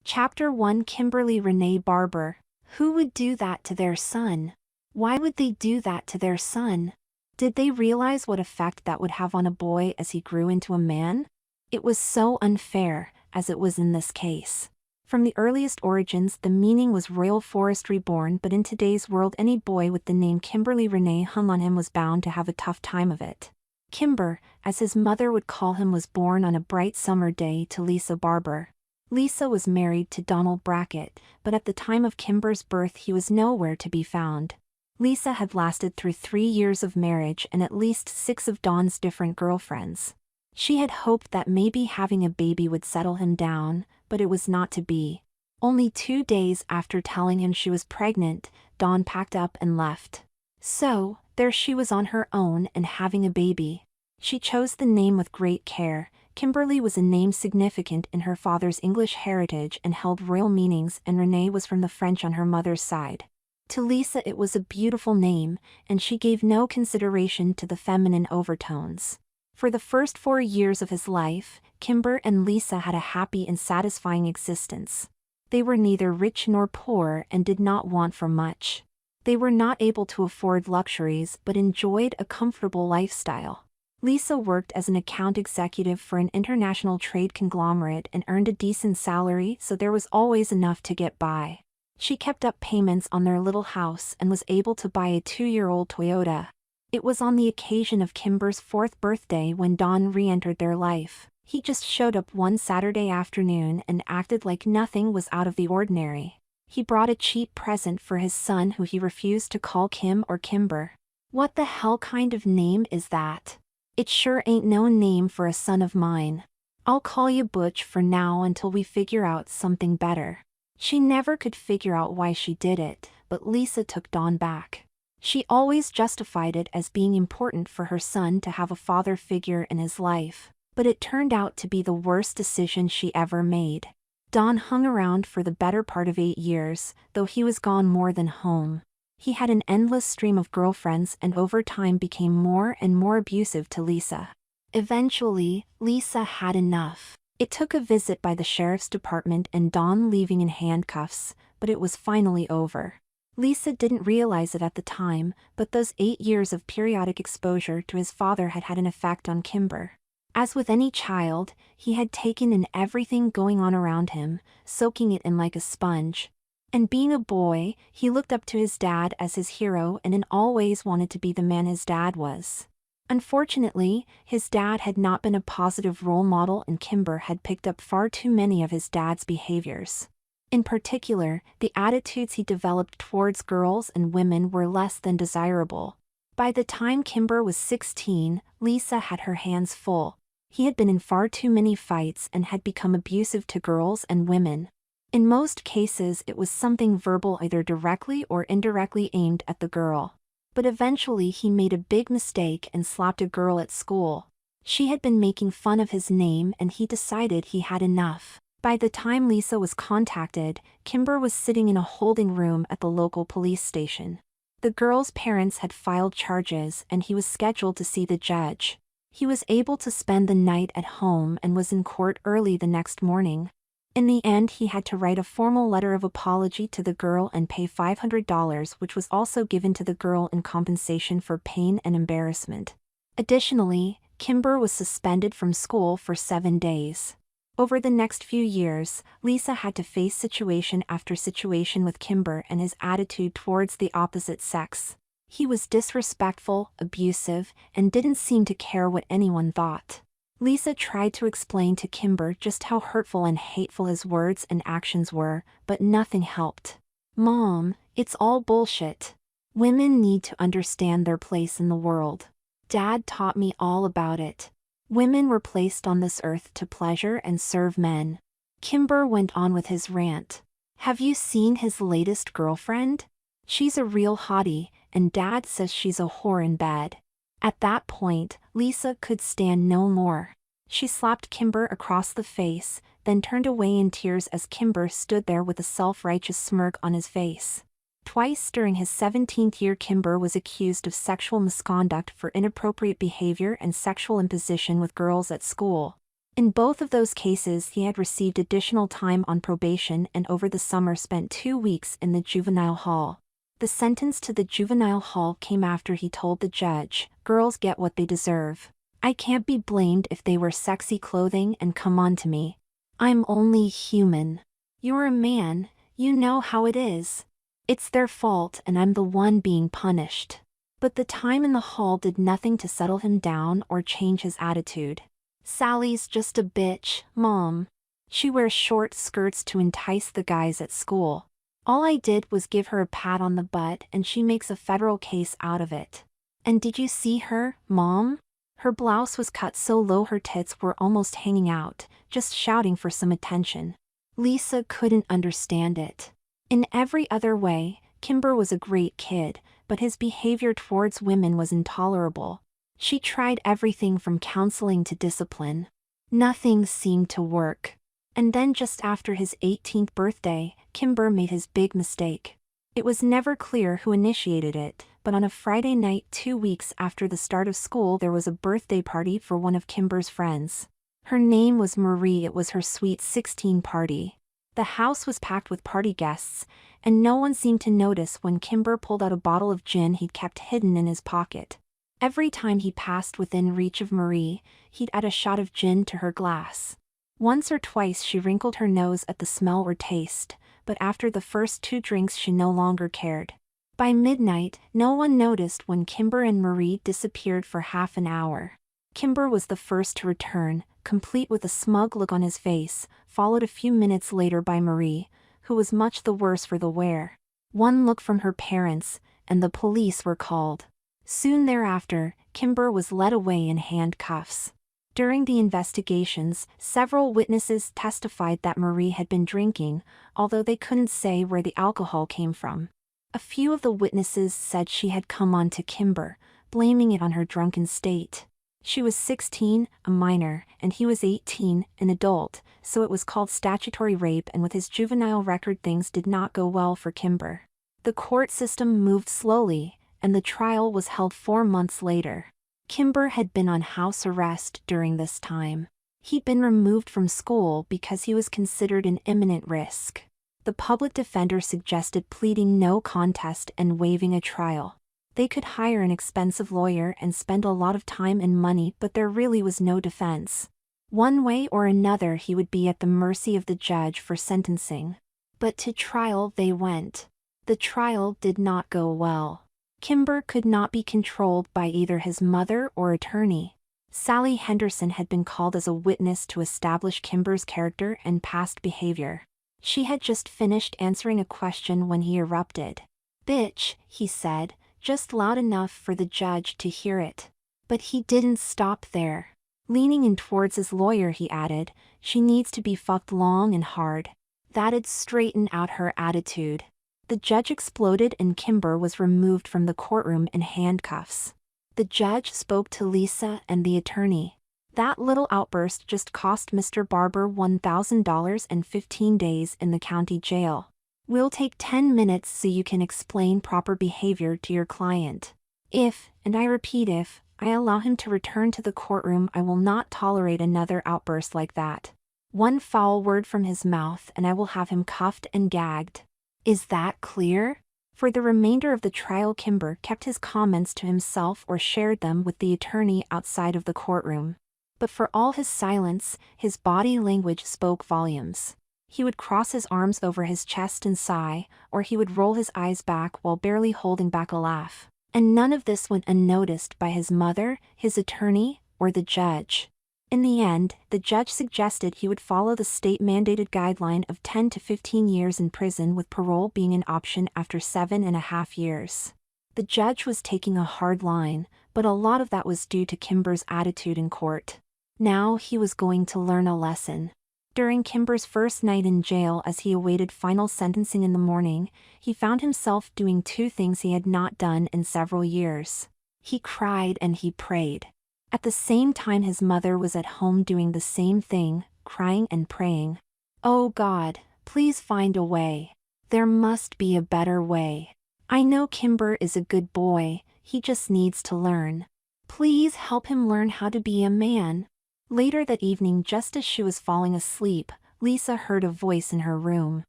Chapter 1 Kimberly Renee Barber. Who would do that to their son? Why would they do that to their son? Did they realize what effect that would have on a boy as he grew into a man? It was so unfair, as it was in this case. From the earliest origins, the meaning was Royal Forest Reborn, but in today's world, any boy with the name Kimberly Renee hung on him was bound to have a tough time of it. Kimber, as his mother would call him, was born on a bright summer day to Lisa Barber. Lisa was married to Donald Brackett, but at the time of Kimber's birth he was nowhere to be found. Lisa had lasted through 3 years of marriage and at least 6 of Don's different girlfriends. She had hoped that maybe having a baby would settle him down, but it was not to be. Only 2 days after telling him she was pregnant, Don packed up and left. So, there she was on her own and having a baby. She chose the name with great care. Kimberly was a name significant in her father's English heritage and held royal meanings, and Renee was from the French on her mother's side. To Lisa it was a beautiful name, and she gave no consideration to the feminine overtones. For the first 4 years of his life, Kimber and Lisa had a happy and satisfying existence. They were neither rich nor poor and did not want for much. They were not able to afford luxuries but enjoyed a comfortable lifestyle. Lisa worked as an account executive for an international trade conglomerate and earned a decent salary, so there was always enough to get by. She kept up payments on their little house and was able to buy a 2-year-old Toyota. It was on the occasion of Kimber's 4th birthday when Don re-entered their life. He just showed up one Saturday afternoon and acted like nothing was out of the ordinary. He brought a cheap present for his son, who he refused to call Kim or Kimber. What the hell kind of name is that? It sure ain't no name for a son of mine. I'll call you Butch for now until we figure out something better. She never could figure out why she did it, but Lisa took Don back. She always justified it as being important for her son to have a father figure in his life, but it turned out to be the worst decision she ever made. Don hung around for the better part of 8 years, though he was gone more than home. He had an endless stream of girlfriends and over time became more and more abusive to Lisa. Eventually, Lisa had enough. It took a visit by the sheriff's department and Don leaving in handcuffs, but it was finally over. Lisa didn't realize it at the time, but those 8 years of periodic exposure to his father had had an effect on Kimber. As with any child, he had taken in everything going on around him, soaking it in like a sponge. And being a boy, he looked up to his dad as his hero and in all ways wanted to be the man his dad was. Unfortunately, his dad had not been a positive role model and Kimber had picked up far too many of his dad's behaviors. In particular, the attitudes he developed towards girls and women were less than desirable. By the time Kimber was 16, Lisa had her hands full. He had been in far too many fights and had become abusive to girls and women. In most cases it was something verbal, either directly or indirectly aimed at the girl. But eventually he made a big mistake and slapped a girl at school. She had been making fun of his name and he decided he had enough. By the time Lisa was contacted, Kimber was sitting in a holding room at the local police station. The girl's parents had filed charges and he was scheduled to see the judge. He was able to spend the night at home and was in court early the next morning. In the end, he had to write a formal letter of apology to the girl and pay $500, which was also given to the girl in compensation for pain and embarrassment. Additionally, Kimber was suspended from school for 7 days. Over the next few years, Lisa had to face situation after situation with Kimber and his attitude towards the opposite sex. He was disrespectful, abusive, and didn't seem to care what anyone thought. Lisa tried to explain to Kimber just how hurtful and hateful his words and actions were, but nothing helped. "Mom, it's all bullshit. Women need to understand their place in the world. Dad taught me all about it. Women were placed on this earth to pleasure and serve men." Kimber went on with his rant. "Have you seen his latest girlfriend? She's a real hottie, and Dad says she's a whore in bed." At that point, Lisa could stand no more. She slapped Kimber across the face, then turned away in tears as Kimber stood there with a self-righteous smirk on his face. Twice during his 17th year, Kimber was accused of sexual misconduct for inappropriate behavior and sexual imposition with girls at school. In both of those cases he had received additional time on probation and over the summer spent 2 weeks in the juvenile hall. The sentence to the juvenile hall came after he told the judge, "Girls get what they deserve. I can't be blamed if they wear sexy clothing and come on to me. I'm only human. You're a man, you know how it is. It's their fault and I'm the one being punished." But the time in the hall did nothing to settle him down or change his attitude. "Sally's just a bitch, Mom. She wears short skirts to entice the guys at school. All I did was give her a pat on the butt and she makes a federal case out of it. And did you see her, Mom? Her blouse was cut so low her tits were almost hanging out, just shouting for some attention." Lisa couldn't understand it. In every other way, Kimber was a great kid, but his behavior towards women was intolerable. She tried everything from counseling to discipline. Nothing seemed to work. And then just after his 18th birthday, Kimber made his big mistake. It was never clear who initiated it, but on a Friday night 2 weeks after the start of school there was a birthday party for one of Kimber's friends. Her name was Marie. It was her sweet 16 party. The house was packed with party guests, and no one seemed to notice when Kimber pulled out a bottle of gin he'd kept hidden in his pocket. Every time he passed within reach of Marie, he'd add a shot of gin to her glass. Once or twice she wrinkled her nose at the smell or taste, but after the first 2 drinks she no longer cared. By midnight, no one noticed when Kimber and Marie disappeared for half an hour. Kimber was the first to return, complete with a smug look on his face, followed a few minutes later by Marie, who was much the worse for the wear. One look from her parents, and the police were called. Soon thereafter, Kimber was led away in handcuffs. During the investigations, several witnesses testified that Marie had been drinking, although they couldn't say where the alcohol came from. A few of the witnesses said she had come on to Kimber, blaming it on her drunken state. She was 16, a minor, and he was 18, an adult, so it was called statutory rape, and with his juvenile record things did not go well for Kimber. The court system moved slowly, and the trial was held 4 months later. Kimber had been on house arrest during this time. He'd been removed from school because he was considered an imminent risk. The public defender suggested pleading no contest and waiving a trial. They could hire an expensive lawyer and spend a lot of time and money, but there really was no defense. One way or another he would be at the mercy of the judge for sentencing. But to trial they went. The trial did not go well. Kimber could not be controlled by either his mother or attorney. Sally Henderson had been called as a witness to establish Kimber's character and past behavior. She had just finished answering a question when he erupted. "Bitch," he said, just loud enough for the judge to hear it. But he didn't stop there. Leaning in towards his lawyer he added, "She needs to be fucked long and hard. That'd straighten out her attitude." The judge exploded and Kimber was removed from the courtroom in handcuffs. The judge spoke to Lisa and the attorney. "That little outburst just cost Mr. Barber $1,000 and 15 days in the county jail. We'll take 10 minutes so you can explain proper behavior to your client. If, and I repeat if, I allow him to return to the courtroom, I will not tolerate another outburst like that. One foul word from his mouth and I will have him cuffed and gagged. Is that clear?" For the remainder of the trial Kimber kept his comments to himself or shared them with the attorney outside of the courtroom. But for all his silence, his body language spoke volumes. He would cross his arms over his chest and sigh, or he would roll his eyes back while barely holding back a laugh. And none of this went unnoticed by his mother, his attorney, or the judge. In the end, the judge suggested he would follow the state-mandated guideline of 10 to 15 years in prison, with parole being an option after 7.5 years. The judge was taking a hard line, but a lot of that was due to Kimber's attitude in court. Now he was going to learn a lesson. During Kimber's first night in jail, as he awaited final sentencing in the morning, he found himself doing 2 things he had not done in several years. He cried and he prayed. At the same time his mother was at home doing the same thing, crying and praying. "Oh God, please find a way. There must be a better way. I know Kimber is a good boy, he just needs to learn. Please help him learn how to be a man." Later that evening, just as she was falling asleep, Lisa heard a voice in her room.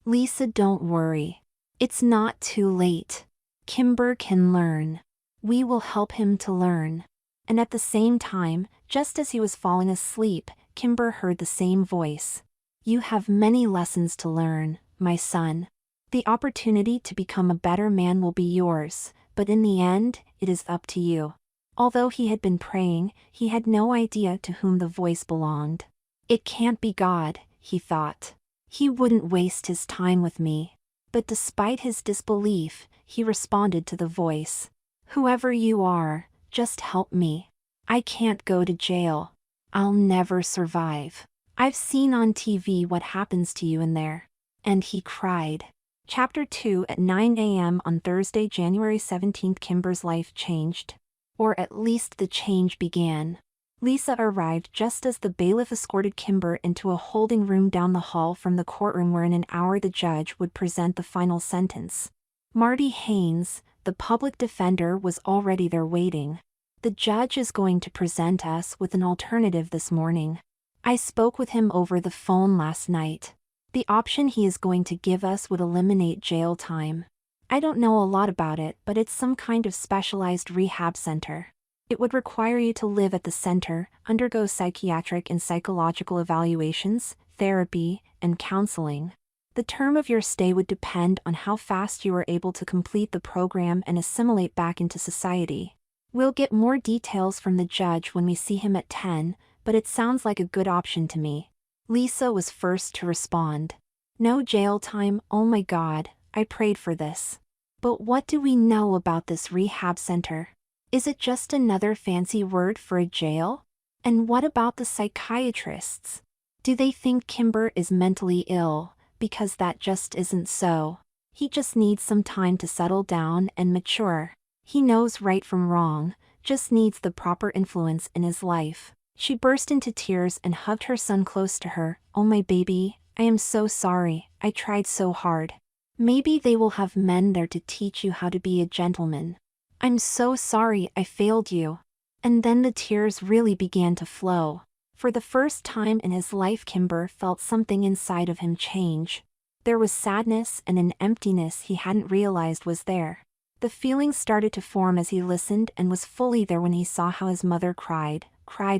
"Lisa, don't worry. It's not too late. Kimber can learn. We will help him to learn." And at the same time, just as he was falling asleep, Kimber heard the same voice. "You have many lessons to learn, my son. The opportunity to become a better man will be yours, but in the end, it is up to you." Although he had been praying, he had no idea to whom the voice belonged. "It can't be God," he thought. "He wouldn't waste his time with me." But despite his disbelief, he responded to the voice. "Whoever you are, just help me. I can't go to jail. I'll never survive. I've seen on TV what happens to you in there." And he cried. Chapter 2 At 9 a.m. on Thursday, January 17th, Kimber's life changed. Or at least the change began. Lisa arrived just as the bailiff escorted Kimber into a holding room down the hall from the courtroom where in an hour the judge would present the final sentence. Marty Haynes, the public defender, was already there waiting. "The judge is going to present us with an alternative this morning. I spoke with him over the phone last night. The option he is going to give us would eliminate jail time. I don't know a lot about it, but it's some kind of specialized rehab center. It would require you to live at the center, undergo psychiatric and psychological evaluations, therapy, and counseling. The term of your stay would depend on how fast you are able to complete the program and assimilate back into society. We'll get more details from the judge when we see him at 10, but it sounds like a good option to me." Lisa was first to respond. "No jail time, oh my God, I prayed for this. But what do we know about this rehab center? Is it just another fancy word for a jail? And what about the psychiatrists? Do they think Kimber is mentally ill? Because that just isn't so. He just needs some time to settle down and mature. He knows right from wrong, just needs the proper influence in his life." She burst into tears and hugged her son close to her. "Oh my baby, I am so sorry, I tried so hard. Maybe they will have men there to teach you how to be a gentleman. I'm so sorry I failed you." And then the tears really began to flow. For the first time in his life, Kimber felt something inside of him change. There was sadness and an emptiness he hadn't realized was there. The feelings started to form as he listened and was fully there when he saw how his mother cried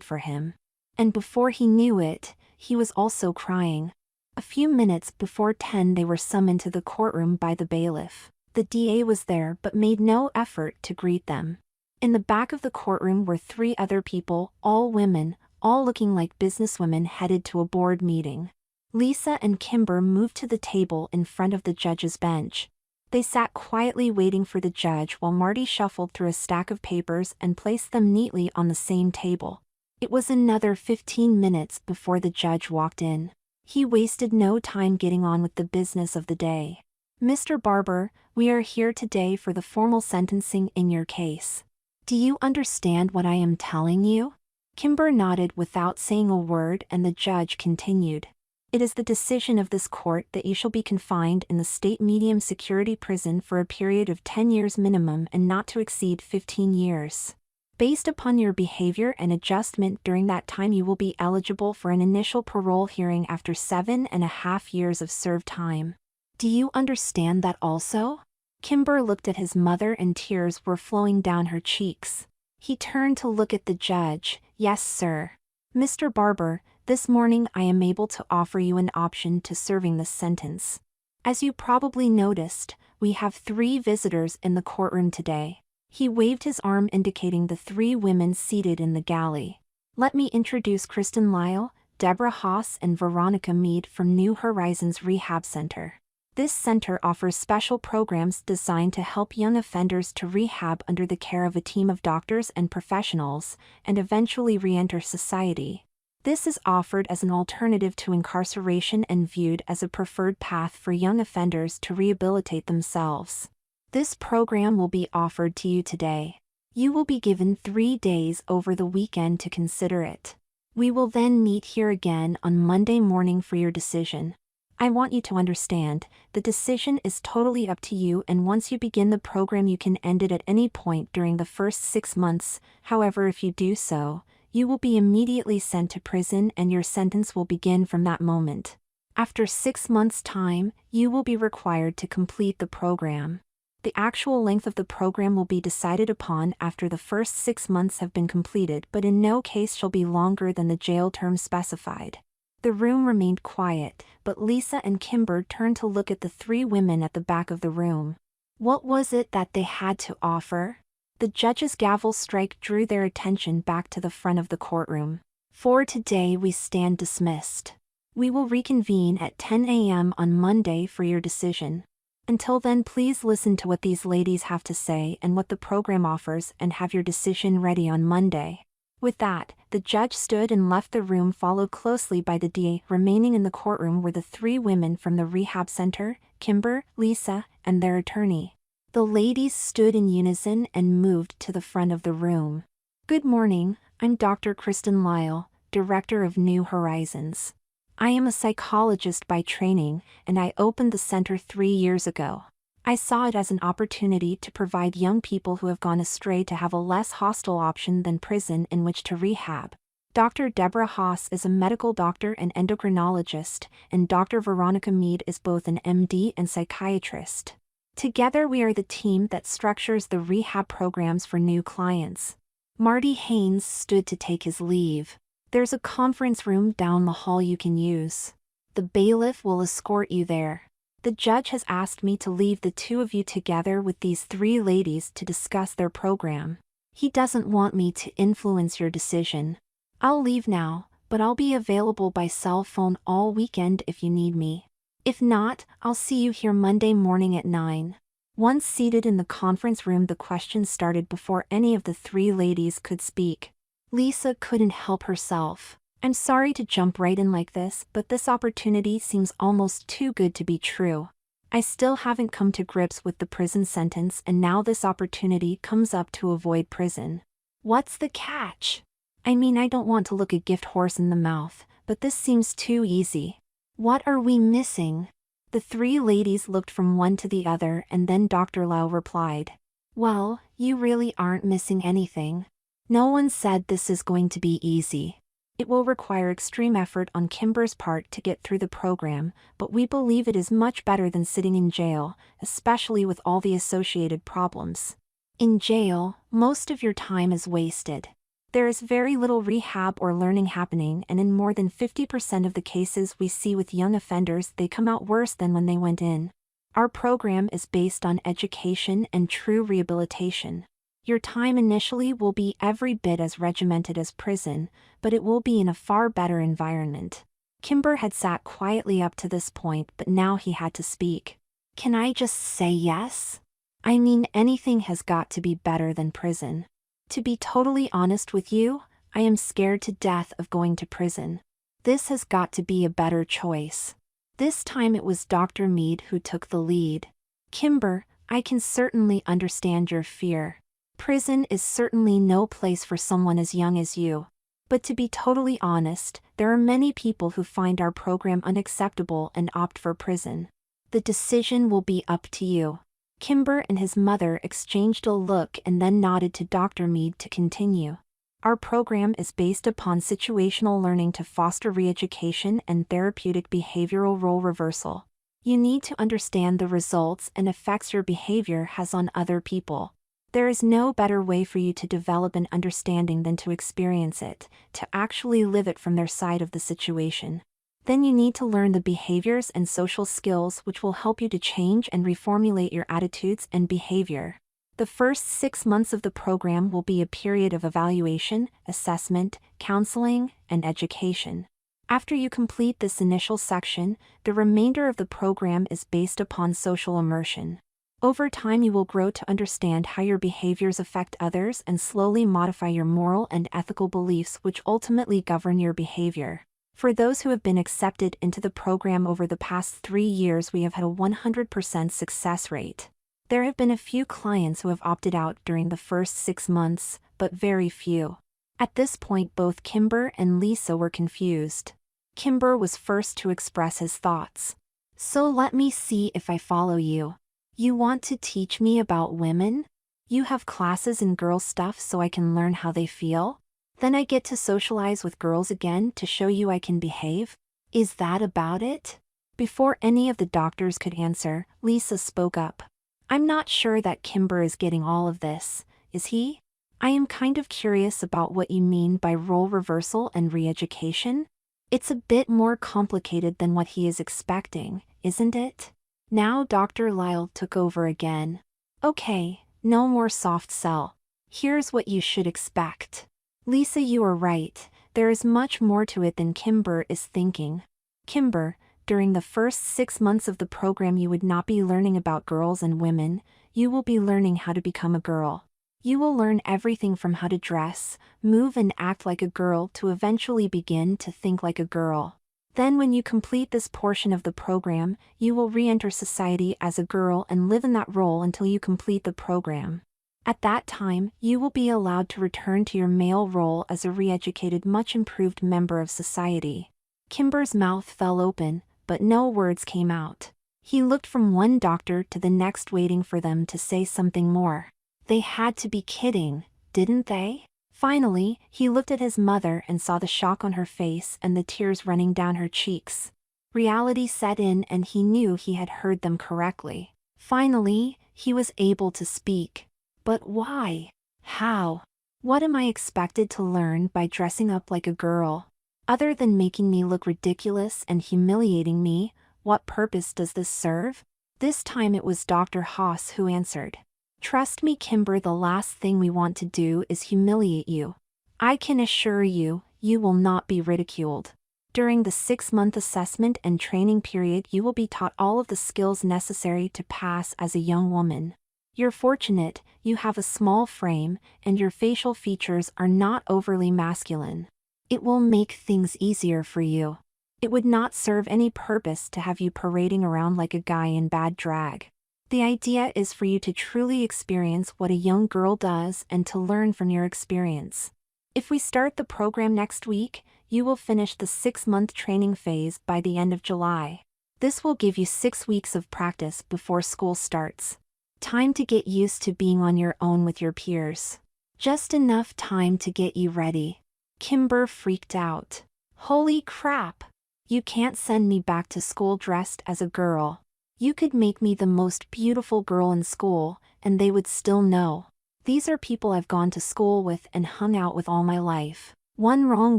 for him. And before he knew it, he was also crying. A few minutes before 10 they were summoned to the courtroom by the bailiff. The DA was there but made no effort to greet them. In the back of the courtroom were 3 other people, all women, all looking like businesswomen headed to a board meeting. Lisa and Kimber moved to the table in front of the judge's bench. They sat quietly waiting for the judge while Marty shuffled through a stack of papers and placed them neatly on the same table. It was another 15 minutes before the judge walked in. He wasted no time getting on with the business of the day. "Mr. Barber, we are here today for the formal sentencing in your case. Do you understand what I am telling you?" Kimber nodded without saying a word, and the judge continued. "It is the decision of this court that you shall be confined in the state medium security prison for a period of 10 years minimum and not to exceed 15 years. Based upon your behavior and adjustment during that time, you will be eligible for an initial parole hearing after 7.5 years of served time. Do you understand that also?" Kimber looked at his mother and tears were flowing down her cheeks. He turned to look at the judge. "Yes, sir. Mr. Barber, this morning I am able to offer you an option to serving this sentence. As you probably noticed, we have 3 visitors in the courtroom today." He waved his arm indicating the 3 women seated in the galley. "Let me introduce Kristen Lyle, Deborah Haas and Veronica Mead from New Horizons Rehab Center. This center offers special programs designed to help young offenders to rehab under the care of a team of doctors and professionals, and eventually re-enter society. This is offered as an alternative to incarceration and viewed as a preferred path for young offenders to rehabilitate themselves. This program will be offered to you today. You will be given 3 days over the weekend to consider it. We will then meet here again on Monday morning for your decision. I want you to understand, the decision is totally up to you, and once you begin the program you can end it at any point during the first 6 months. However, if you do so, you will be immediately sent to prison and your sentence will begin from that moment. After 6 months' time, you will be required to complete the program. The actual length of the program will be decided upon after the first 6 months have been completed, but in no case shall be longer than the jail term specified. The room remained quiet, but Lisa and Kimber turned to look at the 3 women at the back of the room. What was it that they had to offer? The judge's gavel strike drew their attention back to the front of the courtroom. For today we stand dismissed. We will reconvene at 10 a.m. on Monday for your decision. Until then, please listen to what these ladies have to say and what the program offers and have your decision ready on Monday. With that, the judge stood and left the room, followed closely by the DA. Remaining in the courtroom were the 3 women from the rehab center, Kimber, Lisa, and their attorney. The ladies stood in unison and moved to the front of the room. Good morning, I'm Dr. Kristen Lyle, Director of New Horizons. I am a psychologist by training, and I opened the center 3 years ago. I saw it as an opportunity to provide young people who have gone astray to have a less hostile option than prison in which to rehab. Dr. Deborah Haas is a medical doctor and endocrinologist, and Dr. Veronica Mead is both an MD and psychiatrist. Together we are the team that structures the rehab programs for new clients. Marty Haynes stood to take his leave. There's a conference room down the hall you can use. The bailiff will escort you there. The judge has asked me to leave the 2 of you together with these 3 ladies to discuss their program. He doesn't want me to influence your decision. I'll leave now, but I'll be available by cell phone all weekend if you need me. If not, I'll see you here Monday morning at 9. Once seated in the conference room, the questions started before any of the 3 ladies could speak. Lisa couldn't help herself. I'm sorry to jump right in like this, but this opportunity seems almost too good to be true. I still haven't come to grips with the prison sentence, and now this opportunity comes up to avoid prison. What's the catch? I mean, I don't want to look a gift horse in the mouth, but this seems too easy. What are we missing? The 3 ladies looked from one to the other, and then Dr. Lau replied. Well, you really aren't missing anything. No one said this is going to be easy. It will require extreme effort on Kimber's part to get through the program, but we believe it is much better than sitting in jail, especially with all the associated problems. In jail, most of your time is wasted. There is very little rehab or learning happening, and in more than 50% of the cases we see with young offenders, they come out worse than when they went in. Our program is based on education and true rehabilitation. Your time initially will be every bit as regimented as prison, but it will be in a far better environment. Kimber had sat quietly up to this point, but now he had to speak. Can I just say yes? I mean, anything has got to be better than prison. To be totally honest with you, I am scared to death of going to prison. This has got to be a better choice. This time it was Dr. Mead who took the lead. Kimber, I can certainly understand your fear. Prison is certainly no place for someone as young as you. But to be totally honest, there are many people who find our program unacceptable and opt for prison. The decision will be up to you. Kimber and his mother exchanged a look and then nodded to Dr. Mead to continue. Our program is based upon situational learning to foster re-education and therapeutic behavioral role reversal. You need to understand the results and effects your behavior has on other people. There is no better way for you to develop an understanding than to experience it, to actually live it from their side of the situation. Then you need to learn the behaviors and social skills which will help you to change and reformulate your attitudes and behavior. The first 6 months of the program will be a period of evaluation, assessment, counseling, and education. After you complete this initial section, the remainder of the program is based upon social immersion. Over time you will grow to understand how your behaviors affect others and slowly modify your moral and ethical beliefs which ultimately govern your behavior. For those who have been accepted into the program over the past 3 years, we have had a 100% success rate. There have been a few clients who have opted out during the first 6 months, but very few. At this point both Kimber and Lisa were confused. Kimber was first to express his thoughts. So let me see if I follow you. You want to teach me about women? You have classes in girl stuff so I can learn how they feel? Then I get to socialize with girls again to show you I can behave? Is that about it? Before any of the doctors could answer, Lisa spoke up. I'm not sure that Kimber is getting all of this, is he? I am kind of curious about what you mean by role reversal and re-education. It's a bit more complicated than what he is expecting, isn't it? Now Dr. Lyle took over again. Okay, no more soft sell. Here's what you should expect. Lisa, you are right, there is much more to it than Kimber is thinking. Kimber, during the first 6 months of the program you would not be learning about girls and women, you will be learning how to become a girl. You will learn everything from how to dress, move and act like a girl to eventually begin to think like a girl. Then when you complete this portion of the program, you will re-enter society as a girl and live in that role until you complete the program. At that time, you will be allowed to return to your male role as a re-educated, much improved member of society. Kimber's mouth fell open, but no words came out. He looked from one doctor to the next, waiting for them to say something more. They had to be kidding, didn't they? Finally, he looked at his mother and saw the shock on her face and the tears running down her cheeks. Reality set in and he knew he had heard them correctly. Finally, he was able to speak. But why? How? What am I expected to learn by dressing up like a girl? Other than making me look ridiculous and humiliating me, what purpose does this serve? This time it was Dr. Haas who answered. Trust me, Kimber, the last thing we want to do is humiliate you. I can assure you, you will not be ridiculed. During the 6-month assessment and training period, you will be taught all of the skills necessary to pass as a young woman. You're fortunate, you have a small frame, and your facial features are not overly masculine. It will make things easier for you. It would not serve any purpose to have you parading around like a guy in bad drag. The idea is for you to truly experience what a young girl does and to learn from your experience. If we start the program next week, you will finish the 6-month training phase by the end of July. This will give you 6 weeks of practice before school starts. Time to get used to being on your own with your peers. Just enough time to get you ready. Kimber freaked out. Holy crap! You can't send me back to school dressed as a girl. You could make me the most beautiful girl in school, and they would still know. These are people I've gone to school with and hung out with all my life. One wrong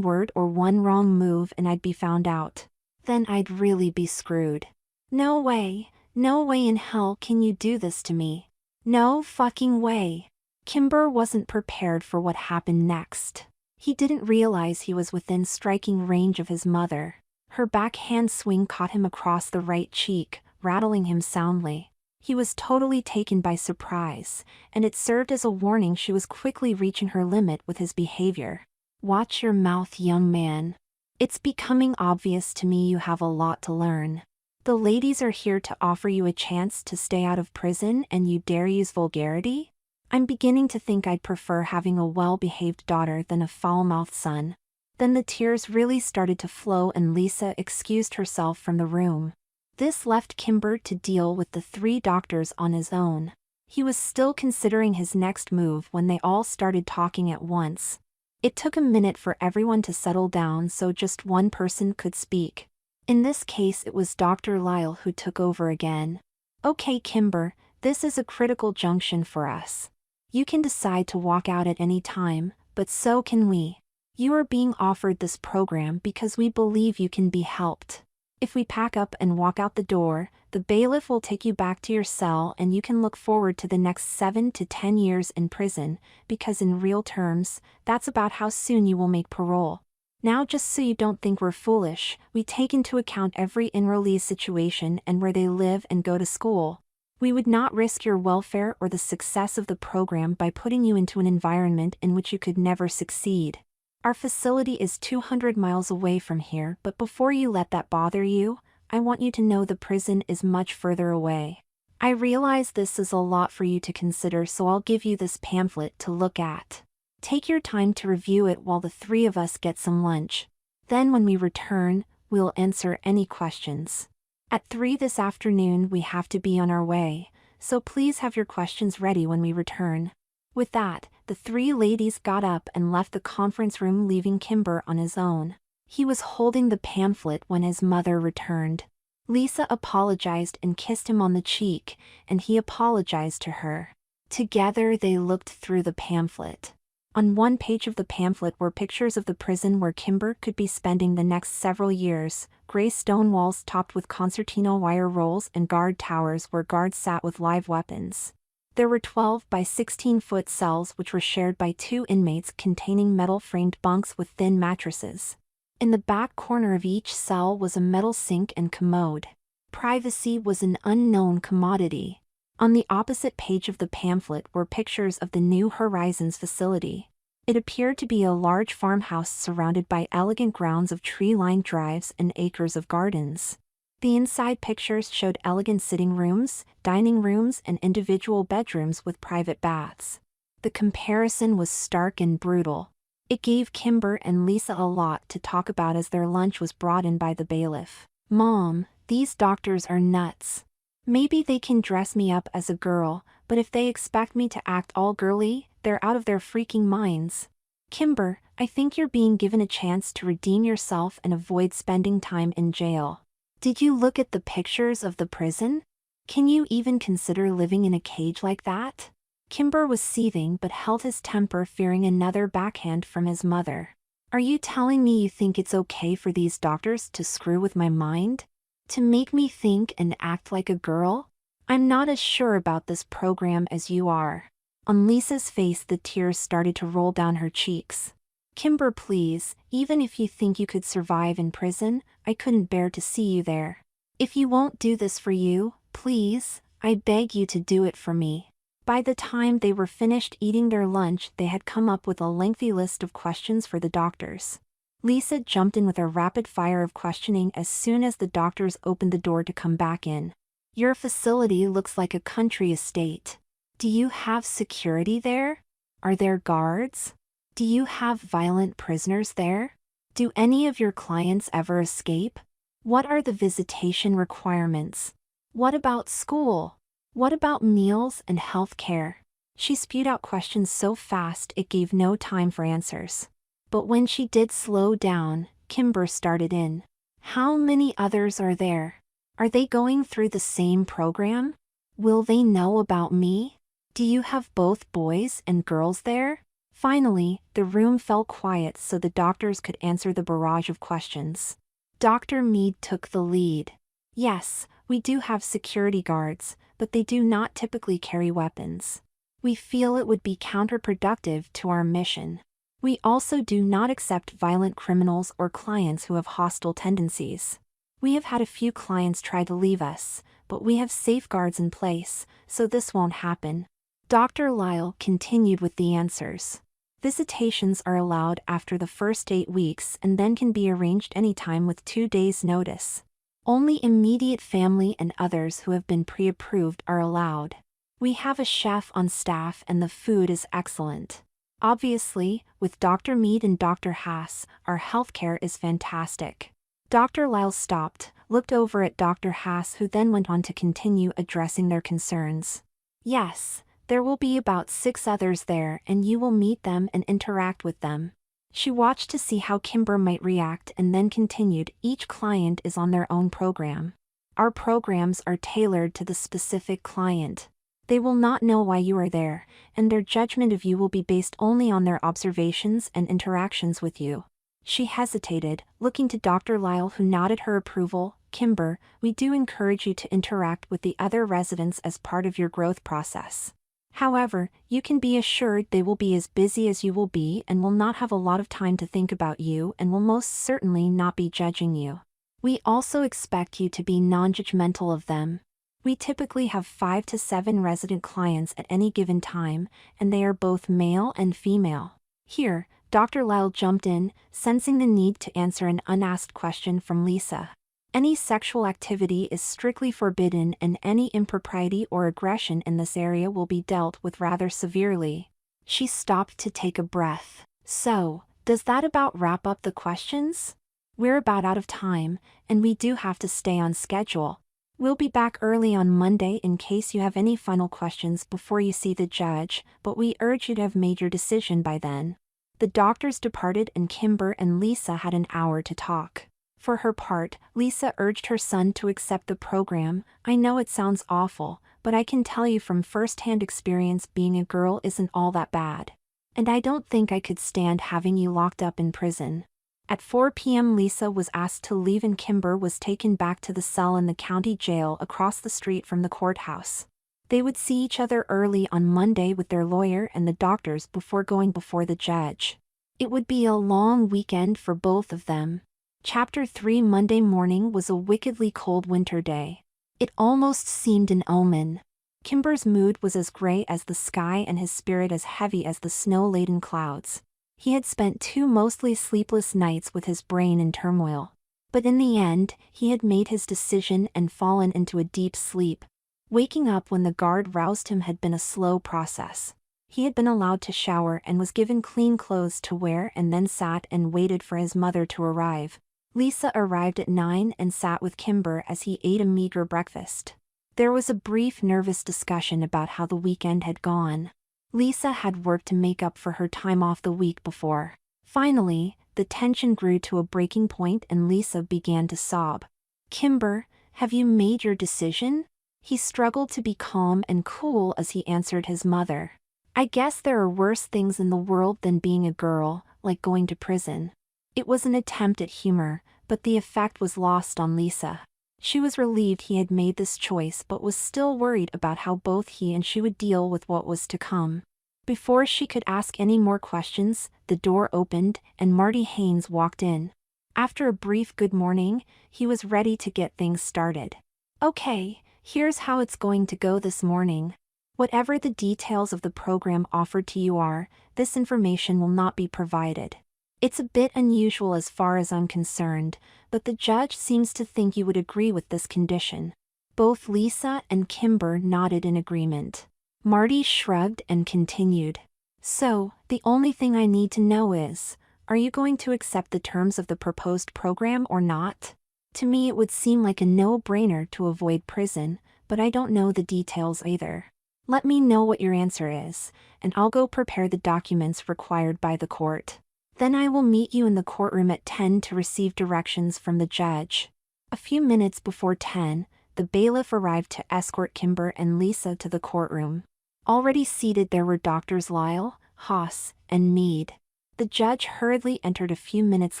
word or one wrong move and I'd be found out. Then I'd really be screwed. No way in hell can you do this to me. No fucking way. Kimber wasn't prepared for what happened next. He didn't realize he was within striking range of his mother. Her backhand swing caught him across the right cheek, rattling him soundly. He was totally taken by surprise, and it served as a warning she was quickly reaching her limit with his behavior. Watch your mouth, young man. It's becoming obvious to me you have a lot to learn. The ladies are here to offer you a chance to stay out of prison and you dare use vulgarity? I'm beginning to think I'd prefer having a well-behaved daughter than a foul-mouthed son. Then the tears really started to flow and Lisa excused herself from the room. This left Kimber to deal with the 3 doctors on his own. He was still considering his next move when they all started talking at once. It took a minute for everyone to settle down so just one person could speak. In this case it was Dr. Lyle who took over again. Okay, Kimber, this is a critical junction for us. You can decide to walk out at any time, but so can we. You are being offered this program because we believe you can be helped. If we pack up and walk out the door, the bailiff will take you back to your cell and you can look forward to the next 7 to 10 years in prison, because in real terms, that's about how soon you will make parole. Now, just so you don't think we're foolish, we take into account every enrollee's situation and where they live and go to school. We would not risk your welfare or the success of the program by putting you into an environment in which you could never succeed. Our facility is 200 miles away from here, but before you let that bother you, I want you to know the prison is much further away. I realize this is a lot for you to consider, so I'll give you this pamphlet to look at. Take your time to review it while the 3 of us get some lunch. Then when we return, we'll answer any questions. At 3 this afternoon we have to be on our way, so please have your questions ready when we return. With that, the three ladies got up and left the conference room, leaving Kimber on his own. He was holding the pamphlet when his mother returned. Lisa apologized and kissed him on the cheek, and he apologized to her. Together they looked through the pamphlet. On one page of the pamphlet were pictures of the prison where Kimber could be spending the next several years, gray stone walls topped with concertina wire rolls and guard towers where guards sat with live weapons. There were 12 by 16-foot cells which were shared by 2 inmates, containing metal-framed bunks with thin mattresses. In the back corner of each cell was a metal sink and commode. Privacy was an unknown commodity. On the opposite page of the pamphlet were pictures of the New Horizons facility. It appeared to be a large farmhouse surrounded by elegant grounds of tree-lined drives and acres of gardens. The inside pictures showed elegant sitting rooms, dining rooms, and individual bedrooms with private baths. The comparison was stark and brutal. It gave Kimber and Lisa a lot to talk about as their lunch was brought in by the bailiff. "Mom, these doctors are nuts. Maybe they can dress me up as a girl, but if they expect me to act all girly, they're out of their freaking minds. Kimber, I think you're being given a chance to redeem yourself and avoid spending time in jail. Did you look at the pictures of the prison? Can you even consider living in a cage like that?" Kimber was seething but held his temper, fearing another backhand from his mother. "Are you telling me you think it's okay for these doctors to screw with my mind? To make me think and act like a girl? I'm not as sure about this program as you are." On Lisa's face the tears started to roll down her cheeks. "Kimber, please, even if you think you could survive in prison, I couldn't bear to see you there. If you won't do this for you, please, I beg you to do it for me." By the time they were finished eating their lunch, they had come up with a lengthy list of questions for the doctors. Lisa jumped in with a rapid fire of questioning as soon as the doctors opened the door to come back in. "Your facility looks like a country estate. Do you have security there? Are there guards? Do you have violent prisoners there? Do any of your clients ever escape? What are the visitation requirements? What about school? What about meals and health care?" She spewed out questions so fast it gave no time for answers. But when she did slow down, Kimber started in. "How many others are there? Are they going through the same program? Will they know about me? Do you have both boys and girls there?" Finally, the room fell quiet so the doctors could answer the barrage of questions. Dr. Mead took the lead. "Yes, we do have security guards, but they do not typically carry weapons. We feel it would be counterproductive to our mission. We also do not accept violent criminals or clients who have hostile tendencies. We have had a few clients try to leave us, but we have safeguards in place, so this won't happen." Dr. Lyle continued with the answers. "Visitations are allowed after the first 8 weeks and then can be arranged anytime with 2 days' notice. Only immediate family and others who have been pre-approved are allowed. We have a chef on staff and the food is excellent. Obviously, with Dr. Mead and Dr. Haas, our healthcare is fantastic." Dr. Lyle stopped, looked over at Dr. Haas, who then went on to continue addressing their concerns. "Yes, there will be about 6 others there and you will meet them and interact with them." She watched to see how Kimber might react and then continued, "Each client is on their own program. Our programs are tailored to the specific client. They will not know why you are there, and their judgment of you will be based only on their observations and interactions with you." She hesitated, looking to Dr. Lyle, who nodded her approval. "Kimber, we do encourage you to interact with the other residents as part of your growth process. However, you can be assured they will be as busy as you will be and will not have a lot of time to think about you and will most certainly not be judging you. We also expect you to be non-judgmental of them. We typically have 5 to 7 resident clients at any given time, and they are both male and female." Here, Dr. Lyle jumped in, sensing the need to answer an unasked question from Lisa. "Any sexual activity is strictly forbidden and any impropriety or aggression in this area will be dealt with rather severely." She stopped to take a breath. "So, does that about wrap up the questions? We're about out of time, and we do have to stay on schedule." We'll be back early on Monday in case you have any final questions before you see the judge, but we urge you to have made your decision by then." The doctors departed and Kimber and Lisa had an hour to talk. For her part, Lisa urged her son to accept the program. "I know it sounds awful, but I can tell you from first-hand experience being a girl isn't all that bad. And I don't think I could stand having you locked up in prison." At 4 p.m. Lisa was asked to leave and Kimber was taken back to the cell in the county jail across the street from the courthouse. They would see each other early on Monday with their lawyer and the doctors before going before the judge. It would be a long weekend for both of them. Chapter 3 Monday morning was a wickedly cold winter day. It almost seemed an omen. Kimber's mood was as gray as the sky and his spirit as heavy as the snow-laden clouds. He had spent 2 mostly sleepless nights with his brain in turmoil. But in the end, he had made his decision and fallen into a deep sleep. Waking up when the guard roused him had been a slow process. He had been allowed to shower and was given clean clothes to wear and then sat and waited for his mother to arrive. Lisa arrived at 9 and sat with Kimber as he ate a meager breakfast. There was a brief nervous discussion about how the weekend had gone. Lisa had worked to make up for her time off the week before. Finally, the tension grew to a breaking point and Lisa began to sob. "Kimber, have you made your decision?" He struggled to be calm and cool as he answered his mother. "I guess there are worse things in the world than being a girl, like going to prison." It was an attempt at humor, but the effect was lost on Lisa. She was relieved he had made this choice but was still worried about how both he and she would deal with what was to come. Before she could ask any more questions, the door opened and Marty Haynes walked in. After a brief good morning, he was ready to get things started. "Okay, here's how it's going to go this morning. Whatever the details of the program offered to you are, this information will not be provided. It's a bit unusual as far as I'm concerned, but the judge seems to think you would agree with this condition." Both Lisa and Kimber nodded in agreement. Marty shrugged and continued. "So, the only thing I need to know is, are you going to accept the terms of the proposed program or not? To me it would seem like a no-brainer to avoid prison, but I don't know the details either. Let me know what your answer is, and I'll go prepare the documents required by the court. Then I will meet you in the courtroom at 10 to receive directions from the judge." A few minutes before 10, the bailiff arrived to escort Kimber and Lisa to the courtroom. Already seated there were Doctors Lyle, Haas, and Meade. The judge hurriedly entered a few minutes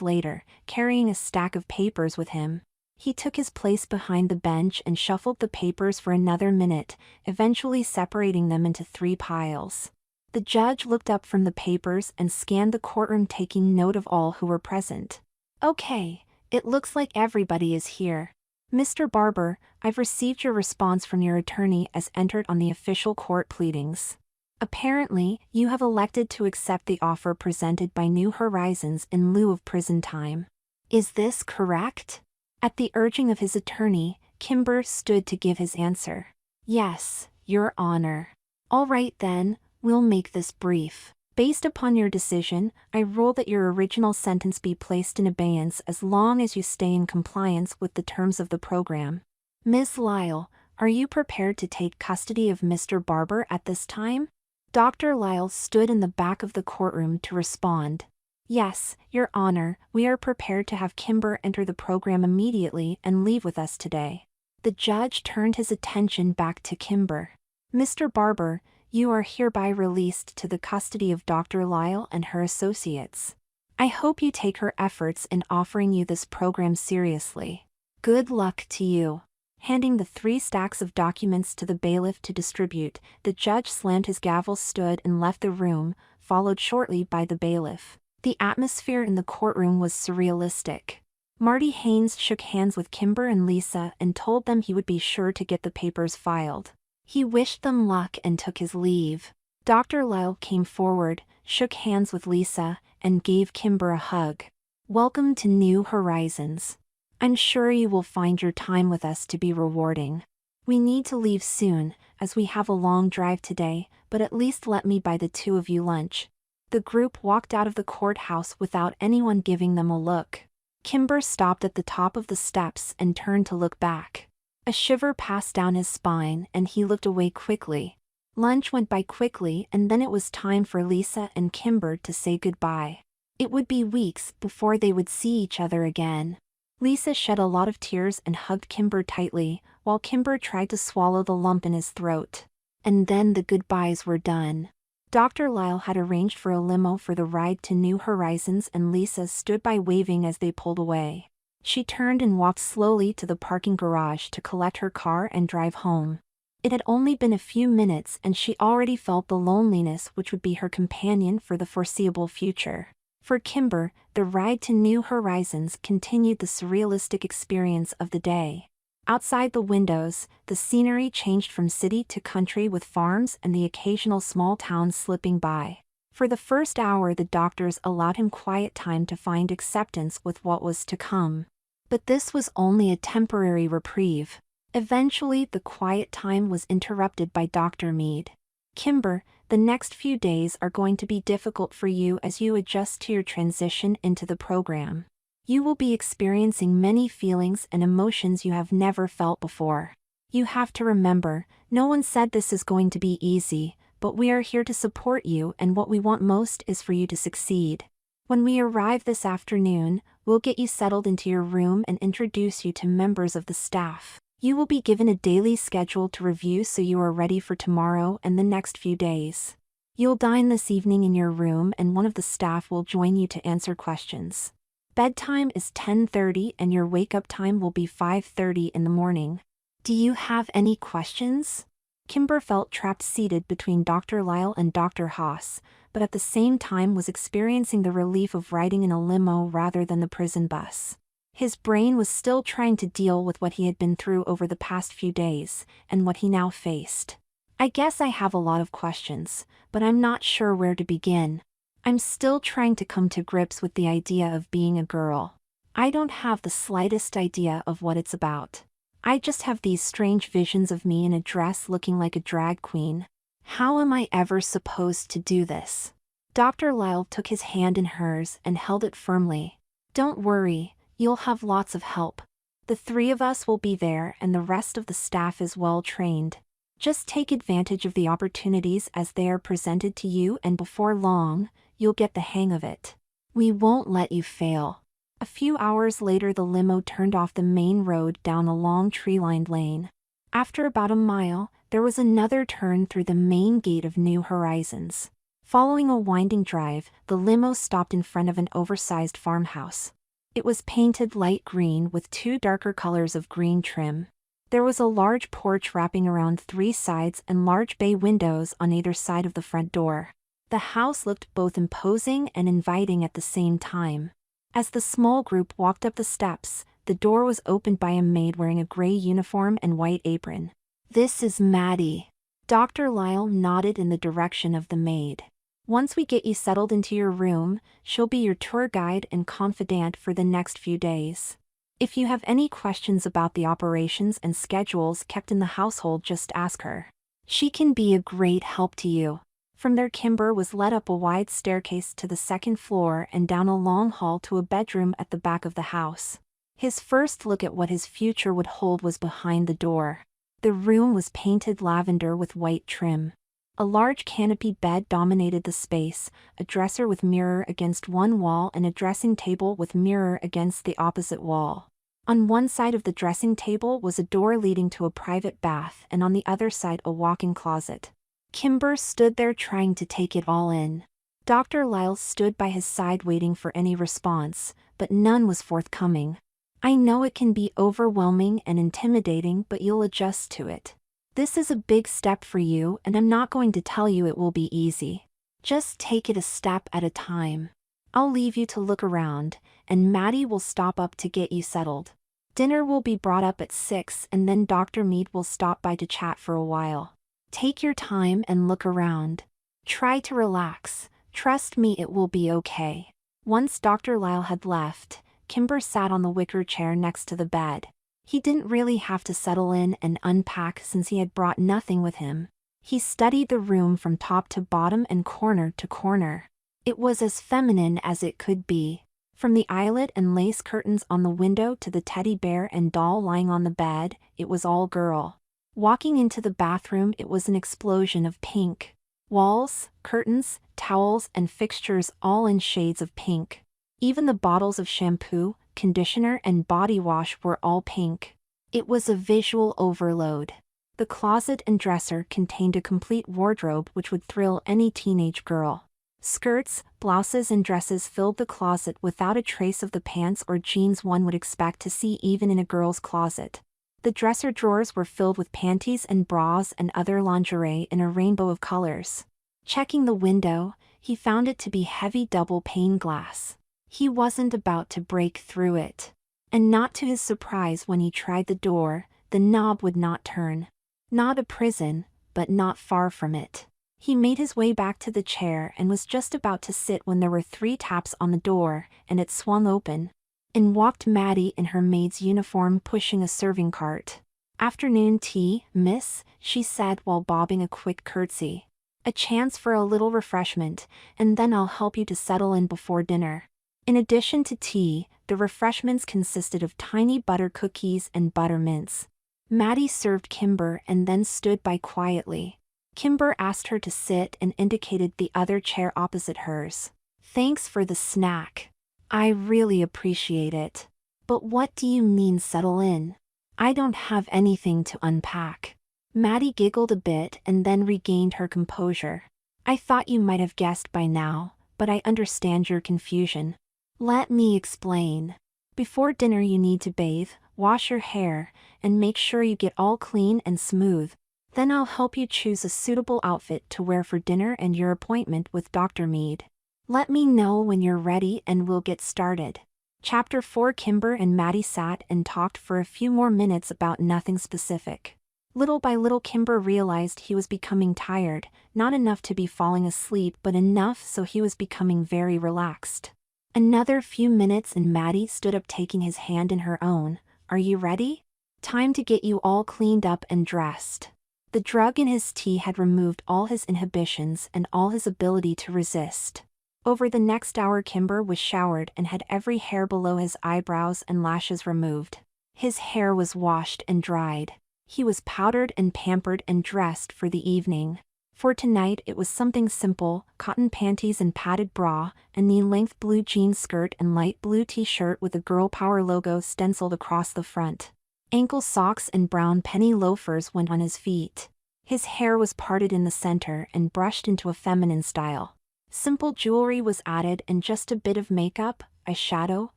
later, carrying a stack of papers with him. He took his place behind the bench and shuffled the papers for another minute, eventually separating them into 3 piles. The judge looked up from the papers and scanned the courtroom, taking note of all who were present. "Okay, it looks like everybody is here. Mr. Barber, I've received your response from your attorney as entered on the official court pleadings. Apparently, you have elected to accept the offer presented by New Horizons in lieu of prison time. Is this correct?" At the urging of his attorney, Kimber stood to give his answer. "Yes, Your Honor." "All right then, we'll make this brief. Based upon your decision, I rule that your original sentence be placed in abeyance as long as you stay in compliance with the terms of the program. Ms. Lyle, are you prepared to take custody of Mr. Barber at this time?" Dr. Lyle stood in the back of the courtroom to respond. "Yes, Your Honor, we are prepared to have Kimber enter the program immediately and leave with us today." The judge turned his attention back to Kimber. "Mr. Barber, you are hereby released to the custody of Dr. Lyle and her associates. I hope you take her efforts in offering you this program seriously. Good luck to you." Handing the 3 stacks of documents to the bailiff to distribute, the judge slammed his gavel, stood and left the room, followed shortly by the bailiff. The atmosphere in the courtroom was surrealistic. Marty Haynes shook hands with Kimber and Lisa and told them he would be sure to get the papers filed. He wished them luck and took his leave. Dr. Lyle came forward, shook hands with Lisa, and gave Kimber a hug. "Welcome to New Horizons. I'm sure you will find your time with us to be rewarding. We need to leave soon, as we have a long drive today, but at least let me buy the 2 of you lunch." The group walked out of the courthouse without anyone giving them a look. Kimber stopped at the top of the steps and turned to look back. A shiver passed down his spine and he looked away quickly. Lunch went by quickly and then it was time for Lisa and Kimber to say goodbye. It would be weeks before they would see each other again. Lisa shed a lot of tears and hugged Kimber tightly, while Kimber tried to swallow the lump in his throat. And then the goodbyes were done. Dr. Lyle had arranged for a limo for the ride to New Horizons and Lisa stood by waving as they pulled away. She turned and walked slowly to the parking garage to collect her car and drive home. It had only been a few minutes and she already felt the loneliness which would be her companion for the foreseeable future. For Kimber, the ride to New Horizons continued the surrealistic experience of the day. Outside the windows, the scenery changed from city to country with farms and the occasional small towns slipping by. For the first hour the doctors allowed him quiet time to find acceptance with what was to come. But this was only a temporary reprieve. Eventually the quiet time was interrupted by Dr. Mead. Kimber, the next few days are going to be difficult for you as you adjust to your transition into the program. You will be experiencing many feelings and emotions you have never felt before. You have to remember, no one said this is going to be easy, but we are here to support you and what we want most is for you to succeed. When we arrive this afternoon, we'll get you settled into your room and introduce you to members of the staff. You will be given a daily schedule to review so you are ready for tomorrow and the next few days. You'll dine this evening in your room and one of the staff will join you to answer questions. Bedtime is 10:30 and your wake-up time will be 5:30 in the morning. Do you have any questions? Kimber felt trapped seated between Dr. Lyle and Dr. Haas, but at the same time was experiencing the relief of riding in a limo rather than the prison bus. His brain was still trying to deal with what he had been through over the past few days, and what he now faced. I guess I have a lot of questions, but I'm not sure where to begin. I'm still trying to come to grips with the idea of being a girl. I don't have the slightest idea of what it's about. I just have these strange visions of me in a dress looking like a drag queen. How am I ever supposed to do this? Dr. Lyle took his hand in hers and held it firmly. Don't worry. You'll have lots of help. The three of us will be there and the rest of the staff is well trained. Just take advantage of the opportunities as they are presented to you and before long, you'll get the hang of it. We won't let you fail. A few hours later the limo turned off the main road down a long tree-lined lane. After about a mile, there was another turn through the main gate of New Horizons. Following a winding drive, the limo stopped in front of an oversized farmhouse. It was painted light green with two darker colors of green trim. There was a large porch wrapping around three sides and large bay windows on either side of the front door. The house looked both imposing and inviting at the same time. As the small group walked up the steps, the door was opened by a maid wearing a gray uniform and white apron. This is Maddie. Dr. Lyle nodded in the direction of the maid. Once we get you settled into your room, she'll be your tour guide and confidant for the next few days. If you have any questions about the operations and schedules kept in the household, just ask her. She can be a great help to you. From there Kimber was led up a wide staircase to the second floor and down a long hall to a bedroom at the back of the house. His first look at what his future would hold was behind the door. The room was painted lavender with white trim. A large canopy bed dominated the space, a dresser with mirror against one wall and a dressing table with mirror against the opposite wall. On one side of the dressing table was a door leading to a private bath and on the other side a walk-in closet. Kimber stood there trying to take it all in. Dr. Lyle stood by his side waiting for any response, but none was forthcoming. I know it can be overwhelming and intimidating, but you'll adjust to it. This is a big step for you and I'm not going to tell you it will be easy. Just take it a step at a time. I'll leave you to look around, and Maddie will stop up to get you settled. Dinner will be brought up at 6 and then Dr. Mead will stop by to chat for a while. Take your time and look around. Try to relax. Trust me, it will be okay. Once Dr. Lyle had left, Kimber sat on the wicker chair next to the bed. He didn't really have to settle in and unpack since he had brought nothing with him. He studied the room from top to bottom and corner to corner. It was as feminine as it could be. From the eyelet and lace curtains on the window to the teddy bear and doll lying on the bed, it was all girl. Walking into the bathroom, it was an explosion of pink. Walls, curtains, towels, and fixtures all in shades of pink. Even the bottles of shampoo, conditioner, and body wash were all pink. It was a visual overload. The closet and dresser contained a complete wardrobe which would thrill any teenage girl. Skirts, blouses, and dresses filled the closet without a trace of the pants or jeans one would expect to see even in a girl's closet. The dresser drawers were filled with panties and bras and other lingerie in a rainbow of colors. Checking the window, he found it to be heavy double-pane glass. He wasn't about to break through it. And not to his surprise, when he tried the door, the knob would not turn. Not a prison, but not far from it. He made his way back to the chair and was just about to sit when there were 3 taps on the door, and it swung open. In walked Maddie in her maid's uniform, pushing a serving cart. "Afternoon tea, miss," she said while bobbing a quick curtsy. "A chance for a little refreshment, and then I'll help you to settle in before dinner." In addition to tea, the refreshments consisted of tiny butter cookies and butter mints. Maddie served Kimber and then stood by quietly. Kimber asked her to sit and indicated the other chair opposite hers. "Thanks for the snack. I really appreciate it. But what do you mean settle in? I don't have anything to unpack." Maddie giggled a bit and then regained her composure. "I thought you might have guessed by now, but I understand your confusion. Let me explain. Before dinner you need to bathe, wash your hair, and make sure you get all clean and smooth. Then I'll help you choose a suitable outfit to wear for dinner and your appointment with Dr. Mead. Let me know when you're ready and we'll get started." Chapter 4. Kimber and Maddie sat and talked for a few more minutes about nothing specific. Little by little Kimber realized he was becoming tired, not enough to be falling asleep but enough so he was becoming very relaxed. Another few minutes and Maddie stood up, taking his hand in her own. "Are you ready? Time to get you all cleaned up and dressed." The drug in his tea had removed all his inhibitions and all his ability to resist. Over the next hour Kimber was showered and had every hair below his eyebrows and lashes removed. His hair was washed and dried. He was powdered and pampered and dressed for the evening. For tonight it was something simple: cotton panties and padded bra, a knee-length blue jean skirt and light blue t-shirt with a Girl Power logo stenciled across the front. Ankle socks and brown penny loafers went on his feet. His hair was parted in the center and brushed into a feminine style. Simple jewelry was added and just a bit of makeup, eyeshadow,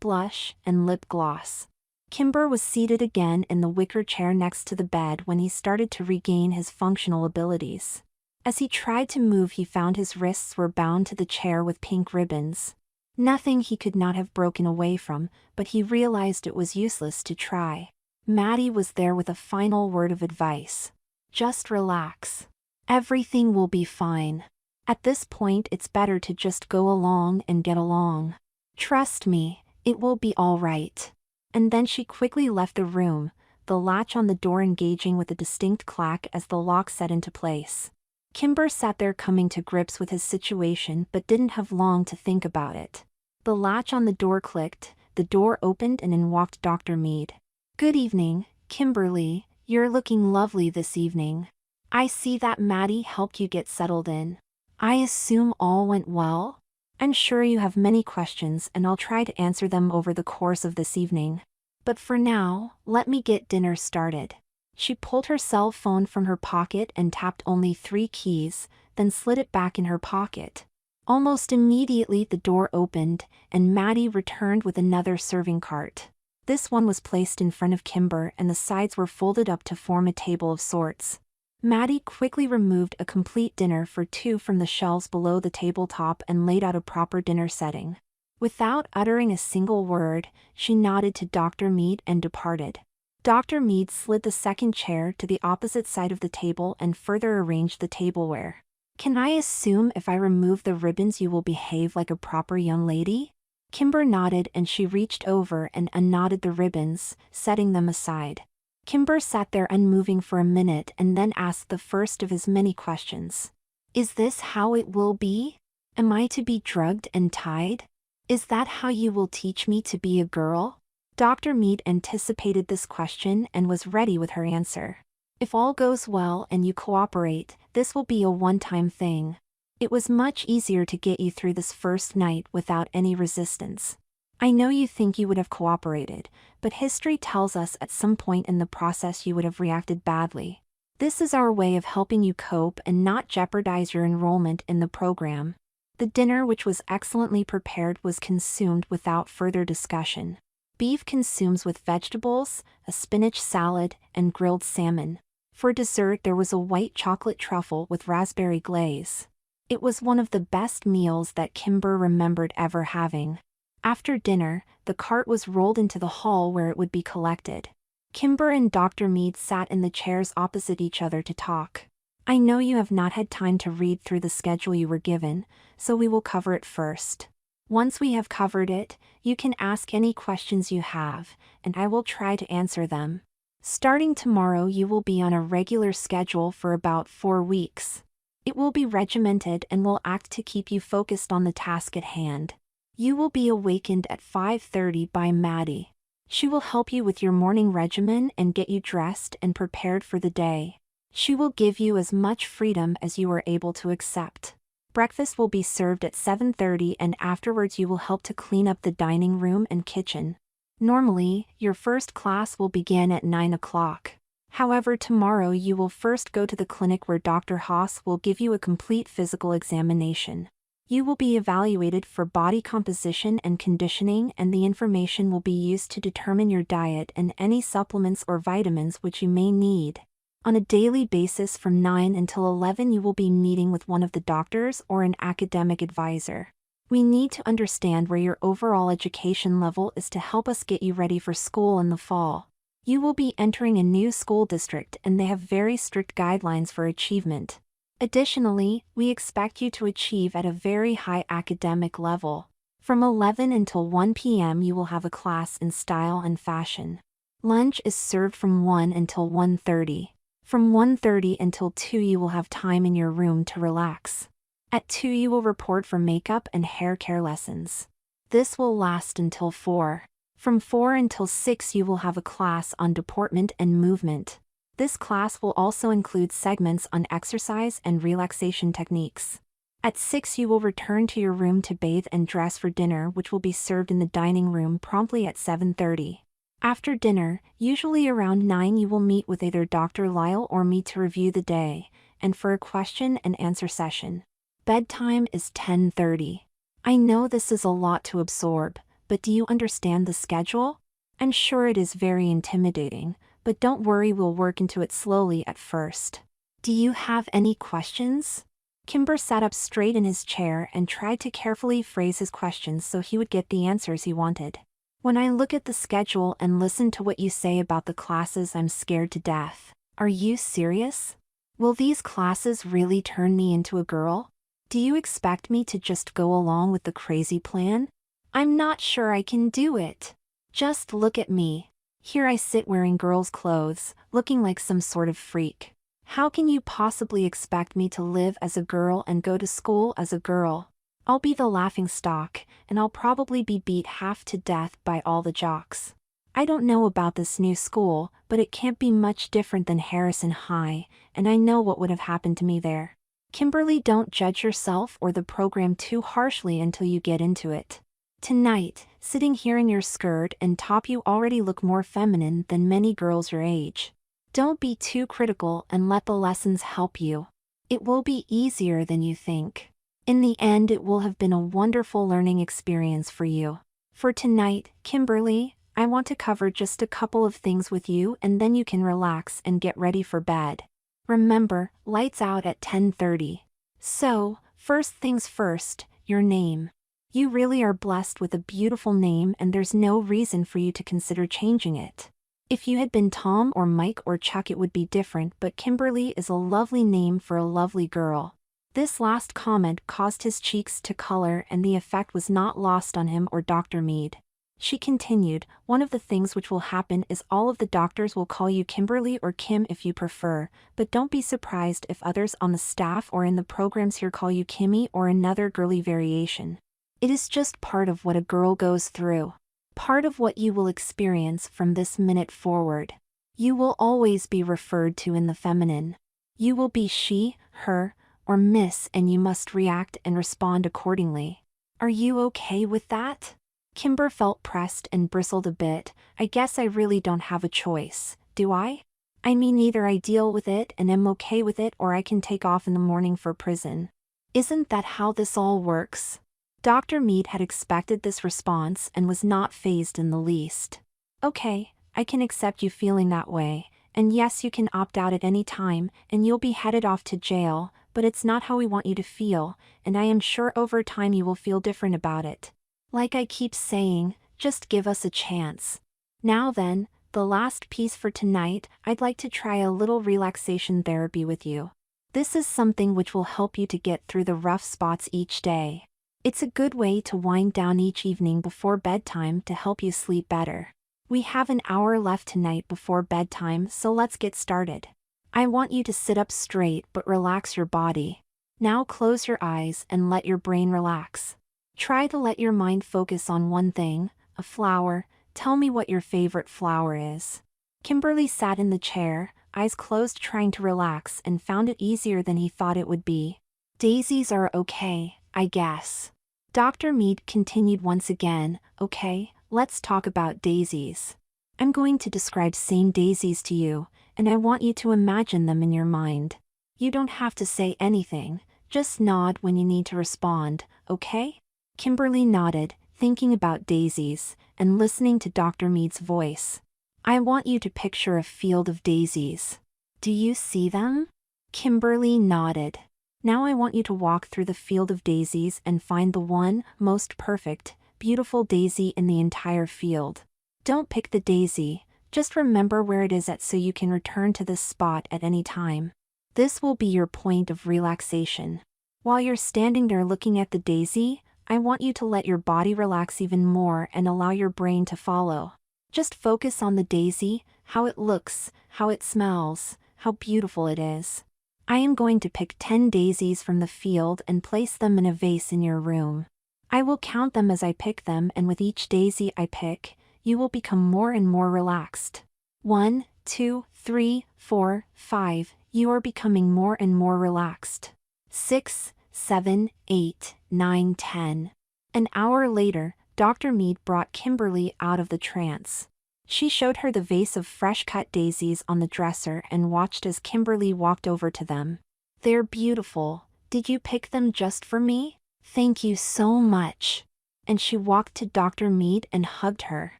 blush, and lip gloss. Kimber was seated again in the wicker chair next to the bed when he started to regain his functional abilities. As he tried to move, he found his wrists were bound to the chair with pink ribbons. Nothing he could not have broken away from, but he realized it was useless to try. Maddie was there with a final word of advice. "Just relax. Everything will be fine. At this point it's better to just go along and get along. Trust me, it will be all right." And then she quickly left the room, the latch on the door engaging with a distinct clack as the lock set into place. Kimber sat there coming to grips with his situation but didn't have long to think about it. The latch on the door clicked, the door opened and in walked Dr. Mead. "Good evening, Kimberly, you're looking lovely this evening. I see that Maddie helped you get settled in. I assume all went well? I'm sure you have many questions and I'll try to answer them over the course of this evening. But for now, let me get dinner started." She pulled her cell phone from her pocket and tapped only 3 keys, then slid it back in her pocket. Almost immediately the door opened, and Maddie returned with another serving cart. This one was placed in front of Kimber and the sides were folded up to form a table of sorts. Maddie quickly removed a complete dinner for 2 from the shelves below the tabletop and laid out a proper dinner setting. Without uttering a single word, she nodded to Dr. Mead and departed. Dr. Mead slid the second chair to the opposite side of the table and further arranged the tableware. "Can I assume if I remove the ribbons you will behave like a proper young lady?" Kimber nodded and she reached over and unknotted the ribbons, setting them aside. Kimber sat there unmoving for a minute and then asked the first of his many questions. "Is this how it will be? Am I to be drugged and tied? Is that how you will teach me to be a girl? Dr. Mead anticipated this question and was ready with her answer. If all goes well and you cooperate, this will be a one-time thing. It was much easier to get you through this first night without any resistance. I know you think you would have cooperated, but history tells us at some point in the process you would have reacted badly. This is our way of helping you cope and not jeopardize your enrollment in the program. The dinner, which was excellently prepared, was consumed without further discussion. Beef consumes with vegetables, a spinach salad, and grilled salmon. For dessert there was a white chocolate truffle with raspberry glaze. It was one of the best meals that Kimber remembered ever having. After dinner, the cart was rolled into the hall where it would be collected. Kimber and Dr. Mead sat in the chairs opposite each other to talk. I know you have not had time to read through the schedule you were given, so we will cover it first. Once we have covered it, you can ask any questions you have, and I will try to answer them. Starting tomorrow, you will be on a regular schedule for about 4 weeks. It will be regimented and will act to keep you focused on the task at hand. You will be awakened at 5:30 by Maddie. She will help you with your morning regimen and get you dressed and prepared for the day. She will give you as much freedom as you are able to accept. Breakfast will be served at 7:30 and afterwards you will help to clean up the dining room and kitchen. Normally, your first class will begin at 9 o'clock. However, tomorrow you will first go to the clinic where Dr. Haas will give you a complete physical examination. You will be evaluated for body composition and conditioning, and the information will be used to determine your diet and any supplements or vitamins which you may need. On a daily basis from 9 until 11 you will be meeting with one of the doctors or an academic advisor. We need to understand where your overall education level is to help us get you ready for school in the fall. You will be entering a new school district and they have very strict guidelines for achievement. Additionally, we expect you to achieve at a very high academic level. From 11 until 1 p.m. you will have a class in style and fashion. Lunch is served from 1 until 1:30. From 1:30 until 2 you will have time in your room to relax. At 2 you will report for makeup and hair care lessons. This will last until 4. From 4 until 6 you will have a class on deportment and movement. This class will also include segments on exercise and relaxation techniques. At 6 you will return to your room to bathe and dress for dinner, which will be served in the dining room promptly at 7:30. After dinner, usually around 9 you will meet with either Dr. Lyle or me to review the day, and for a question and answer session. Bedtime is 10:30. I know this is a lot to absorb, but do you understand the schedule? I'm sure it is very intimidating, but don't worry, we'll work into it slowly at first. Do you have any questions? Kimber sat up straight in his chair and tried to carefully phrase his questions so he would get the answers he wanted. When I look at the schedule and listen to what you say about the classes, I'm scared to death. Are you serious? Will these classes really turn me into a girl? Do you expect me to just go along with the crazy plan? I'm not sure I can do it. Just look at me. Here I sit wearing girl's clothes, looking like some sort of freak. How can you possibly expect me to live as a girl and go to school as a girl? I'll be the laughingstock, and I'll probably be beat half to death by all the jocks. I don't know about this new school, but it can't be much different than Harrison High, and I know what would have happened to me there. Kimberly, don't judge yourself or the program too harshly until you get into it. Tonight, sitting here in your skirt and top, you already look more feminine than many girls your age. Don't be too critical and let the lessons help you. It will be easier than you think. In the end, it will have been a wonderful learning experience for you. For tonight, Kimberly, I want to cover just a couple of things with you and then you can relax and get ready for bed. Remember, lights out at 10:30. So, first things first, your name. You really are blessed with a beautiful name and there's no reason for you to consider changing it. If you had been Tom or Mike or Chuck it would be different, but Kimberly is a lovely name for a lovely girl. This last comment caused his cheeks to color and the effect was not lost on him or Dr. Mead. She continued, one of the things which will happen is all of the doctors will call you Kimberly or Kim if you prefer, but don't be surprised if others on the staff or in the programs here call you Kimmy or another girly variation. It is just part of what a girl goes through. Part of what you will experience from this minute forward. You will always be referred to in the feminine. You will be she, her, or miss, and you must react and respond accordingly. Are you okay with that? Kimber felt pressed and bristled a bit. I guess I really don't have a choice, do I? I mean, either I deal with it and am okay with it, or I can take off in the morning for prison. Isn't that how this all works? Dr. Mead had expected this response and was not fazed in the least. Okay, I can accept you feeling that way, and yes, you can opt out at any time, and you'll be headed off to jail, but it's not how we want you to feel, and I am sure over time you will feel different about it. Like I keep saying, just give us a chance. Now then, the last piece for tonight, I'd like to try a little relaxation therapy with you. This is something which will help you to get through the rough spots each day. It's a good way to wind down each evening before bedtime to help you sleep better. We have an hour left tonight before bedtime, so let's get started. I want you to sit up straight but relax your body. Now close your eyes and let your brain relax. Try to let your mind focus on one thing, a flower. Tell me what your favorite flower is. Kimberly sat in the chair, eyes closed, trying to relax, and found it easier than he thought it would be. Daisies are okay, I guess. Dr. Mead continued once again, okay, let's talk about daisies. I'm going to describe same daisies to you, and I want you to imagine them in your mind. You don't have to say anything, just nod when you need to respond, okay? Kimberly nodded, thinking about daisies, and listening to Dr. Mead's voice. I want you to picture a field of daisies. Do you see them? Kimberly nodded. Now I want you to walk through the field of daisies and find the one, most perfect, beautiful daisy in the entire field. Don't pick the daisy, just remember where it is at so you can return to this spot at any time. This will be your point of relaxation. While you're standing there looking at the daisy, I want you to let your body relax even more and allow your brain to follow. Just focus on the daisy, how it looks, how it smells, how beautiful it is. I am going to pick 10 daisies from the field and place them in a vase in your room. I will count them as I pick them, and with each daisy I pick, you will become more and more relaxed. 1, 2, 3, 4, 5, you are becoming more and more relaxed. 6, 7, 8, 9, 10. An hour later, Dr. Mead brought Kimberly out of the trance. She showed her the vase of fresh-cut daisies on the dresser and watched as Kimberly walked over to them. They're beautiful. Did you pick them just for me? Thank you so much. And she walked to Dr. Mead and hugged her.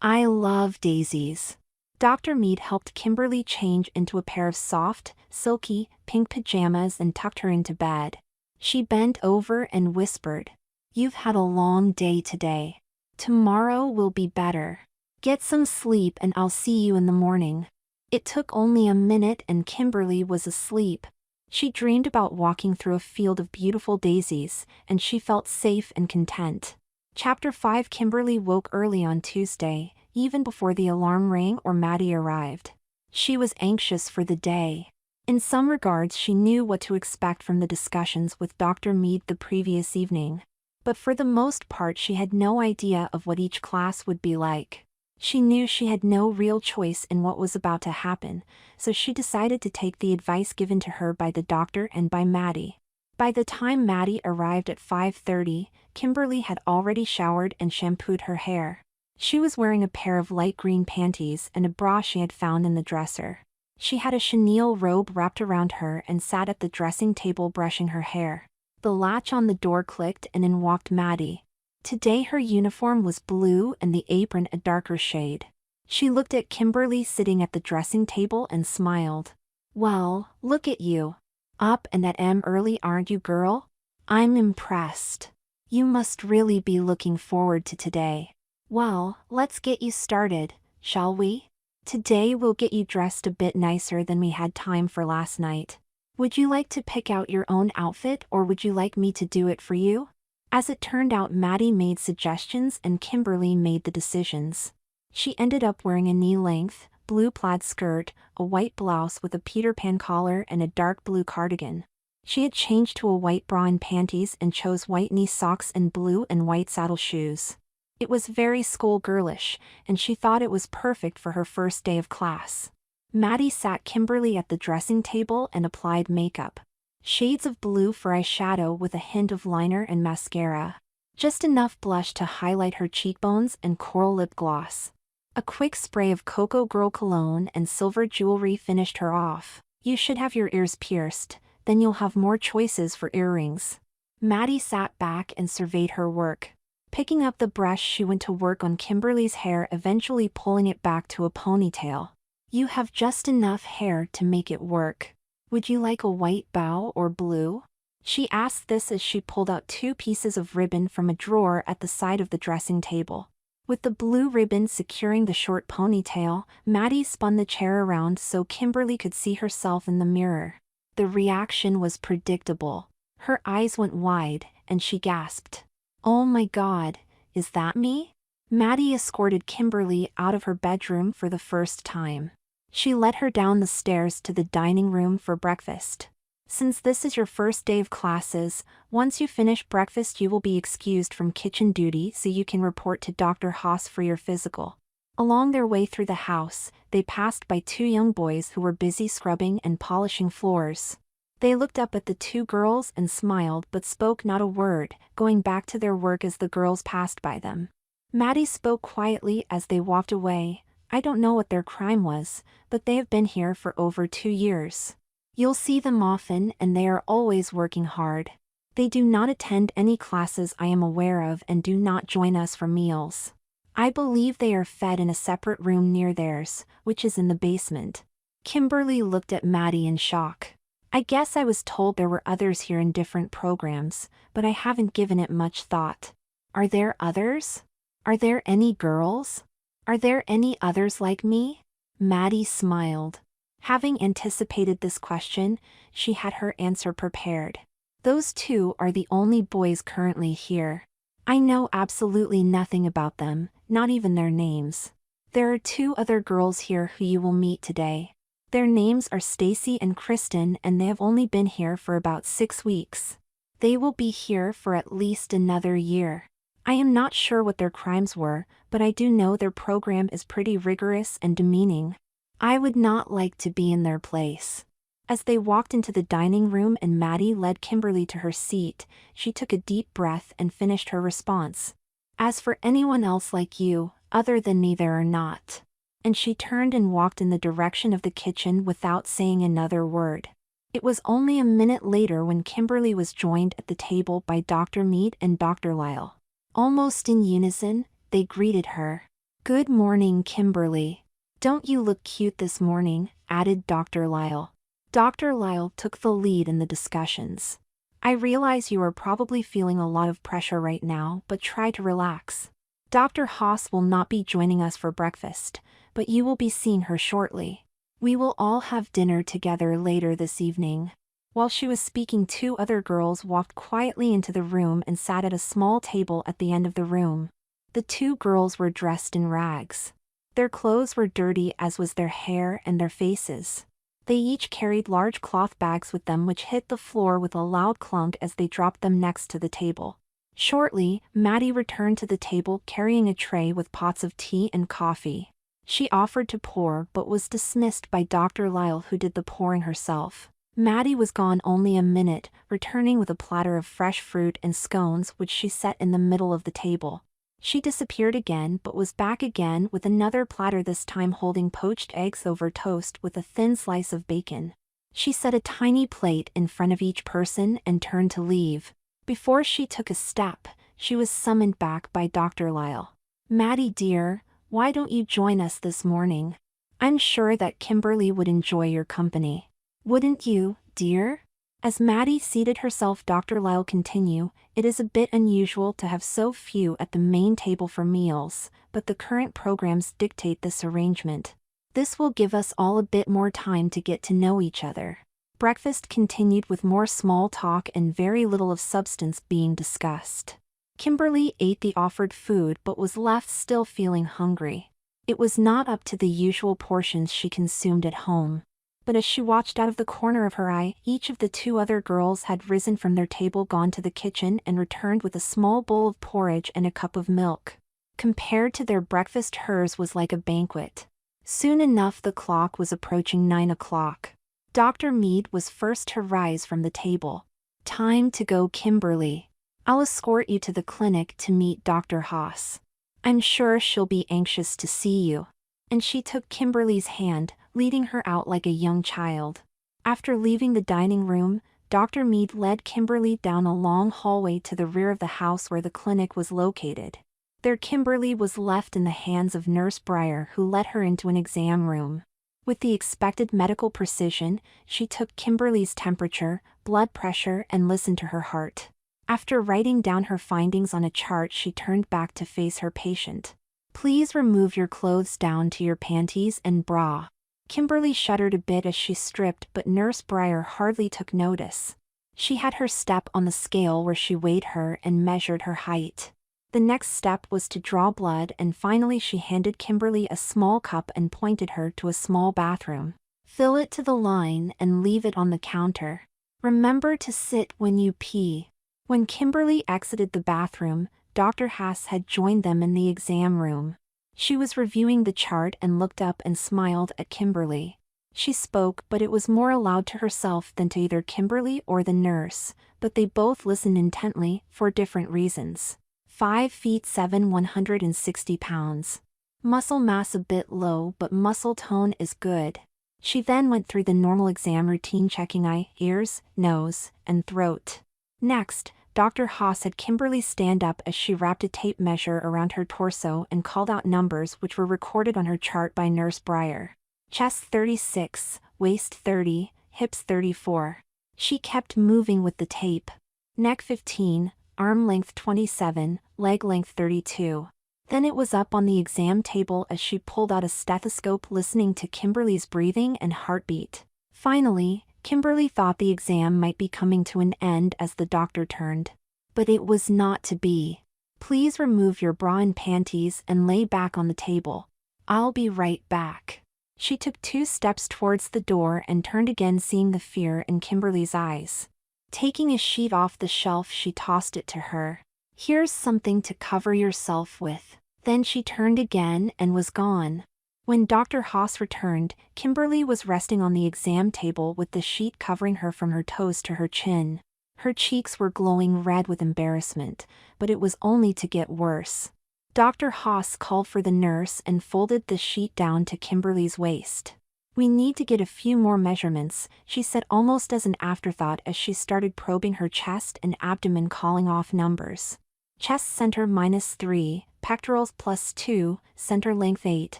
I love daisies. Dr. Mead helped Kimberly change into a pair of soft, silky, pink pajamas and tucked her into bed. She bent over and whispered, You've had a long day today. Tomorrow will be better. Get some sleep and I'll see you in the morning. It took only a minute and Kimberly was asleep. She dreamed about walking through a field of beautiful daisies, and she felt safe and content. Chapter 5. Kimberly woke early on Tuesday, even before the alarm rang or Maddie arrived. She was anxious for the day. In some regards, she knew what to expect from the discussions with Dr. Mead the previous evening. But for the most part, she had no idea of what each class would be like. She knew she had no real choice in what was about to happen, so she decided to take the advice given to her by the doctor and by Maddie. By the time Maddie arrived at 5:30, Kimberly had already showered and shampooed her hair. She was wearing a pair of light green panties and a bra she had found in the dresser. She had a chenille robe wrapped around her and sat at the dressing table brushing her hair. The latch on the door clicked and in walked Maddie. Today her uniform was blue and the apron a darker shade. She looked at Kimberly sitting at the dressing table and smiled. Well, look at you. Up and at 'em early, aren't you, girl? I'm impressed. You must really be looking forward to today. Well, let's get you started, shall we? Today we'll get you dressed a bit nicer than we had time for last night. Would you like to pick out your own outfit or would you like me to do it for you? As it turned out, Maddie made suggestions and Kimberly made the decisions. She ended up wearing a knee-length, blue plaid skirt, a white blouse with a Peter Pan collar and a dark blue cardigan. She had changed to a white bra and panties and chose white knee socks and blue and white saddle shoes. It was very schoolgirlish, and she thought it was perfect for her first day of class. Maddie sat Kimberly at the dressing table and applied makeup. Shades of blue for eyeshadow with a hint of liner and mascara. Just enough blush to highlight her cheekbones and coral lip gloss. A quick spray of Cocoa Girl cologne and silver jewelry finished her off. You should have your ears pierced, then you'll have more choices for earrings. Maddie sat back and surveyed her work. Picking up the brush, she went to work on Kimberly's hair, eventually pulling it back to a ponytail. You have just enough hair to make it work. Would you like a white bow or blue? She asked this as she pulled out 2 pieces of ribbon from a drawer at the side of the dressing table. With the blue ribbon securing the short ponytail, Maddie spun the chair around so Kimberly could see herself in the mirror. The reaction was predictable. Her eyes went wide, and she gasped. "Oh my God, is that me?" Maddie escorted Kimberly out of her bedroom for the first time. She led her down the stairs to the dining room for breakfast. Since this is your first day of classes, once you finish breakfast you will be excused from kitchen duty so you can report to Dr. Haas for your physical. Along their way through the house, they passed by 2 young boys who were busy scrubbing and polishing floors. They looked up at the 2 girls and smiled but spoke not a word, going back to their work as the girls passed by them. Maddie spoke quietly as they walked away. "I don't know what their crime was, but they have been here for over 2 years. You'll see them often and they are always working hard. They do not attend any classes I am aware of and do not join us for meals. I believe they are fed in a separate room near theirs, which is in the basement." Kimberly looked at Maddie in shock. "I guess I was told there were others here in different programs, but I haven't given it much thought. Are there others? Are there any girls? Are there any others like me?" Maddie smiled. Having anticipated this question, she had her answer prepared. "Those 2 are the only boys currently here. I know absolutely nothing about them, not even their names. There are 2 other girls here who you will meet today. Their names are Stacy and Kristen and they have only been here for about 6 weeks. They will be here for at least another year. I am not sure what their crimes were, but I do know their program is pretty rigorous and demeaning. I would not like to be in their place." As they walked into the dining room and Maddie led Kimberly to her seat, she took a deep breath and finished her response. "As for anyone else like you, other than me there are not." And she turned and walked in the direction of the kitchen without saying another word. It was only a minute later when Kimberly was joined at the table by Dr. Mead and Dr. Lyle. Almost in unison, they greeted her. "Good morning, Kimberly. Don't you look cute this morning," added Dr. Lyle. Dr. Lyle took the lead in the discussions. "I realize you are probably feeling a lot of pressure right now, but try to relax. Dr. Haas will not be joining us for breakfast, but you will be seeing her shortly. We will all have dinner together later this evening." While she was speaking, 2 other girls walked quietly into the room and sat at a small table at the end of the room. The 2 girls were dressed in rags. Their clothes were dirty as was their hair and their faces. They each carried large cloth bags with them which hit the floor with a loud clunk as they dropped them next to the table. Shortly, Maddie returned to the table carrying a tray with pots of tea and coffee. She offered to pour but was dismissed by Dr. Lyle who did the pouring herself. Maddie was gone only a minute, returning with a platter of fresh fruit and scones which she set in the middle of the table. She disappeared again but was back again with another platter, this time holding poached eggs over toast with a thin slice of bacon. She set a tiny plate in front of each person and turned to leave. Before she took a step, she was summoned back by Dr. Lyle. "Maddie dear, why don't you join us this morning? I'm sure that Kimberly would enjoy your company. Wouldn't you, dear?" As Maddie seated herself, Dr. Lyle continued, "It is a bit unusual to have so few at the main table for meals, but the current programs dictate this arrangement. This will give us all a bit more time to get to know each other." Breakfast continued with more small talk and very little of substance being discussed. Kimberly ate the offered food but was left still feeling hungry. It was not up to the usual portions she consumed at home. But as she watched out of the corner of her eye, each of the two other girls had risen from their table, gone to the kitchen, and returned with a small bowl of porridge and a cup of milk. Compared to their breakfast, hers was like a banquet. Soon enough the clock was approaching 9 o'clock. Dr. Mead was first to rise from the table. "Time to go, Kimberly. I'll escort you to the clinic to meet Dr. Haas. I'm sure she'll be anxious to see you." And she took Kimberly's hand, leading her out like a young child. After leaving the dining room, Dr. Mead led Kimberly down a long hallway to the rear of the house where the clinic was located. There Kimberly was left in the hands of Nurse Breyer, who led her into an exam room. With the expected medical precision, she took Kimberly's temperature, blood pressure, and listened to her heart. After writing down her findings on a chart, she turned back to face her patient. "Please remove your clothes down to your panties and bra." Kimberly shuddered a bit as she stripped, but Nurse Breyer hardly took notice. She had her step on the scale where she weighed her and measured her height. The next step was to draw blood, and finally she handed Kimberly a small cup and pointed her to a small bathroom. "Fill it to the line and leave it on the counter. Remember to sit when you pee." When Kimberly exited the bathroom, Dr. Haas had joined them in the exam room. She was reviewing the chart and looked up and smiled at Kimberly. She spoke, but it was more aloud to herself than to either Kimberly or the nurse, but they both listened intently, for different reasons. 5 feet 7, 160 pounds. Muscle mass a bit low, but muscle tone is good. She then went through the normal exam routine, checking eye, ears, nose, and throat. Next, Dr. Haas had Kimberly stand up as she wrapped a tape measure around her torso and called out numbers which were recorded on her chart by Nurse Breyer. Chest 36, waist 30, hips 34. She kept moving with the tape. Neck 15, arm length 27, leg length 32. Then it was up on the exam table as she pulled out a stethoscope, listening to Kimberly's breathing and heartbeat. Finally, Kimberly thought the exam might be coming to an end as the doctor turned. But it was not to be. "Please remove your bra and panties and lay back on the table. I'll be right back." She took 2 steps towards the door and turned again, seeing the fear in Kimberly's eyes. Taking a sheet off the shelf, she tossed it to her. "Here's something to cover yourself with." Then she turned again and was gone. When Dr. Haas returned, Kimberly was resting on the exam table with the sheet covering her from her toes to her chin. Her cheeks were glowing red with embarrassment, but it was only to get worse. Dr. Haas called for the nurse and folded the sheet down to Kimberly's waist. "We need to get a few more measurements," she said almost as an afterthought as she started probing her chest and abdomen, calling off numbers. Chest center -3, pectorals +2, center length 8,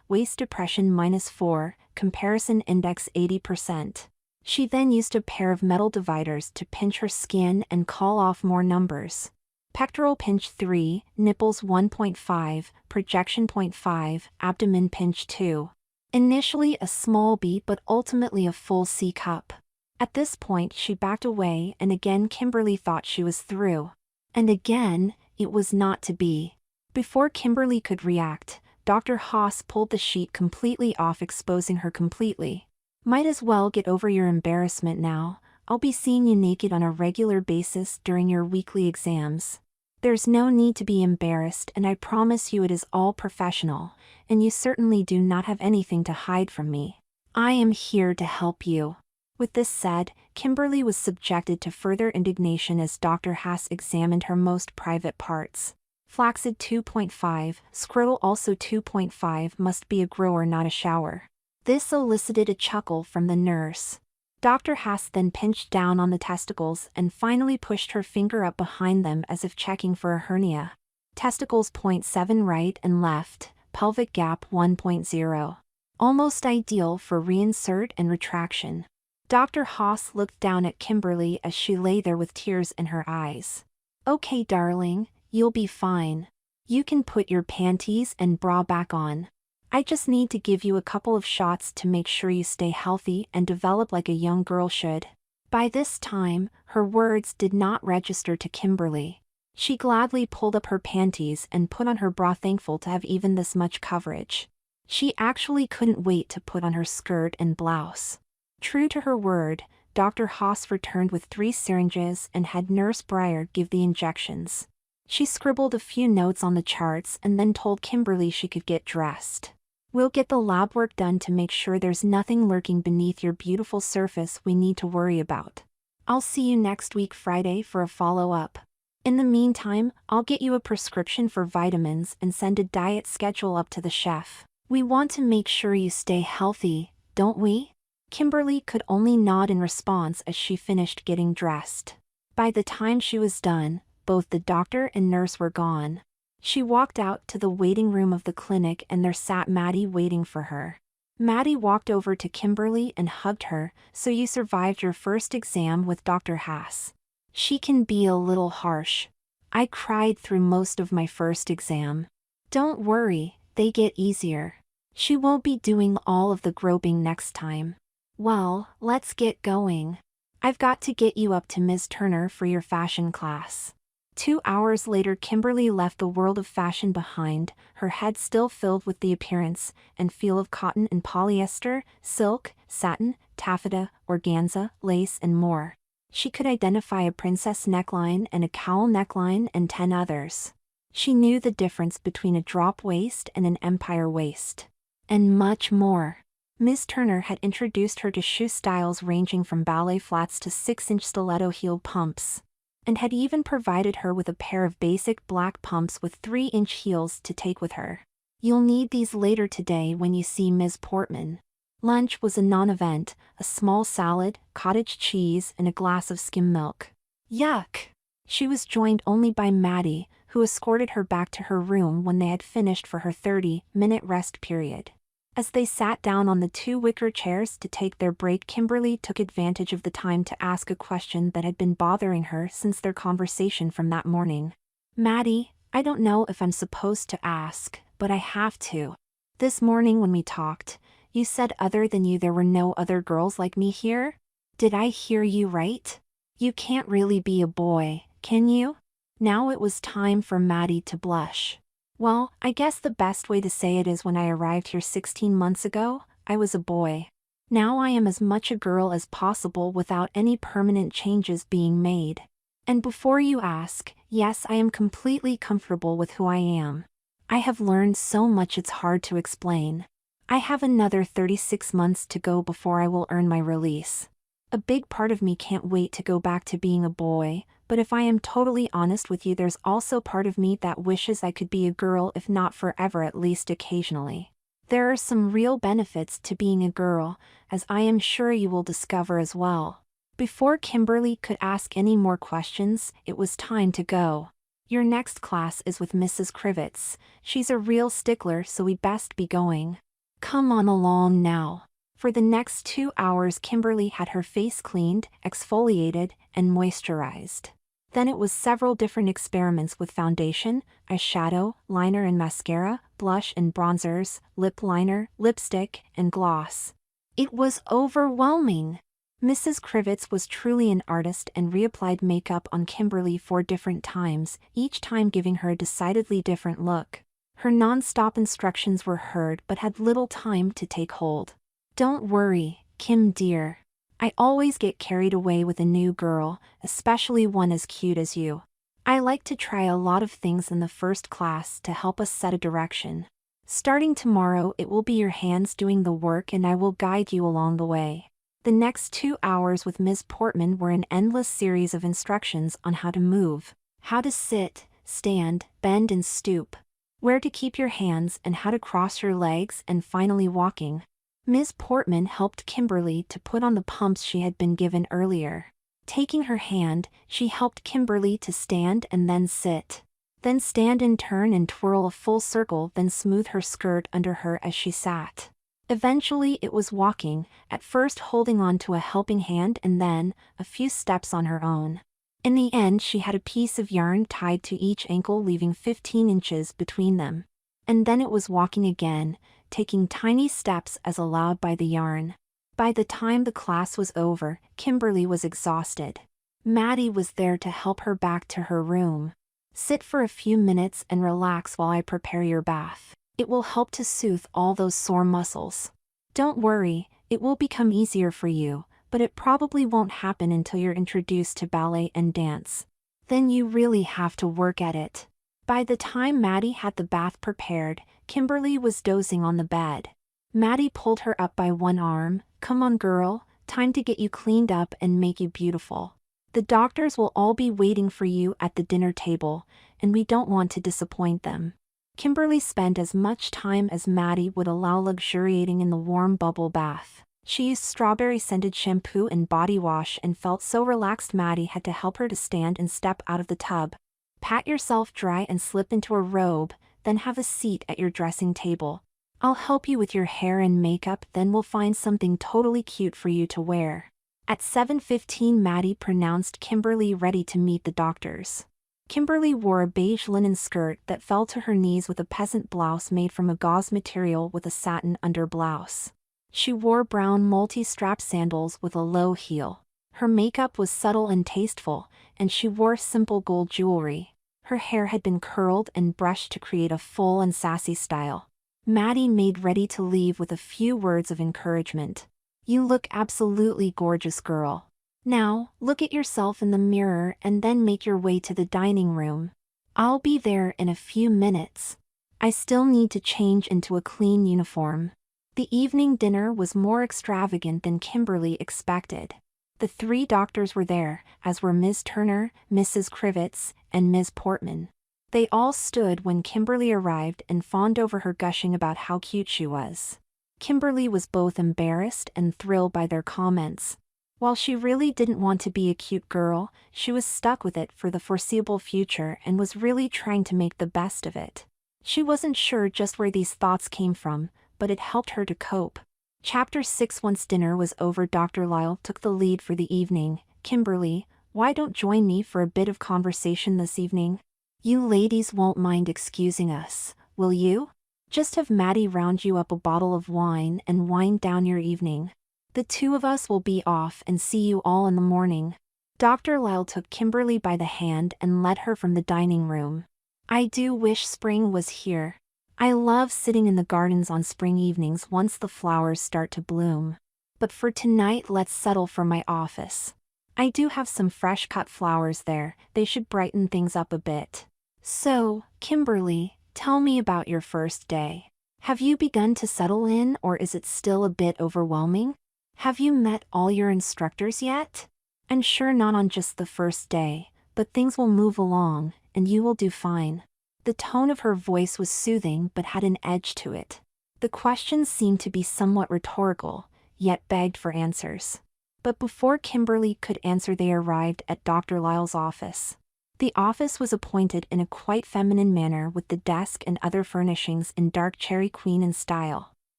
waist depression -4, comparison index 80%. She then used a pair of metal dividers to pinch her skin and call off more numbers. Pectoral pinch 3, nipples 1.5, projection 0.5, abdomen pinch 2. Initially a small B, but ultimately a full C cup. At this point she backed away, and again Kimberly thought she was through. And again, it was not to be. Before Kimberly could react, Dr. Haas pulled the sheet completely off, exposing her completely. "Might as well get over your embarrassment now. I'll be seeing you naked on a regular basis during your weekly exams. There's no need to be embarrassed, and I promise you it is all professional, and you certainly do not have anything to hide from me. I am here to help you." With this said, Kimberly was subjected to further indignation as Dr. Haas examined her most private parts. Flaccid 2.5, scrotal also 2.5, must be a grower not a shower. This elicited a chuckle from the nurse. Dr. Haas then pinched down on the testicles and finally pushed her finger up behind them as if checking for a hernia. Testicles 0.7 right and left, pelvic gap 1.0. Almost ideal for reinsert and retraction. Dr. Haas looked down at Kimberly as she lay there with tears in her eyes. "Okay, darling, you'll be fine. You can put your panties and bra back on. I just need to give you a couple of shots to make sure you stay healthy and develop like a young girl should." By this time, her words did not register to Kimberly. She gladly pulled up her panties and put on her bra, thankful to have even this much coverage. She actually couldn't wait to put on her skirt and blouse. True to her word, Dr. Haas returned with 3 syringes and had Nurse Breyer give the injections. She scribbled a few notes on the charts and then told Kimberly she could get dressed. We'll get the lab work done to make sure there's nothing lurking beneath your beautiful surface we need to worry about. I'll see you next week Friday for a follow-up. In the meantime, I'll get you a prescription for vitamins and send a diet schedule up to the chef. We want to make sure you stay healthy, don't we? Kimberly could only nod in response as she finished getting dressed. By the time she was done, both the doctor and nurse were gone. She walked out to the waiting room of the clinic and there sat Maddie waiting for her. Maddie walked over to Kimberly and hugged her. "So you survived your first exam with Dr. Haas. She can be a little harsh. I cried through most of my first exam. Don't worry, they get easier. She won't be doing all of the groping next time. Well, let's get going. I've got to get you up to Ms. Turner for your fashion class." 2 hours later, Kimberly left the world of fashion behind, her head still filled with the appearance and feel of cotton and polyester, silk, satin, taffeta, organza, lace and more. She could identify a princess neckline and a cowl neckline and 10 others. She knew the difference between a drop waist and an empire waist. And much more. Ms. Turner had introduced her to shoe styles ranging from ballet flats to 6-inch stiletto heel pumps, and had even provided her with a pair of basic black pumps with 3-inch heels to take with her. You'll need these later today when you see Ms. Portman. Lunch was a non-event, a small salad, cottage cheese, and a glass of skim milk. Yuck! She was joined only by Maddie, who escorted her back to her room when they had finished for her 30-minute rest period. As they sat down on the 2 wicker chairs to take their break, Kimberly took advantage of the time to ask a question that had been bothering her since their conversation from that morning. "Maddie, I don't know if I'm supposed to ask, but I have to. This morning when we talked, you said other than you there were no other girls like me here? Did I hear you right? You can't really be a boy, can you?" Now it was time for Maddie to blush. "Well, I guess the best way to say it is when I arrived here 16 months ago, I was a boy. Now I am as much a girl as possible without any permanent changes being made. And before you ask, yes, I am completely comfortable with who I am. I have learned so much it's hard to explain. I have another 36 months to go before I will earn my release. A big part of me can't wait to go back to being a boy, but if I am totally honest with you, there's also part of me that wishes I could be a girl, if not forever, at least occasionally. There are some real benefits to being a girl, as I am sure you will discover as well." Before Kimberly could ask any more questions, it was time to go. "Your next class is with Mrs. Krivitz. She's a real stickler, so we best be going. Come on along now." For the next 2 hours, Kimberly had her face cleaned, exfoliated, and moisturized. Then it was several different experiments with foundation, eyeshadow, liner and mascara, blush and bronzers, lip liner, lipstick, and gloss. It was overwhelming. Mrs. Krivitz was truly an artist and reapplied makeup on Kimberly 4 different times, each time giving her a decidedly different look. Her non-stop instructions were heard but had little time to take hold. "Don't worry, Kim dear. I always get carried away with a new girl, especially one as cute as you. I like to try a lot of things in the first class to help us set a direction. Starting tomorrow, it will be your hands doing the work and I will guide you along the way." The next 2 hours with Ms. Portman were an endless series of instructions on how to move, how to sit, stand, bend and stoop, where to keep your hands and how to cross your legs, and finally walking. Ms. Portman helped Kimberly to put on the pumps she had been given earlier. Taking her hand, she helped Kimberly to stand and then sit. Then stand and turn and twirl a full circle, then smooth her skirt under her as she sat. Eventually it was walking, at first holding on to a helping hand and then a few steps on her own. In the end she had a piece of yarn tied to each ankle, leaving 15 inches between them. And then it was walking again, taking tiny steps as allowed by the yarn. By the time the class was over, Kimberly was exhausted. Maddie was there to help her back to her room. "Sit for a few minutes and relax while I prepare your bath. It will help to soothe all those sore muscles. Don't worry, It will become easier for you, but it probably won't happen until you're introduced to ballet and dance. Then you really have to work at it. By the time Maddie had the bath prepared, Kimberly was dozing on the bed. Maddie pulled her up by one arm. "Come on, girl, time to get you cleaned up and make you beautiful. The doctors will all be waiting for you at the dinner table, and we don't want to disappoint them." Kimberly spent as much time as Maddie would allow luxuriating in the warm bubble bath. She used strawberry-scented shampoo and body wash and felt so relaxed Maddie had to help her to stand and step out of the tub. Pat yourself dry and slip into a robe, then have a seat at your dressing table. I'll help you with your hair and makeup, then we'll find something totally cute for you to wear. At 7:15 Maddie pronounced Kimberly ready to meet the doctors. Kimberly wore a beige linen skirt that fell to her knees with a peasant blouse made from a gauze material with a satin underblouse. She wore brown multi-strap sandals with a low heel. Her makeup was subtle and tasteful, and she wore simple gold jewelry. Her hair had been curled and brushed to create a full and sassy style. Maddie made ready to leave with a few words of encouragement. "You look absolutely gorgeous, girl. Now, look at yourself in the mirror and then make your way to the dining room. I'll be there in a few minutes. I still need to change into a clean uniform." The evening dinner was more extravagant than Kimberly expected. The 3 doctors were there, as were Ms. Turner, Mrs. Crivets, and Ms. Portman. They all stood when Kimberly arrived and fawned over her, gushing about how cute she was. Kimberly was both embarrassed and thrilled by their comments. While she really didn't want to be a cute girl, she was stuck with it for the foreseeable future and was really trying to make the best of it. She wasn't sure just where these thoughts came from, but it helped her to cope. Chapter 6. Once dinner was over, Dr. Lyle took the lead for the evening. "Kimberly, why don't join me for a bit of conversation this evening? You ladies won't mind excusing us, will you? Just have Maddie round you up a bottle of wine and wind down your evening. The 2 of us will be off and see you all in the morning." Dr. Lyle took Kimberly by the hand and led her from the dining room. "I do wish spring was here. I love sitting in the gardens on spring evenings once the flowers start to bloom. But for tonight, let's settle for my office. I do have some fresh cut flowers there, they should brighten things up a bit. So, Kimberly, tell me about your first day. Have you begun to settle in, or is it still a bit overwhelming? Have you met all your instructors yet? I'm sure not on just the first day, but things will move along, and you will do fine." The tone of her voice was soothing but had an edge to it. The questions seemed to be somewhat rhetorical, yet begged for answers. But before Kimberly could answer, they arrived at Dr. Lyle's office. The office was appointed in a quite feminine manner, with the desk and other furnishings in dark cherry queen in style.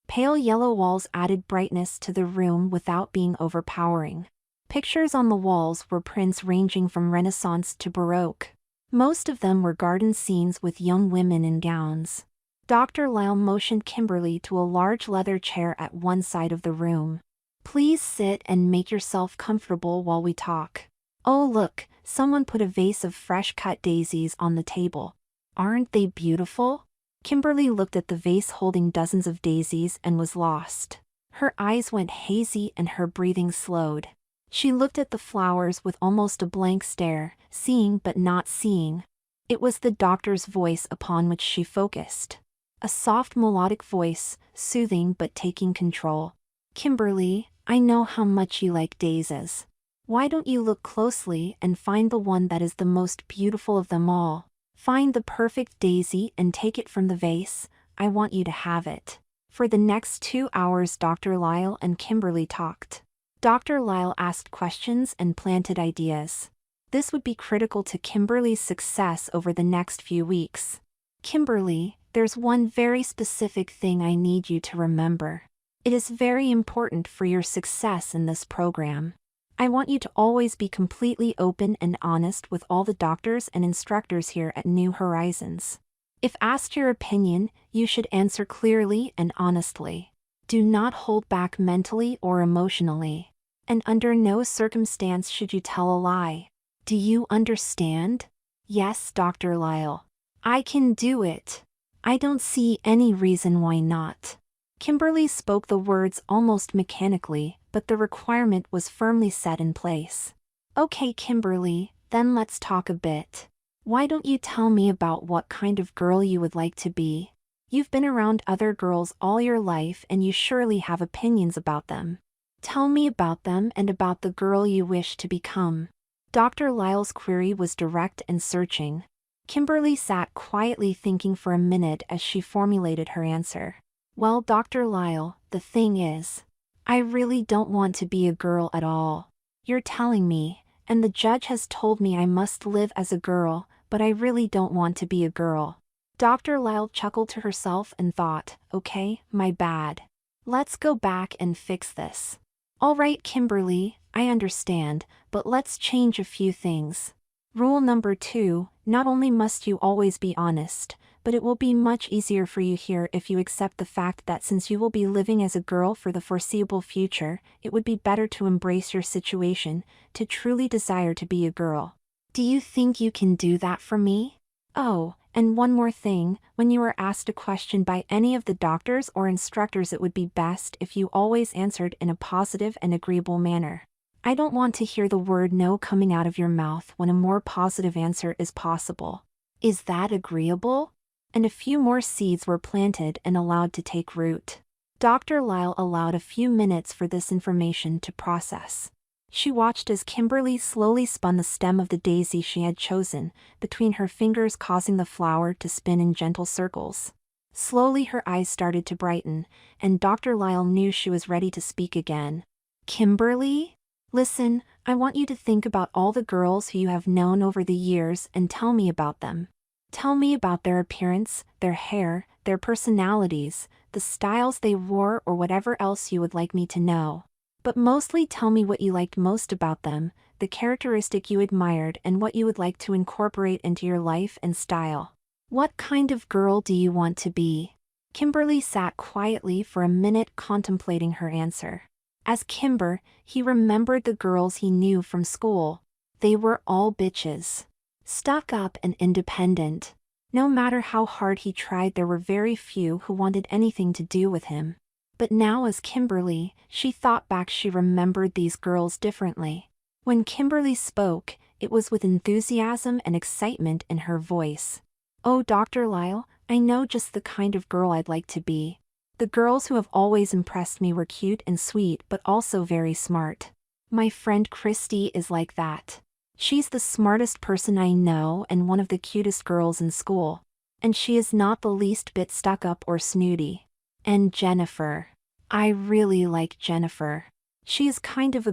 Pale yellow walls added brightness to the room without being overpowering. Pictures on the walls were prints ranging from Renaissance to Baroque. Most of them were garden scenes with young women in gowns. Dr. Lyle motioned Kimberly to a large leather chair at one side of the room. "Please sit and make yourself comfortable while we talk. Oh look, someone put a vase of fresh-cut daisies on the table. Aren't they beautiful?" Kimberly looked at the vase holding dozens of daisies and was lost. Her eyes went hazy and her breathing slowed. She looked at the flowers with almost a blank stare, seeing but not seeing. It was the doctor's voice upon which she focused. A soft melodic voice, soothing but taking control. "Kimberly, I know how much you like daisies. Why don't you look closely and find the one that is the most beautiful of them all? Find the perfect daisy and take it from the vase. I want you to have it." For the next 2 hours Dr. Lyle and Kimberly talked. Dr. Lyle asked questions and planted ideas. This would be critical to Kimberly's success over the next few weeks. "Kimberly, there's one very specific thing I need you to remember. It is very important for your success in this program. I want you to always be completely open and honest with all the doctors and instructors here at New Horizons. If asked your opinion, you should answer clearly and honestly. Do not hold back mentally or emotionally. And under no circumstance should you tell a lie. Do you understand?" "Yes, Dr. Lyle. I can do it. I don't see any reason why not." Kimberly spoke the words almost mechanically, but the requirement was firmly set in place. Okay, Kimberly, then let's talk a bit. Why don't you tell me about what kind of girl you would like to be? You've been around other girls all your life and you surely have opinions about them. Tell me about them and about the girl you wish to become. Dr. Lyle's query was direct and searching. Kimberly sat quietly thinking for a minute as she formulated her answer. Well, Dr. Lyle, the thing is, I really don't want to be a girl at all. You're telling me, and the judge has told me I must live as a girl, but I really don't want to be a girl. Dr. Lyle chuckled to herself and thought, okay, my bad. Let's go back and fix this. All right, Kimberly, I understand, but let's change a few things. Rule number 2, not only must you always be honest, but it will be much easier for you here if you accept the fact that since you will be living as a girl for the foreseeable future, it would be better to embrace your situation, to truly desire to be a girl. Do you think you can do that for me? Oh, and one more thing, when you are asked a question by any of the doctors or instructors, it would be best if you always answered in a positive and agreeable manner. I don't want to hear the word no coming out of your mouth when a more positive answer is possible. Is that agreeable? And a few more seeds were planted and allowed to take root. Dr. Lyle allowed a few minutes for this information to process. She watched as Kimberly slowly spun the stem of the daisy she had chosen, between her fingers causing the flower to spin in gentle circles. Slowly her eyes started to brighten, and Dr. Lyle knew she was ready to speak again. Kimberly? Listen, I want you to think about all the girls who you have known over the years and tell me about them. Tell me about their appearance, their hair, their personalities, the styles they wore, or whatever else you would like me to know. But mostly tell me what you liked most about them, the characteristic you admired, and what you would like to incorporate into your life and style. What kind of girl do you want to be? Kimberly sat quietly for a minute contemplating her answer. As Kimber, he remembered the girls he knew from school. They were all bitches. Stuck up and independent. No matter how hard he tried, there were very few who wanted anything to do with him. But now as Kimberly, she thought back, she remembered these girls differently. When Kimberly spoke, it was with enthusiasm and excitement in her voice. Oh, Dr. Lyle, I know just the kind of girl I'd like to be. The girls who have always impressed me were cute and sweet, but also very smart. My friend Christy is like that. She's the smartest person I know and one of the cutest girls in school. And she is not the least bit stuck up or snooty. And Jennifer. I really like Jennifer. She is kind of a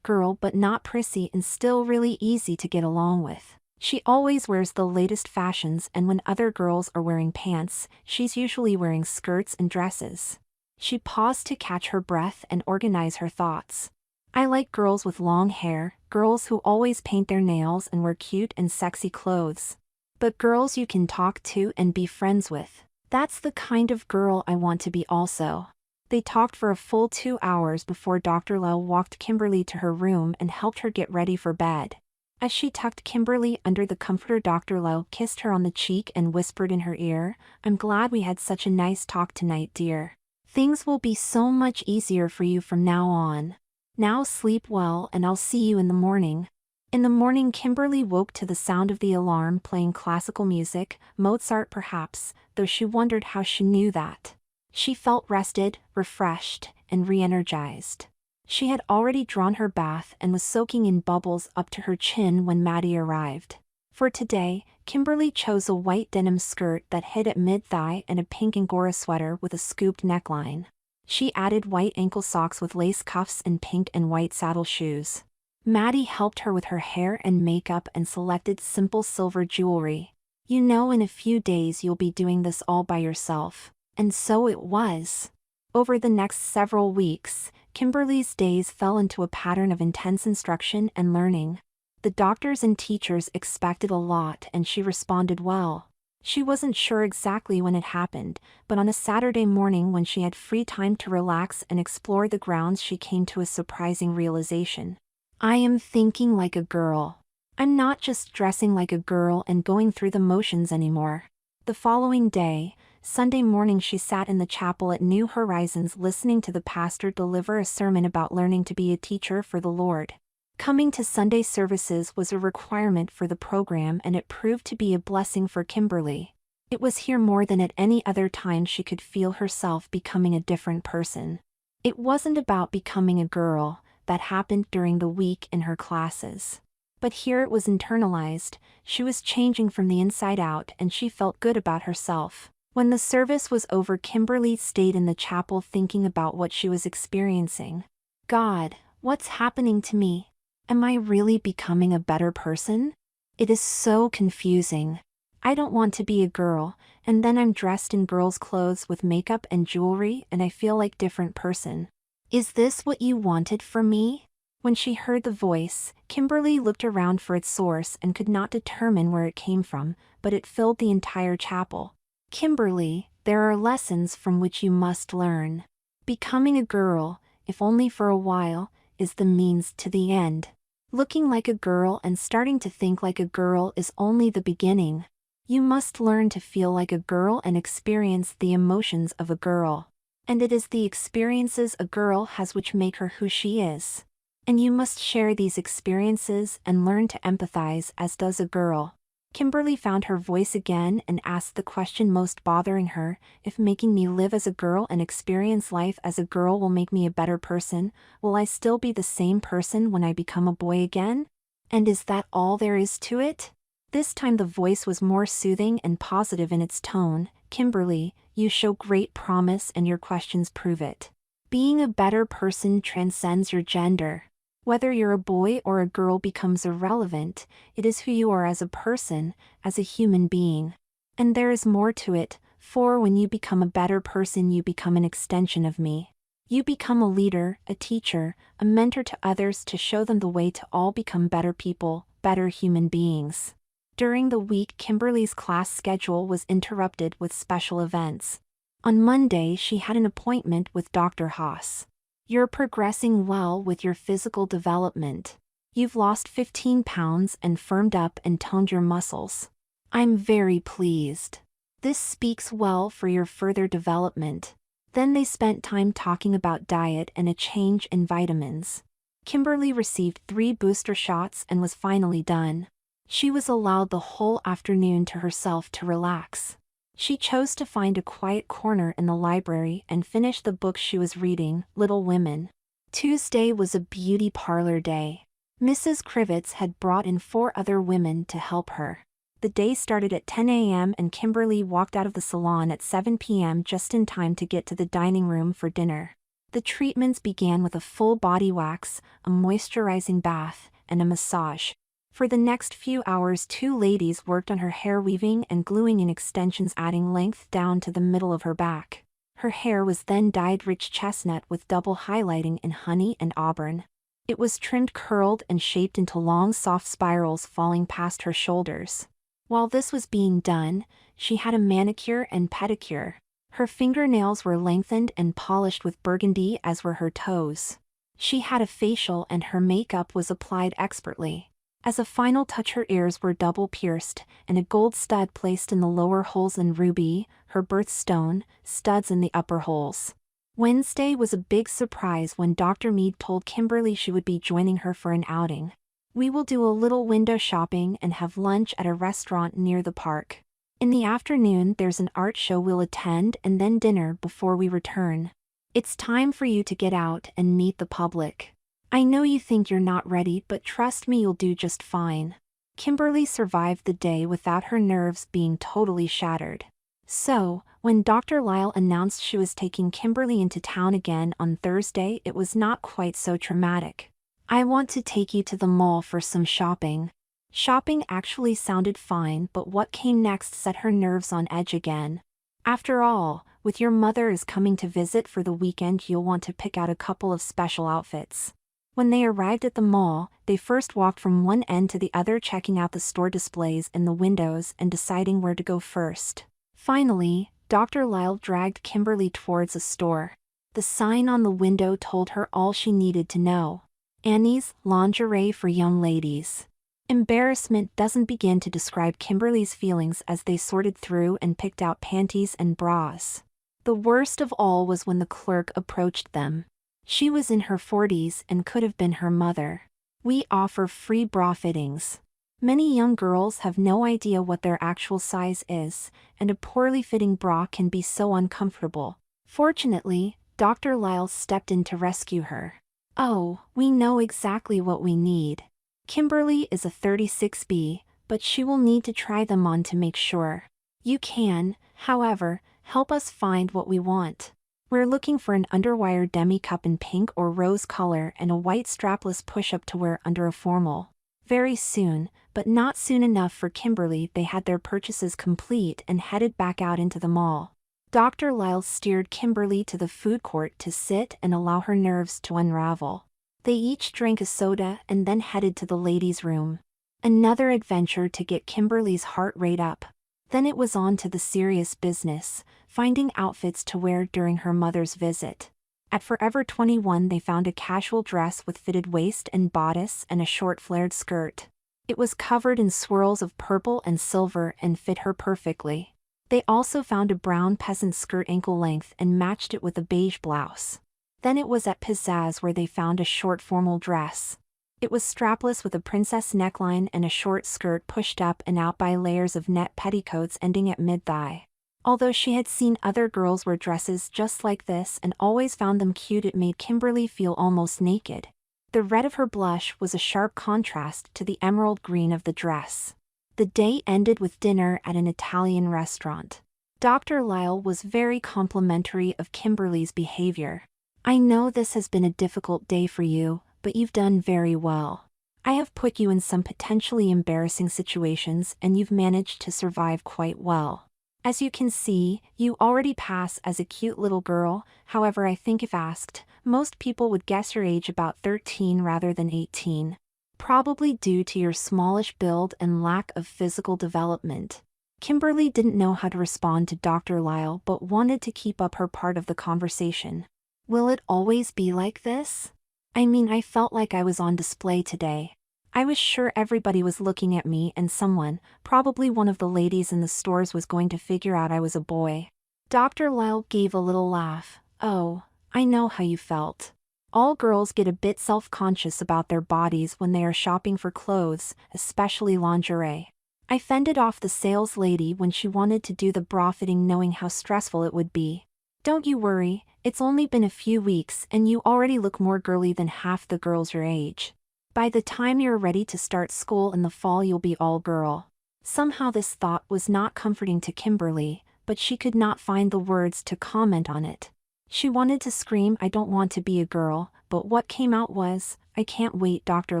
girl but not prissy and still really easy to get along with. She always wears the latest fashions, and when other girls are wearing pants, she's usually wearing skirts and dresses. She paused to catch her breath and organize her thoughts. I like girls with long hair, girls who always paint their nails and wear cute and sexy clothes. But girls you can talk to and be friends with. That's the kind of girl I want to be also. They talked for a full 2 hours before Dr. Lyle walked Kimberly to her room and helped her get ready for bed. As she tucked Kimberly under the comforter, Dr. Lyle kissed her on the cheek and whispered in her ear, "I'm glad we had such a nice talk tonight, dear. Things will be so much easier for you from now on. Now sleep well and I'll see you in the morning." In the morning, Kimberly woke to the sound of the alarm playing classical music, Mozart perhaps, though she wondered how she knew that. She felt rested, refreshed, and re-energized. She had already drawn her bath and was soaking in bubbles up to her chin when Maddie arrived. For today, Kimberly chose a white denim skirt that hid at mid-thigh and a pink Angora sweater with a scooped neckline. She added white ankle socks with lace cuffs and pink and white saddle shoes. Maddie helped her with her hair and makeup and selected simple silver jewelry. You know, in a few days you'll be doing this all by yourself. And so it was. Over the next several weeks, Kimberly's days fell into a pattern of intense instruction and learning. The doctors and teachers expected a lot and she responded well. She wasn't sure exactly when it happened, but on a Saturday morning when she had free time to relax and explore the grounds, she came to a surprising realization. I am thinking like a girl. I'm not just dressing like a girl and going through the motions anymore. The following day, Sunday morning she sat in the chapel at New Horizons listening to the pastor deliver a sermon about learning to be a teacher for the Lord. Coming to Sunday services was a requirement for the program, and it proved to be a blessing for Kimberly. It was here more than at any other time she could feel herself becoming a different person. It wasn't about becoming a girl, that happened during the week in her classes. But here it was internalized. She was changing from the inside out, and she felt good about herself. When the service was over, Kimberly stayed in the chapel thinking about what she was experiencing. God, what's happening to me? Am I really becoming a better person? It is so confusing. I don't want to be a girl, and then I'm dressed in girl's clothes with makeup and jewelry, and I feel like a different person. Is this what you wanted for me? When she heard the voice, Kimberly looked around for its source and could not determine where it came from, but it filled the entire chapel. Kimberly, there are lessons from which you must learn. Becoming a girl, if only for a while, is the means to the end. Looking like a girl and starting to think like a girl is only the beginning. You must learn to feel like a girl and experience the emotions of a girl. And it is the experiences a girl has which make her who she is. And you must share these experiences and learn to empathize as does a girl. Kimberly found her voice again and asked the question most bothering her: if making me live as a girl and experience life as a girl will make me a better person, will I still be the same person when I become a boy again? And is that all there is to it? This time the voice was more soothing and positive in its tone. Kimberly, you show great promise and your questions prove it. Being a better person transcends your gender. Whether you're a boy or a girl becomes irrelevant. It is who you are as a person, as a human being. And there is more to it, for when you become a better person you become an extension of me. You become a leader, a teacher, a mentor to others to show them the way to all become better people, better human beings. During the week Kimberly's class schedule was interrupted with special events. On Monday she had an appointment with Dr. Haas. You're progressing well with your physical development. You've lost 15 pounds and firmed up and toned your muscles. I'm very pleased. This speaks well for your further development. Then they spent time talking about diet and a change in vitamins. Kimberly received 3 booster shots and was finally done. She was allowed the whole afternoon to herself to relax. She chose to find a quiet corner in the library and finish the book she was reading, Little Women. Tuesday was a beauty parlor day. Mrs. Krivitz had brought in 4 other women to help her. The day started at 10 a.m. and Kimberly walked out of the salon at 7 p.m. just in time to get to the dining room for dinner. The treatments began with a full body wax, a moisturizing bath, and a massage. For the next few hours 2 ladies worked on her hair, weaving and gluing in extensions, adding length down to the middle of her back. Her hair was then dyed rich chestnut with double highlighting in honey and auburn. It was trimmed, curled, and shaped into long soft spirals falling past her shoulders. While this was being done, she had a manicure and pedicure. Her fingernails were lengthened and polished with burgundy, as were her toes. She had a facial and her makeup was applied expertly. As a final touch her ears were double pierced, and a gold stud placed in the lower holes and ruby, her birthstone, studs in the upper holes. Wednesday was a big surprise when Dr. Mead told Kimberly she would be joining her for an outing. We will do a little window shopping and have lunch at a restaurant near the park. In the afternoon there's an art show we'll attend and then dinner before we return. It's time for you to get out and meet the public. I know you think you're not ready, but trust me, you'll do just fine. Kimberly survived the day without her nerves being totally shattered. So, when Dr. Lyle announced she was taking Kimberly into town again on Thursday, it was not quite so traumatic. I want to take you to the mall for some shopping. Shopping actually sounded fine, but what came next set her nerves on edge again. After all, with your mother is coming to visit for the weekend, you'll want to pick out a couple of special outfits. When they arrived at the mall, they first walked from one end to the other, checking out the store displays in the windows and deciding where to go first. Finally, Dr. Lyle dragged Kimberly towards a store. The sign on the window told her all she needed to know. Annie's lingerie for young ladies. Embarrassment doesn't begin to describe Kimberly's feelings as they sorted through and picked out panties and bras. The worst of all was when the clerk approached them. She was in her 40s and could have been her mother. "We offer free bra fittings. Many young girls have no idea what their actual size is, and a poorly fitting bra can be so uncomfortable." Fortunately, Dr. Lyle stepped in to rescue her. "Oh, we know exactly what we need. Kimberly is a 36B, but she will need to try them on to make sure. You can, however, help us find what we want. We're looking for an underwire demi-cup in pink or rose color and a white strapless push-up to wear under a formal." Very soon, but not soon enough for Kimberly, they had their purchases complete and headed back out into the mall. Dr. Lyle steered Kimberly to the food court to sit and allow her nerves to unravel. They each drank a soda and then headed to the ladies' room. Another adventure to get Kimberly's heart rate up. Then it was on to the serious business, finding outfits to wear during her mother's visit. At Forever 21 they found a casual dress with fitted waist and bodice and a short flared skirt. It was covered in swirls of purple and silver and fit her perfectly. They also found a brown peasant skirt ankle length and matched it with a beige blouse. Then it was at Pizzazz where they found a short formal dress. It was strapless with a princess neckline and a short skirt pushed up and out by layers of net petticoats ending at mid-thigh. Although she had seen other girls wear dresses just like this and always found them cute, it made Kimberly feel almost naked. The red of her blush was a sharp contrast to the emerald green of the dress. The day ended with dinner at an Italian restaurant. Dr. Lyle was very complimentary of Kimberly's behavior. "I know this has been a difficult day for you, but you've done very well. I have put you in some potentially embarrassing situations and you've managed to survive quite well. As you can see, you already pass as a cute little girl. However, I think if asked, most people would guess your age about 13 rather than 18. Probably due to your smallish build and lack of physical development." Kimberly didn't know how to respond to Dr. Lyle but wanted to keep up her part of the conversation. "Will it always be like this? I mean, I felt like I was on display today. I was sure everybody was looking at me and someone, probably one of the ladies in the stores, was going to figure out I was a boy." Dr. Lyle gave a little laugh. "Oh, I know how you felt. All girls get a bit self-conscious about their bodies when they are shopping for clothes, especially lingerie. I fended off the sales lady when she wanted to do the bra fitting, knowing how stressful it would be. Don't you worry, it's only been a few weeks and you already look more girly than half the girls your age. By the time you're ready to start school in the fall, you'll be all girl." Somehow this thought was not comforting to Kimberly, but she could not find the words to comment on it. She wanted to scream, "I don't want to be a girl," but what came out was, "I can't wait, Dr.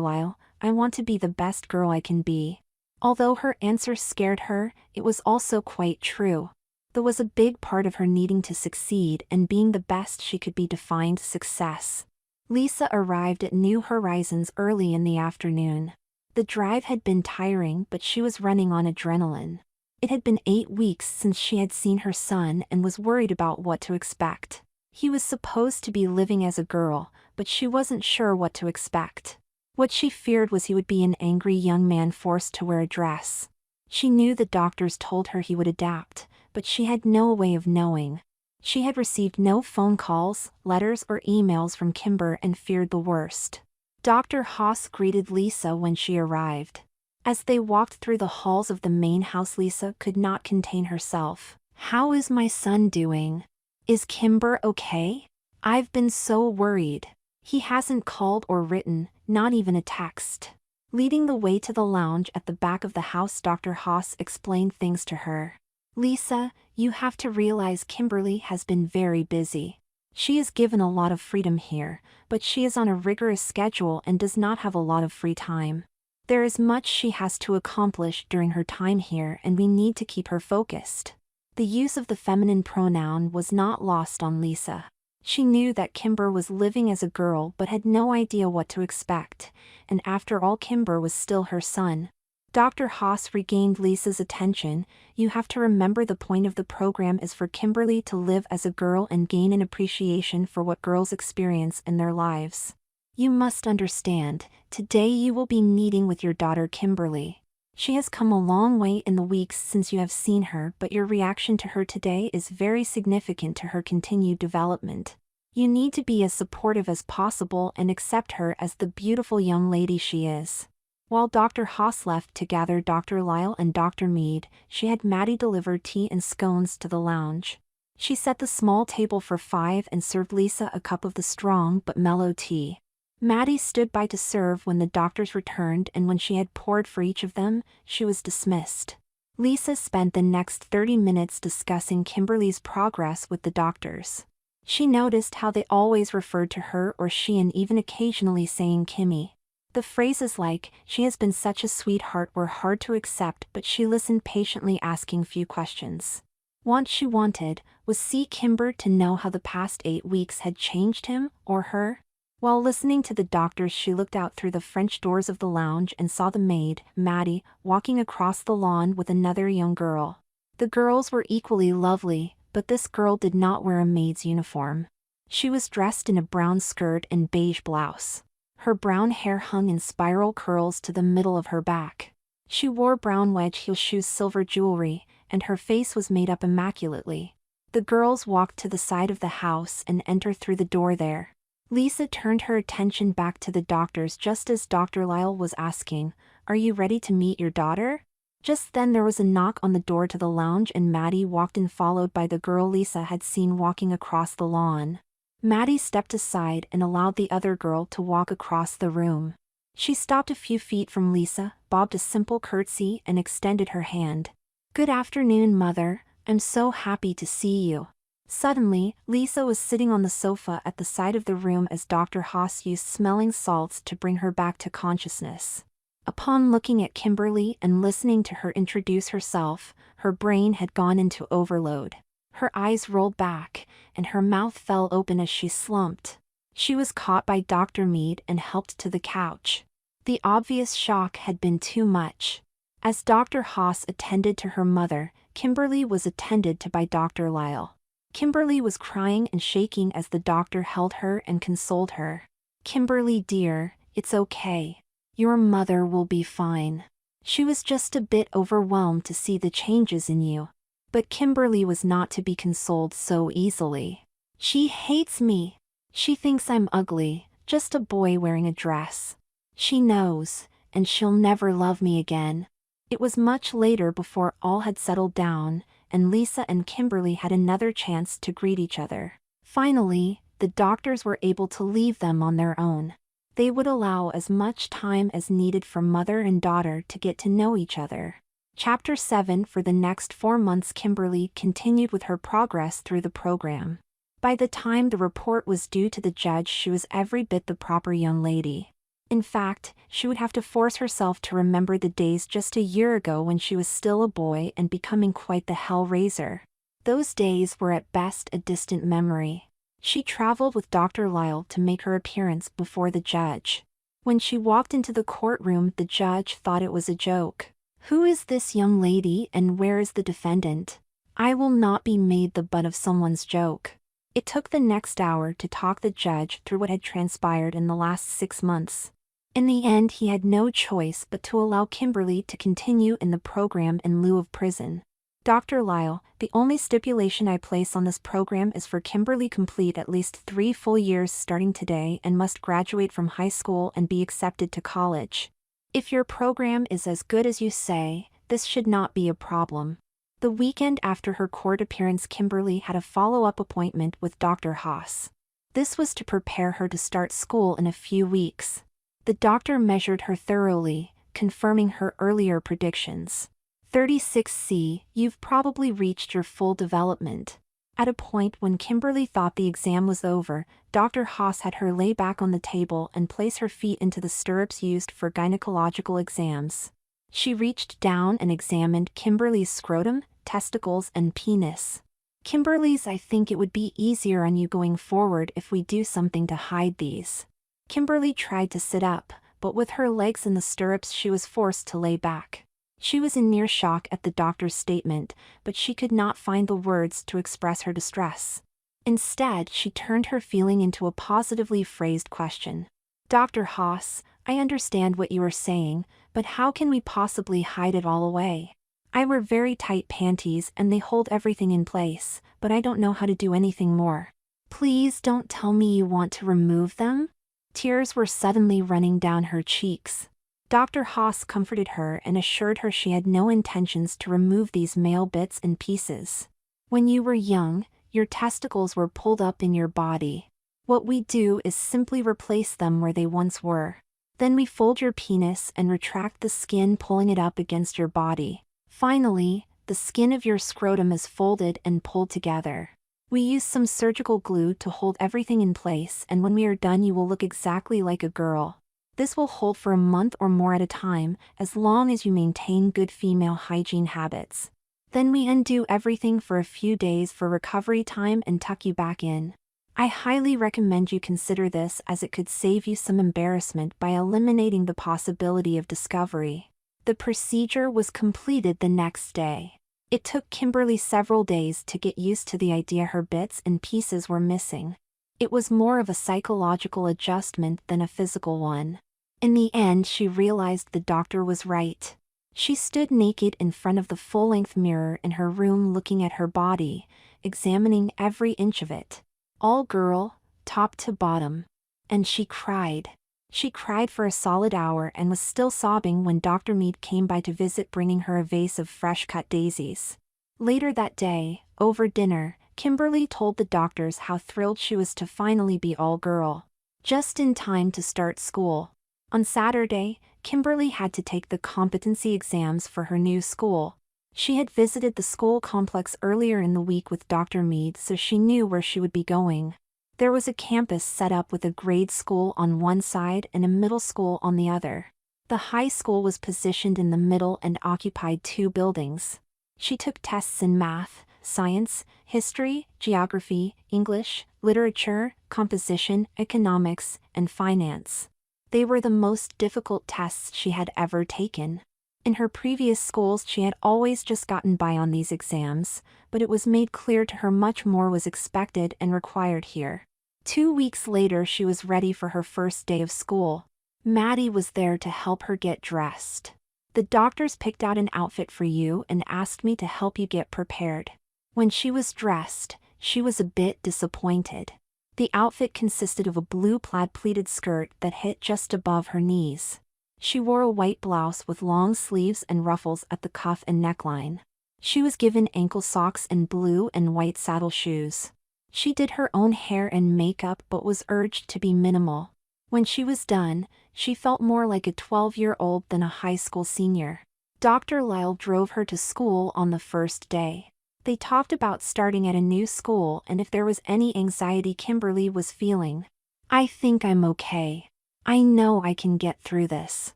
Lyle, I want to be the best girl I can be." Although her answer scared her, it was also quite true. There was a big part of her needing to succeed, and being the best she could be defined success. Lisa arrived at New Horizons early in the afternoon. The drive had been tiring, but she was running on adrenaline. It had been 8 weeks since she had seen her son and was worried about what to expect. He was supposed to be living as a girl, but she wasn't sure what to expect. What she feared was he would be an angry young man forced to wear a dress. She knew the doctors told her he would adapt, but she had no way of knowing. She had received no phone calls, letters, or emails from Kimber and feared the worst. Dr. Haas greeted Lisa when she arrived. As they walked through the halls of the main house, Lisa could not contain herself. "How is my son doing? Is Kimber okay? I've been so worried. He hasn't called or written, not even a text." Leading the way to the lounge at the back of the house, Dr. Haas explained things to her. "Lisa, you have to realize Kimberly has been very busy. She is given a lot of freedom here, but she is on a rigorous schedule and does not have a lot of free time. There is much she has to accomplish during her time here, and we need to keep her focused." The use of the feminine pronoun was not lost on Lisa. She knew that Kimber was living as a girl but had no idea what to expect, and after all, Kimber was still her son. Dr. Haas regained Lisa's attention. "You have to remember the point of the program is for Kimberly to live as a girl and gain an appreciation for what girls experience in their lives. You must understand, today you will be meeting with your daughter Kimberly. She has come a long way in the weeks since you have seen her, but your reaction to her today is very significant to her continued development. You need to be as supportive as possible and accept her as the beautiful young lady she is. While Dr. Haas left to gather Dr. Lyle and Dr. Mead, she had Maddie deliver tea and scones to the lounge. She set the small table for 5 and served Lisa a cup of the strong but mellow tea. Maddie stood by to serve when the doctors returned, and when she had poured for each of them, she was dismissed. Lisa spent the next 30 minutes discussing Kimberly's progress with the doctors. She noticed how they always referred to her or she, and even occasionally saying Kimmy. The phrases like, "she has been such a sweetheart," were hard to accept, but she listened patiently, asking few questions. What she wanted was see Kimber to know how the past 8 weeks had changed him or her. While listening to the doctors, she looked out through the French doors of the lounge and saw the maid, Maddie, walking across the lawn with another young girl. The girls were equally lovely, but this girl did not wear a maid's uniform. She was dressed in a brown skirt and beige blouse. Her brown hair hung in spiral curls to the middle of her back. She wore brown wedge heel shoes, silver jewelry, and her face was made up immaculately. The girls walked to the side of the house and entered through the door there. Lisa turned her attention back to the doctors just as Dr. Lyle was asking, "Are you ready to meet your daughter?" Just then there was a knock on the door to the lounge, and Maddie walked in, followed by the girl Lisa had seen walking across the lawn. Maddie stepped aside and allowed the other girl to walk across the room. She stopped a few feet from Lisa, bobbed a simple curtsy, and extended her hand. "Good afternoon, Mother. I'm so happy to see you." Suddenly, Lisa was sitting on the sofa at the side of the room as Dr. Haas used smelling salts to bring her back to consciousness. Upon looking at Kimberly and listening to her introduce herself, her brain had gone into overload. Her eyes rolled back, and her mouth fell open as she slumped. She was caught by Dr. Mead and helped to the couch. The obvious shock had been too much. As Dr. Haas attended to her mother, Kimberly was attended to by Dr. Lyle. Kimberly was crying and shaking as the doctor held her and consoled her. "Kimberly dear, it's okay. Your mother will be fine. She was just a bit overwhelmed to see the changes in you." But Kimberly was not to be consoled so easily. "She hates me. She thinks I'm ugly, just a boy wearing a dress. She knows, and she'll never love me again." It was much later before all had settled down, and Lisa and Kimberly had another chance to greet each other. Finally, the doctors were able to leave them on their own. They would allow as much time as needed for mother and daughter to get to know each other. Chapter 7. For the next 4 months, Kimberly continued with her progress through the program. By the time the report was due to the judge, she was every bit the proper young lady. In fact, she would have to force herself to remember the days just a year ago when she was still a boy and becoming quite the hellraiser. Those days were at best a distant memory. She traveled with Dr. Lyle to make her appearance before the judge. When she walked into the courtroom, the judge thought it was a joke. "Who is this young lady and where is the defendant? I will not be made the butt of someone's joke." It took the next hour to talk the judge through what had transpired in the last 6 months. In the end, he had no choice but to allow Kimberly to continue in the program in lieu of prison. "Dr. Lyle, the only stipulation I place on this program is for Kimberly complete at least 3 full years starting today and must graduate from high school and be accepted to college. If your program is as good as you say, this should not be a problem." The weekend after her court appearance, Kimberly had a follow-up appointment with Dr. Haas. This was to prepare her to start school in a few weeks. The doctor measured her thoroughly, confirming her earlier predictions. 36C, you've probably reached your full development. At a point when Kimberly thought the exam was over, Dr. Haas had her lay back on the table and place her feet into the stirrups used for gynecological exams. She reached down and examined Kimberly's scrotum, testicles, and penis. "Kimberly's, I think it would be easier on you going forward if we do something to hide these." Kimberly tried to sit up, but with her legs in the stirrups she was forced to lay back. She was in near shock at the doctor's statement, but she could not find the words to express her distress. Instead, she turned her feeling into a positively phrased question. Dr. Haas, I understand what you are saying, but how can we possibly hide it all away? I wear very tight panties and they hold everything in place, but I don't know how to do anything more. Please don't tell me you want to remove them? Tears were suddenly running down her cheeks. Dr. Haas comforted her and assured her she had no intentions to remove these male bits and pieces. When you were young, your testicles were pulled up in your body. What we do is simply replace them where they once were. Then we fold your penis and retract the skin, pulling it up against your body. Finally, the skin of your scrotum is folded and pulled together. We use some surgical glue to hold everything in place, and when we are done you will look exactly like a girl. This will hold for a month or more at a time, as long as you maintain good female hygiene habits. Then we undo everything for a few days for recovery time and tuck you back in. I highly recommend you consider this, as it could save you some embarrassment by eliminating the possibility of discovery. The procedure was completed the next day. It took Kimberly several days to get used to the idea her bits and pieces were missing. It was more of a psychological adjustment than a physical one. In the end, she realized the doctor was right. She stood naked in front of the full-length mirror in her room, looking at her body, examining every inch of it. All girl, top to bottom. And she cried. She cried for a solid hour and was still sobbing when Dr. Mead came by to visit, bringing her a vase of fresh-cut daisies. Later that day, over dinner, Kimberly told the doctors how thrilled she was to finally be all girl. Just in time to start school. On Saturday, Kimberly had to take the competency exams for her new school. She had visited the school complex earlier in the week with Dr. Mead, so she knew where she would be going. There was a campus set up with a grade school on one side and a middle school on the other. The high school was positioned in the middle and occupied 2 buildings. She took tests in math, science, history, geography, English, literature, composition, economics, and finance. They were the most difficult tests she had ever taken. In her previous schools she had always just gotten by on these exams, but it was made clear to her much more was expected and required here. 2 weeks later she was ready for her first day of school. Maddie was there to help her get dressed. The doctors picked out an outfit for you and asked me to help you get prepared. When she was dressed, she was a bit disappointed. The outfit consisted of a blue plaid pleated skirt that hit just above her knees. She wore a white blouse with long sleeves and ruffles at the cuff and neckline. She was given ankle socks and blue and white saddle shoes. She did her own hair and makeup but was urged to be minimal. When she was done, she felt more like a 12-year-old than a high school senior. Dr. Lyle drove her to school on the first day. They talked about starting at a new school and if there was any anxiety Kimberly was feeling. "I think I'm okay. I know I can get through this.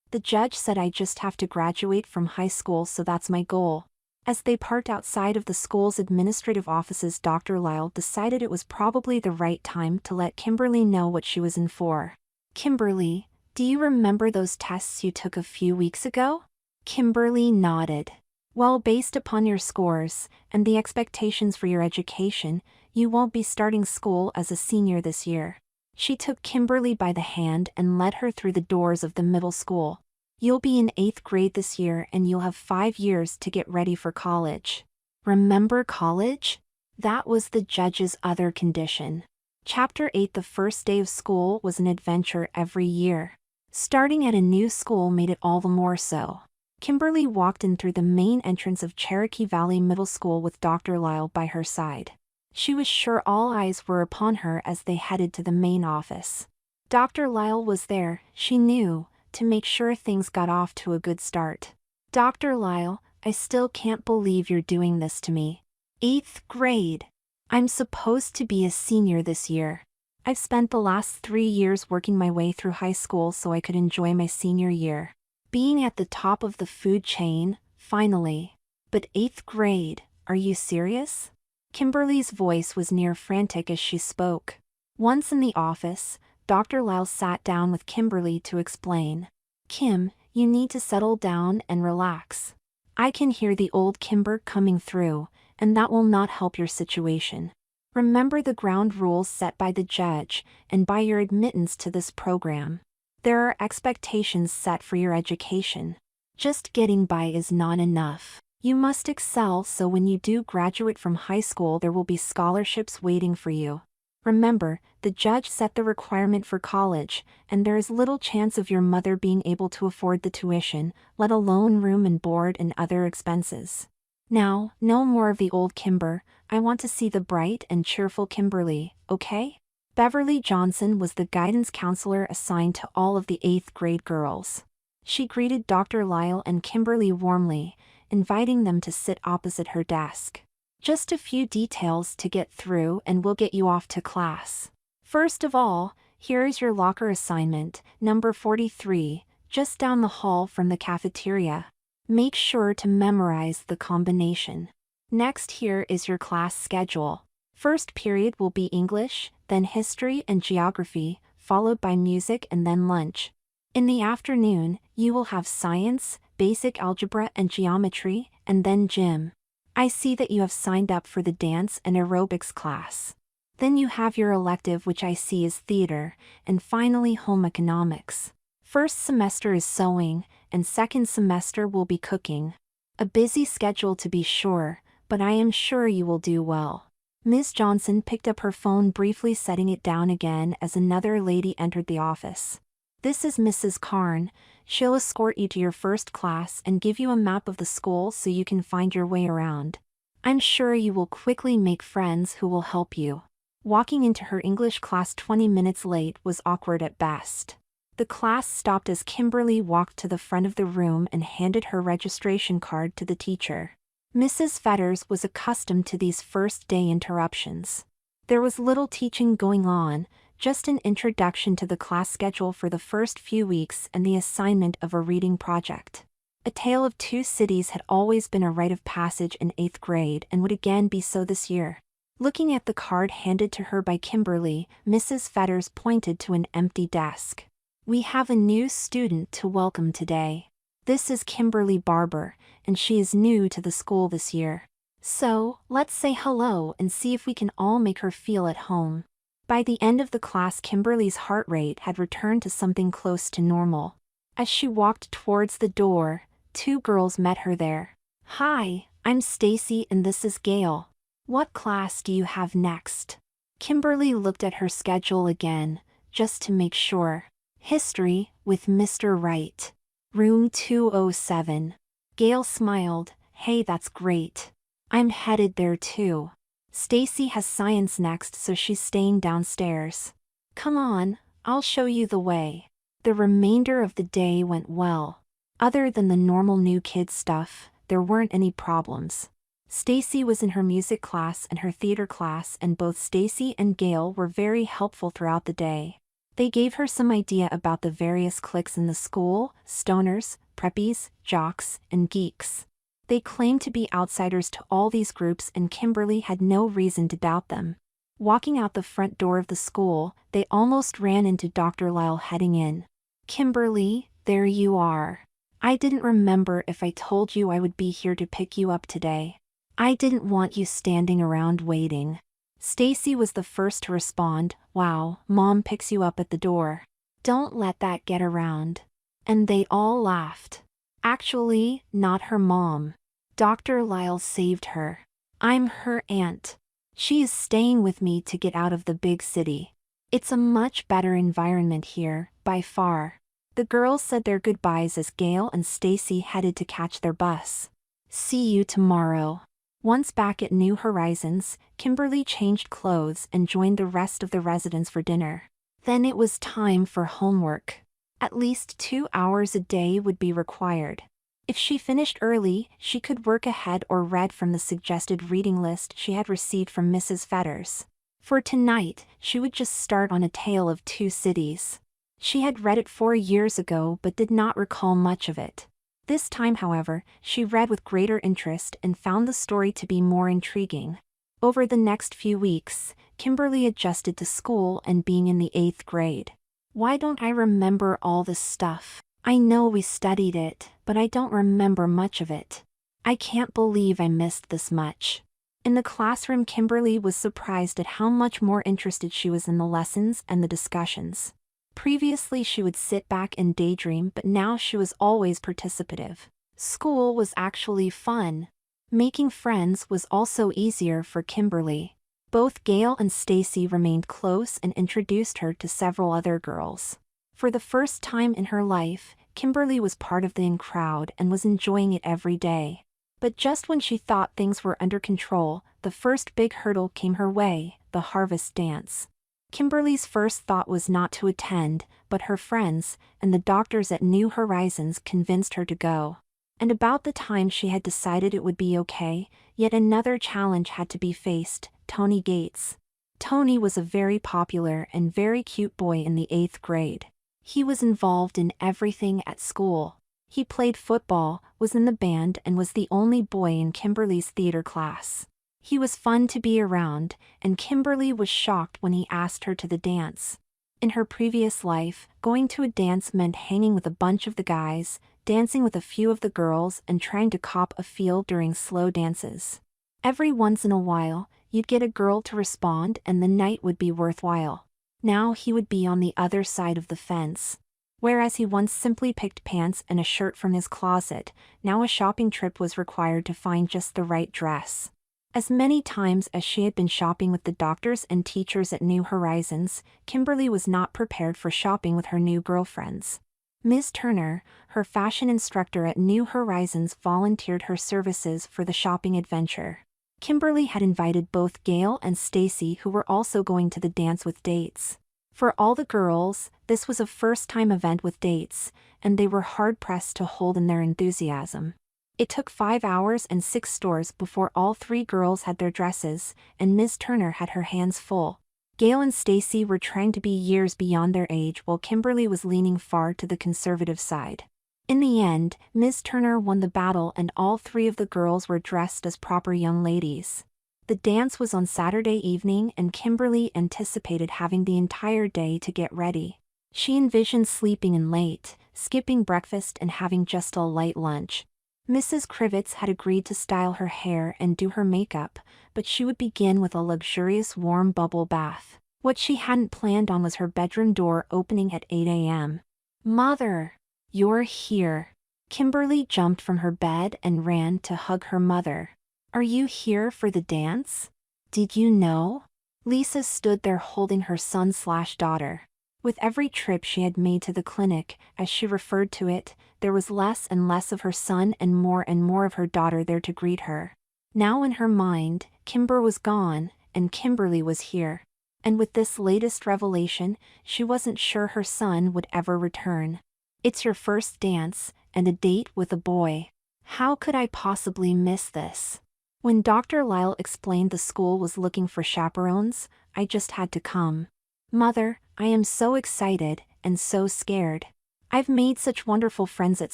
The judge said I just have to graduate from high school, so that's my goal." As they parked outside of the school's administrative offices, Dr. Lyle decided it was probably the right time to let Kimberly know what she was in for. "Kimberly, do you remember those tests you took a few weeks ago?" Kimberly nodded. "Well, based upon your scores and the expectations for your education, you won't be starting school as a senior this year." She took Kimberly by the hand and led her through the doors of the middle school. "You'll be in 8th grade this year and you'll have 5 years to get ready for college." Remember college? That was the judge's other condition. Chapter 8. The first day of school was an adventure every year. Starting at a new school made it all the more so. Kimberly walked in through the main entrance of Cherokee Valley Middle School with Dr. Lyle by her side. She was sure all eyes were upon her as they headed to the main office. Dr. Lyle was there, she knew, to make sure things got off to a good start. "Dr. Lyle, I still can't believe you're doing this to me. 8th grade. I'm supposed to be a senior this year. I've spent the last 3 years working my way through high school so I could enjoy my senior year. Being at the top of the food chain, finally. But 8th grade, are you serious?" Kimberly's voice was near frantic as she spoke. Once in the office, Dr. Lyle sat down with Kimberly to explain. "Kim, you need to settle down and relax. I can hear the old Kimber coming through, and that will not help your situation. Remember the ground rules set by the judge and by your admittance to this program. There are expectations set for your education. Just getting by is not enough. You must excel so when you do graduate from high school there will be scholarships waiting for you. Remember, the judge set the requirement for college, and there is little chance of your mother being able to afford the tuition, let alone room and board and other expenses. Now, no more of the old Kimber, I want to see the bright and cheerful Kimberly, okay? Beverly Johnson was the guidance counselor assigned to all of the 8th grade girls. She greeted Dr. Lyle and Kimberly warmly, inviting them to sit opposite her desk. Just a few details to get through and we'll get you off to class. First of all, here is your locker assignment, number 43, just down the hall from the cafeteria. Make sure to memorize the combination. Next, here is your class schedule. First period will be English, then history and geography, followed by music and then lunch. In the afternoon, you will have science, basic algebra and geometry, and then gym. I see that you have signed up for the dance and aerobics class. Then you have your elective, which I see is theater, and finally home economics. First semester is sewing, and second semester will be cooking. A busy schedule to be sure, but I am sure you will do well. Ms. Johnson picked up her phone, briefly setting it down again as another lady entered the office. This is Mrs. Karn. She'll escort you to your first class and give you a map of the school so you can find your way around. I'm sure you will quickly make friends who will help you. Walking into her English class 20 minutes late was awkward at best. The class stopped as Kimberly walked to the front of the room and handed her registration card to the teacher. Mrs. Fetters was accustomed to these first-day interruptions. There was little teaching going on, just an introduction to the class schedule for the first few weeks and the assignment of a reading project. A Tale of Two Cities had always been a rite of passage in 8th grade and would again be so this year. Looking at the card handed to her by Kimberly, Mrs. Fetters pointed to an empty desk. We have a new student to welcome today. This is Kimberly Barber, and she is new to the school this year. So, let's say hello and see if we can all make her feel at home. By the end of the class, Kimberly's heart rate had returned to something close to normal. As she walked towards the door, 2 girls met her there. Hi, I'm Stacy and this is Gail. What class do you have next? Kimberly looked at her schedule again, just to make sure. History, with Mr. Wright. Room 207. Gail smiled. Hey, that's great. I'm headed there too. Stacy has science next, so she's staying downstairs. Come on, I'll show you the way. The remainder of the day went well. Other than the normal new kid stuff, there weren't any problems. Stacy was in her music class and her theater class, and both Stacy and Gail were very helpful throughout the day. They gave her some idea about the various cliques in the school: stoners, preppies, jocks, and geeks. They claimed to be outsiders to all these groups, and Kimberly had no reason to doubt them. Walking out the front door of the school, they almost ran into Dr. Lyle heading in. Kimberly, there you are. I didn't remember if I told you I would be here to pick you up today. I didn't want you standing around waiting. Stacy was the first to respond. Wow, Mom picks you up at the door. Don't let that get around. And they all laughed. Actually, not her mom. Dr. Lyle saved her. I'm her aunt. She is staying with me to get out of the big city. It's a much better environment here, by far. The girls said their goodbyes as Gail and Stacy headed to catch their bus. See you tomorrow. Once back at New Horizons, Kimberly changed clothes and joined the rest of the residents for dinner. Then it was time for homework. At least 2 hours a day would be required. If she finished early, she could work ahead or read from the suggested reading list she had received from Mrs. Fetters. For tonight, she would just start on A Tale of Two Cities. She had read it 4 years ago but did not recall much of it. This time, however, she read with greater interest and found the story to be more intriguing. Over the next few weeks, Kimberly adjusted to school and being in the 8th grade. Why don't I remember all this stuff? I know we studied it, but I don't remember much of it. I can't believe I missed this much. In the classroom, Kimberly was surprised at how much more interested she was in the lessons and the discussions. Previously she would sit back and daydream, but now she was always participative. School was actually fun. Making friends was also easier for Kimberly. Both Gail and Stacy remained close and introduced her to several other girls. For the first time in her life, Kimberly was part of the in crowd and was enjoying it every day. But just when she thought things were under control, the first big hurdle came her way, the harvest dance. Kimberly's first thought was not to attend, but her friends and the doctors at New Horizons convinced her to go. And about the time she had decided it would be okay, yet another challenge had to be faced: Tony Gates. Tony was a very popular and very cute boy in the 8th grade. He was involved in everything at school. He played football, was in the band, and was the only boy in Kimberly's theater class. He was fun to be around, and Kimberly was shocked when he asked her to the dance. In her previous life, going to a dance meant hanging with a bunch of the guys, dancing with a few of the girls, and trying to cop a feel during slow dances. Every once in a while, you'd get a girl to respond and the night would be worthwhile. Now he would be on the other side of the fence. Whereas he once simply picked pants and a shirt from his closet, now a shopping trip was required to find just the right dress. As many times as she had been shopping with the doctors and teachers at New Horizons, Kimberly was not prepared for shopping with her new girlfriends. Ms. Turner, her fashion instructor at New Horizons, volunteered her services for the shopping adventure. Kimberly had invited both Gail and Stacy, who were also going to the dance with dates. For all the girls, this was a first-time event with dates, and they were hard-pressed to hold in their enthusiasm. It took 5 hours and 6 stores before all 3 girls had their dresses, and Ms. Turner had her hands full. Gail and Stacy were trying to be years beyond their age, while Kimberly was leaning far to the conservative side. In the end, Ms. Turner won the battle and all 3 of the girls were dressed as proper young ladies. The dance was on Saturday evening and Kimberly anticipated having the entire day to get ready. She envisioned sleeping in late, skipping breakfast and having just a light lunch. Mrs. Krivitz had agreed to style her hair and do her makeup, but she would begin with a luxurious warm bubble bath. What she hadn't planned on was her bedroom door opening at 8 a.m. "Mother, you're here." Kimberly jumped from her bed and ran to hug her mother. "Are you here for the dance? Did you know?" Lisa stood there holding her son/daughter. With every trip she had made to the clinic, as she referred to it, there was less and less of her son and more of her daughter there to greet her. Now in her mind, Kimber was gone, and Kimberly was here. And with this latest revelation, she wasn't sure her son would ever return. It's your first dance, and a date with a boy. How could I possibly miss this? When Dr. Lyle explained the school was looking for chaperones, I just had to come. Mother, I am so excited, and so scared. I've made such wonderful friends at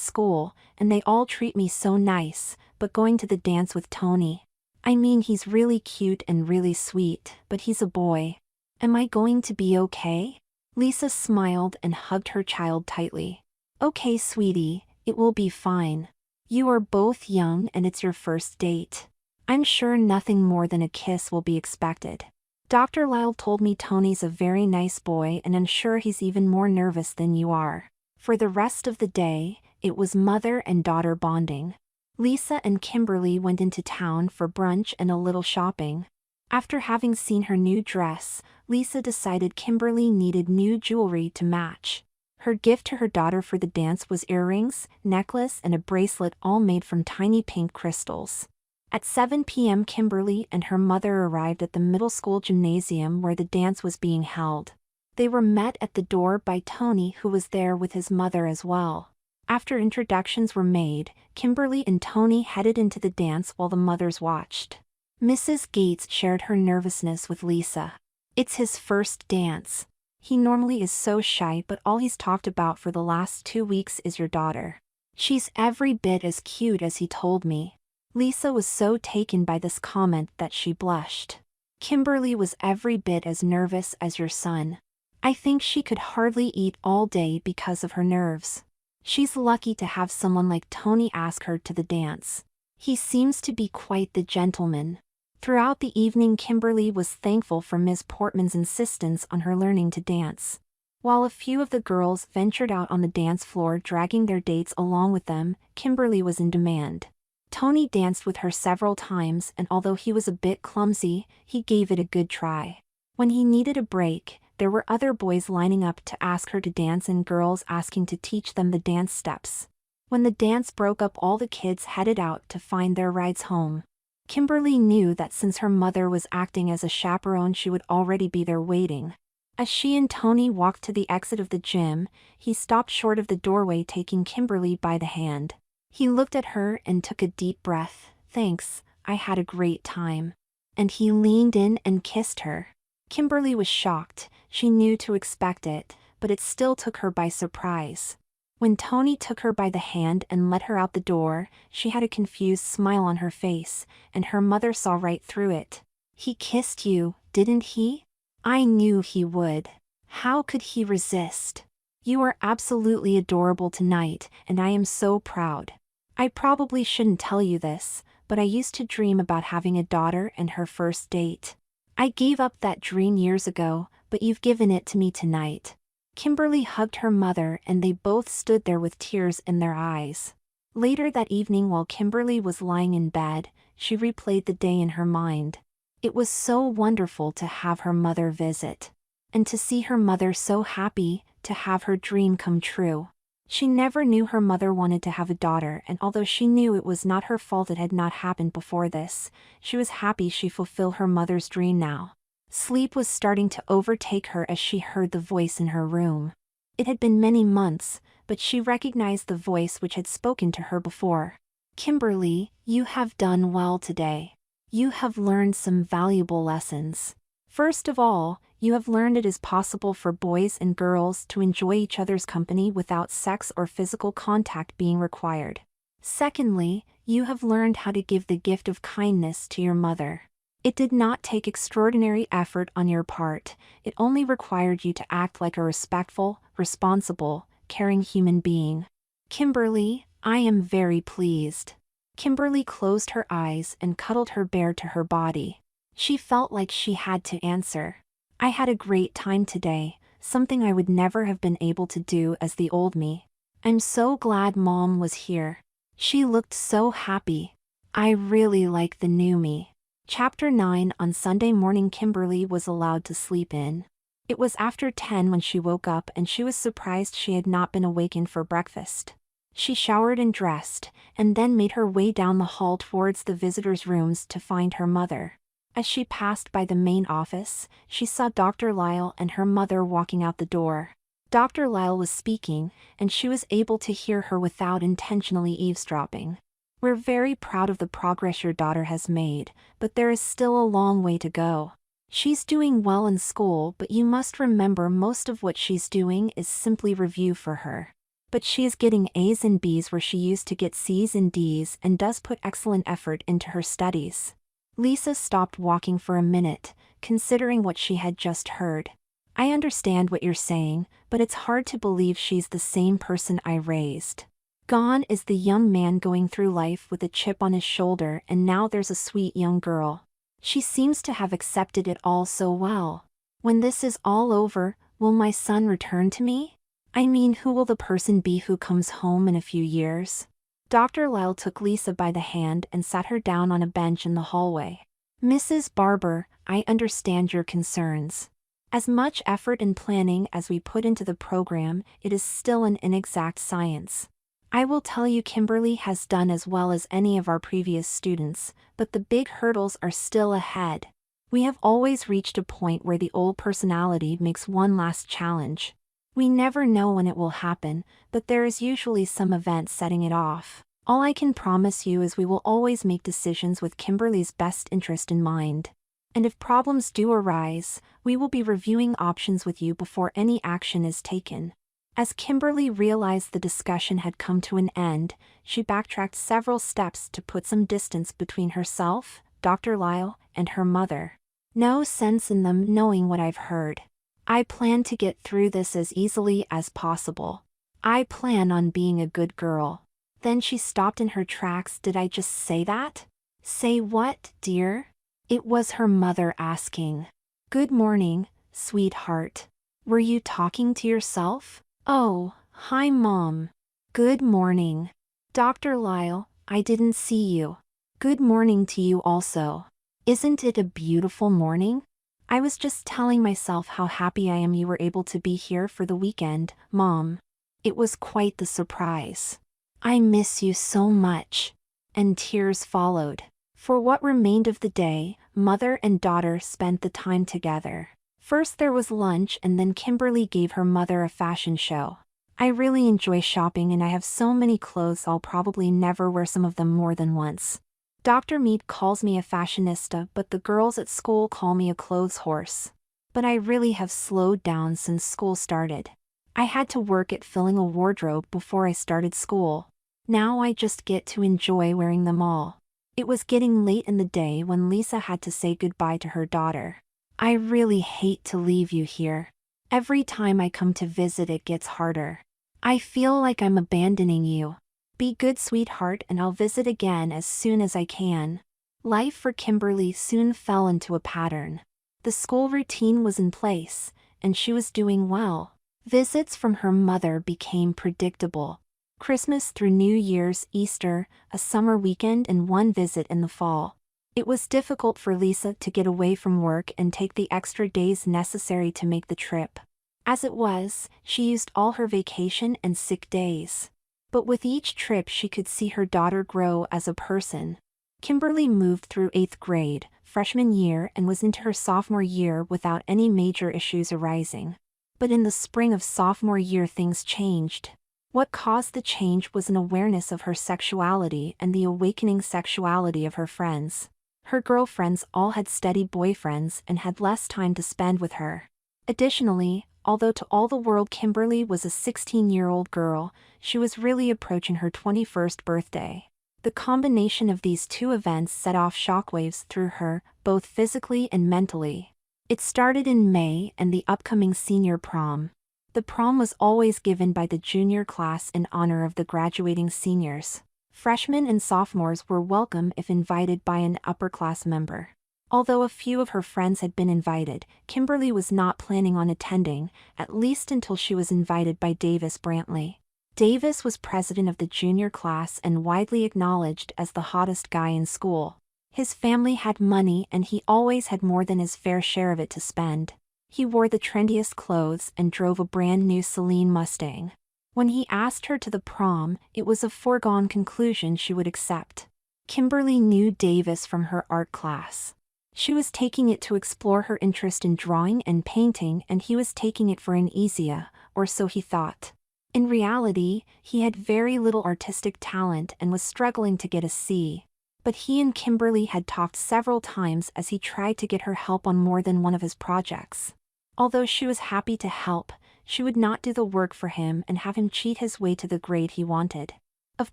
school, and they all treat me so nice, but going to the dance with Tony. I mean, he's really cute and really sweet, but he's a boy. Am I going to be okay? Lisa smiled and hugged her child tightly. Okay, sweetie, it will be fine. You are both young and it's your first date. I'm sure nothing more than a kiss will be expected. Dr. Lyle told me Tony's a very nice boy and I'm sure he's even more nervous than you are. For the rest of the day, it was mother and daughter bonding. Lisa and Kimberly went into town for brunch and a little shopping. After having seen her new dress, Lisa decided Kimberly needed new jewelry to match. Her gift to her daughter for the dance was earrings, necklace, and a bracelet, all made from tiny pink crystals. At 7 p.m. Kimberly and her mother arrived at the middle school gymnasium where the dance was being held. They were met at the door by Tony, who was there with his mother as well. After introductions were made, Kimberly and Tony headed into the dance while the mothers watched. Mrs. Gates shared her nervousness with Lisa. It's his first dance. He normally is so shy, but all he's talked about for the last 2 weeks is your daughter. She's every bit as cute as he told me. Lisa was so taken by this comment that she blushed. Kimberly was every bit as nervous as your son. I think she could hardly eat all day because of her nerves. She's lucky to have someone like Tony ask her to the dance. He seems to be quite the gentleman. Throughout the evening, Kimberly was thankful for Ms. Portman's insistence on her learning to dance. While a few of the girls ventured out on the dance floor dragging their dates along with them, Kimberly was in demand. Tony danced with her several times, and although he was a bit clumsy, he gave it a good try. When he needed a break, there were other boys lining up to ask her to dance and girls asking to teach them the dance steps. When the dance broke up, all the kids headed out to find their rides home. Kimberly knew that since her mother was acting as a chaperone, she would already be there waiting. As she and Tony walked to the exit of the gym, he stopped short of the doorway, taking Kimberly by the hand. He looked at her and took a deep breath. "Thanks, I had a great time." And he leaned in and kissed her. Kimberly was shocked. She knew to expect it, but it still took her by surprise. When Tony took her by the hand and led her out the door, she had a confused smile on her face, and her mother saw right through it. "He kissed you, didn't he? I knew he would. How could he resist? You are absolutely adorable tonight, and I am so proud. I probably shouldn't tell you this, but I used to dream about having a daughter and her first date. I gave up that dream years ago, but you've given it to me tonight." Kimberly hugged her mother and they both stood there with tears in their eyes. Later that evening, while Kimberly was lying in bed, she replayed the day in her mind. It was so wonderful to have her mother visit. And to see her mother so happy, to have her dream come true. She never knew her mother wanted to have a daughter, and although she knew it was not her fault it had not happened before this, she was happy she fulfilled her mother's dream now. Sleep was starting to overtake her as she heard the voice in her room. It had been many months, but she recognized the voice which had spoken to her before. "Kimberly, you have done well today. You have learned some valuable lessons. First of all, you have learned it is possible for boys and girls to enjoy each other's company without sex or physical contact being required. Secondly, you have learned how to give the gift of kindness to your mother. It did not take extraordinary effort on your part, it only required you to act like a respectful, responsible, caring human being. Kimberly, I am very pleased." Kimberly closed her eyes and cuddled her bear to her body. She felt like she had to answer. "I had a great time today, something I would never have been able to do as the old me. I'm so glad Mom was here. She looked so happy. I really like the new me." Chapter 9. On Sunday morning, Kimberly was allowed to sleep in. It was after 10 when she woke up, and she was surprised she had not been awakened for breakfast. She showered and dressed, and then made her way down the hall towards the visitors' rooms to find her mother. As she passed by the main office, she saw Dr. Lyle and her mother walking out the door. Dr. Lyle was speaking, and she was able to hear her without intentionally eavesdropping. "We're very proud of the progress your daughter has made, but there is still a long way to go. She's doing well in school, but you must remember most of what she's doing is simply review for her. But she is getting A's and B's where she used to get C's and D's and does put excellent effort into her studies." Lisa stopped walking for a minute, considering what she had just heard. "I understand what you're saying, but it's hard to believe she's the same person I raised. Gone is the young man going through life with a chip on his shoulder, and now there's a sweet young girl. She seems to have accepted it all so well. When this is all over, will my son return to me? I mean, who will the person be who comes home in a few years?" Dr. Lyle took Lisa by the hand and sat her down on a bench in the hallway. "Mrs. Barber, I understand your concerns. As much effort and planning as we put into the program, it is still an inexact science. I will tell you Kimberly has done as well as any of our previous students, but the big hurdles are still ahead. We have always reached a point where the old personality makes one last challenge. We never know when it will happen, but there is usually some event setting it off. All I can promise you is we will always make decisions with Kimberly's best interest in mind. And if problems do arise, we will be reviewing options with you before any action is taken." As Kimberly realized the discussion had come to an end, she backtracked several steps to put some distance between herself, Dr. Lyle, and her mother. "No sense in them knowing what I've heard. I plan to get through this as easily as possible. I plan on being a good girl." Then she stopped in her tracks. "Did I just say that?" "Say what, dear?" It was her mother asking. "Good morning, sweetheart. Were you talking to yourself?" "Oh, hi Mom. Good morning. Dr. Lyle, I didn't see you." "Good morning to you also. Isn't it a beautiful morning?" "I was just telling myself how happy I am you were able to be here for the weekend, Mom. It was quite the surprise. I miss you so much." And tears followed. For what remained of the day, mother and daughter spent the time together. First there was lunch and then Kimberly gave her mother a fashion show. "I really enjoy shopping and I have so many clothes I'll probably never wear some of them more than once. Dr. Mead calls me a fashionista but the girls at school call me a clothes horse. But I really have slowed down since school started. I had to work at filling a wardrobe before I started school. Now I just get to enjoy wearing them all." It was getting late in the day when Lisa had to say goodbye to her daughter. "I really hate to leave you here. Every time I come to visit it gets harder. I feel like I'm abandoning you. Be good sweetheart and I'll visit again as soon as I can." Life for Kimberly soon fell into a pattern. The school routine was in place, and she was doing well. Visits from her mother became predictable. Christmas through New Year's, Easter, a summer weekend and one visit in the fall. It was difficult for Lisa to get away from work and take the extra days necessary to make the trip. As it was, she used all her vacation and sick days. But with each trip she could see her daughter grow as a person. Kimberly moved through 8th grade, freshman year and was into her sophomore year without any major issues arising. But in the spring of sophomore year things changed. What caused the change was an awareness of her sexuality and the awakening sexuality of her friends. Her girlfriends all had steady boyfriends and had less time to spend with her. Additionally, although to all the world Kimberly was a 16-year-old girl, she was really approaching her 21st birthday. The combination of these two events set off shockwaves through her, both physically and mentally. It started in May and the upcoming senior prom. The prom was always given by the junior class in honor of the graduating seniors. Freshmen and sophomores were welcome if invited by an upper-class member. Although a few of her friends had been invited, Kimberly was not planning on attending, at least until she was invited by Davis Brantley. Davis was president of the junior class and widely acknowledged as the hottest guy in school. His family had money and he always had more than his fair share of it to spend. He wore the trendiest clothes and drove a brand new Celine Mustang. When he asked her to the prom, it was a foregone conclusion she would accept. Kimberly knew Davis from her art class. She was taking it to explore her interest in drawing and painting and he was taking it for an easier, or so he thought. In reality, he had very little artistic talent and was struggling to get a C. But he and Kimberly had talked several times as he tried to get her help on more than one of his projects. Although she was happy to help, she would not do the work for him and have him cheat his way to the grade he wanted. Of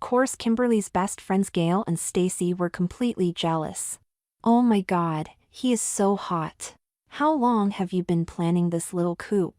course Kimberly's best friends Gail and Stacy were completely jealous. "Oh my God, he is so hot. How long have you been planning this little coup?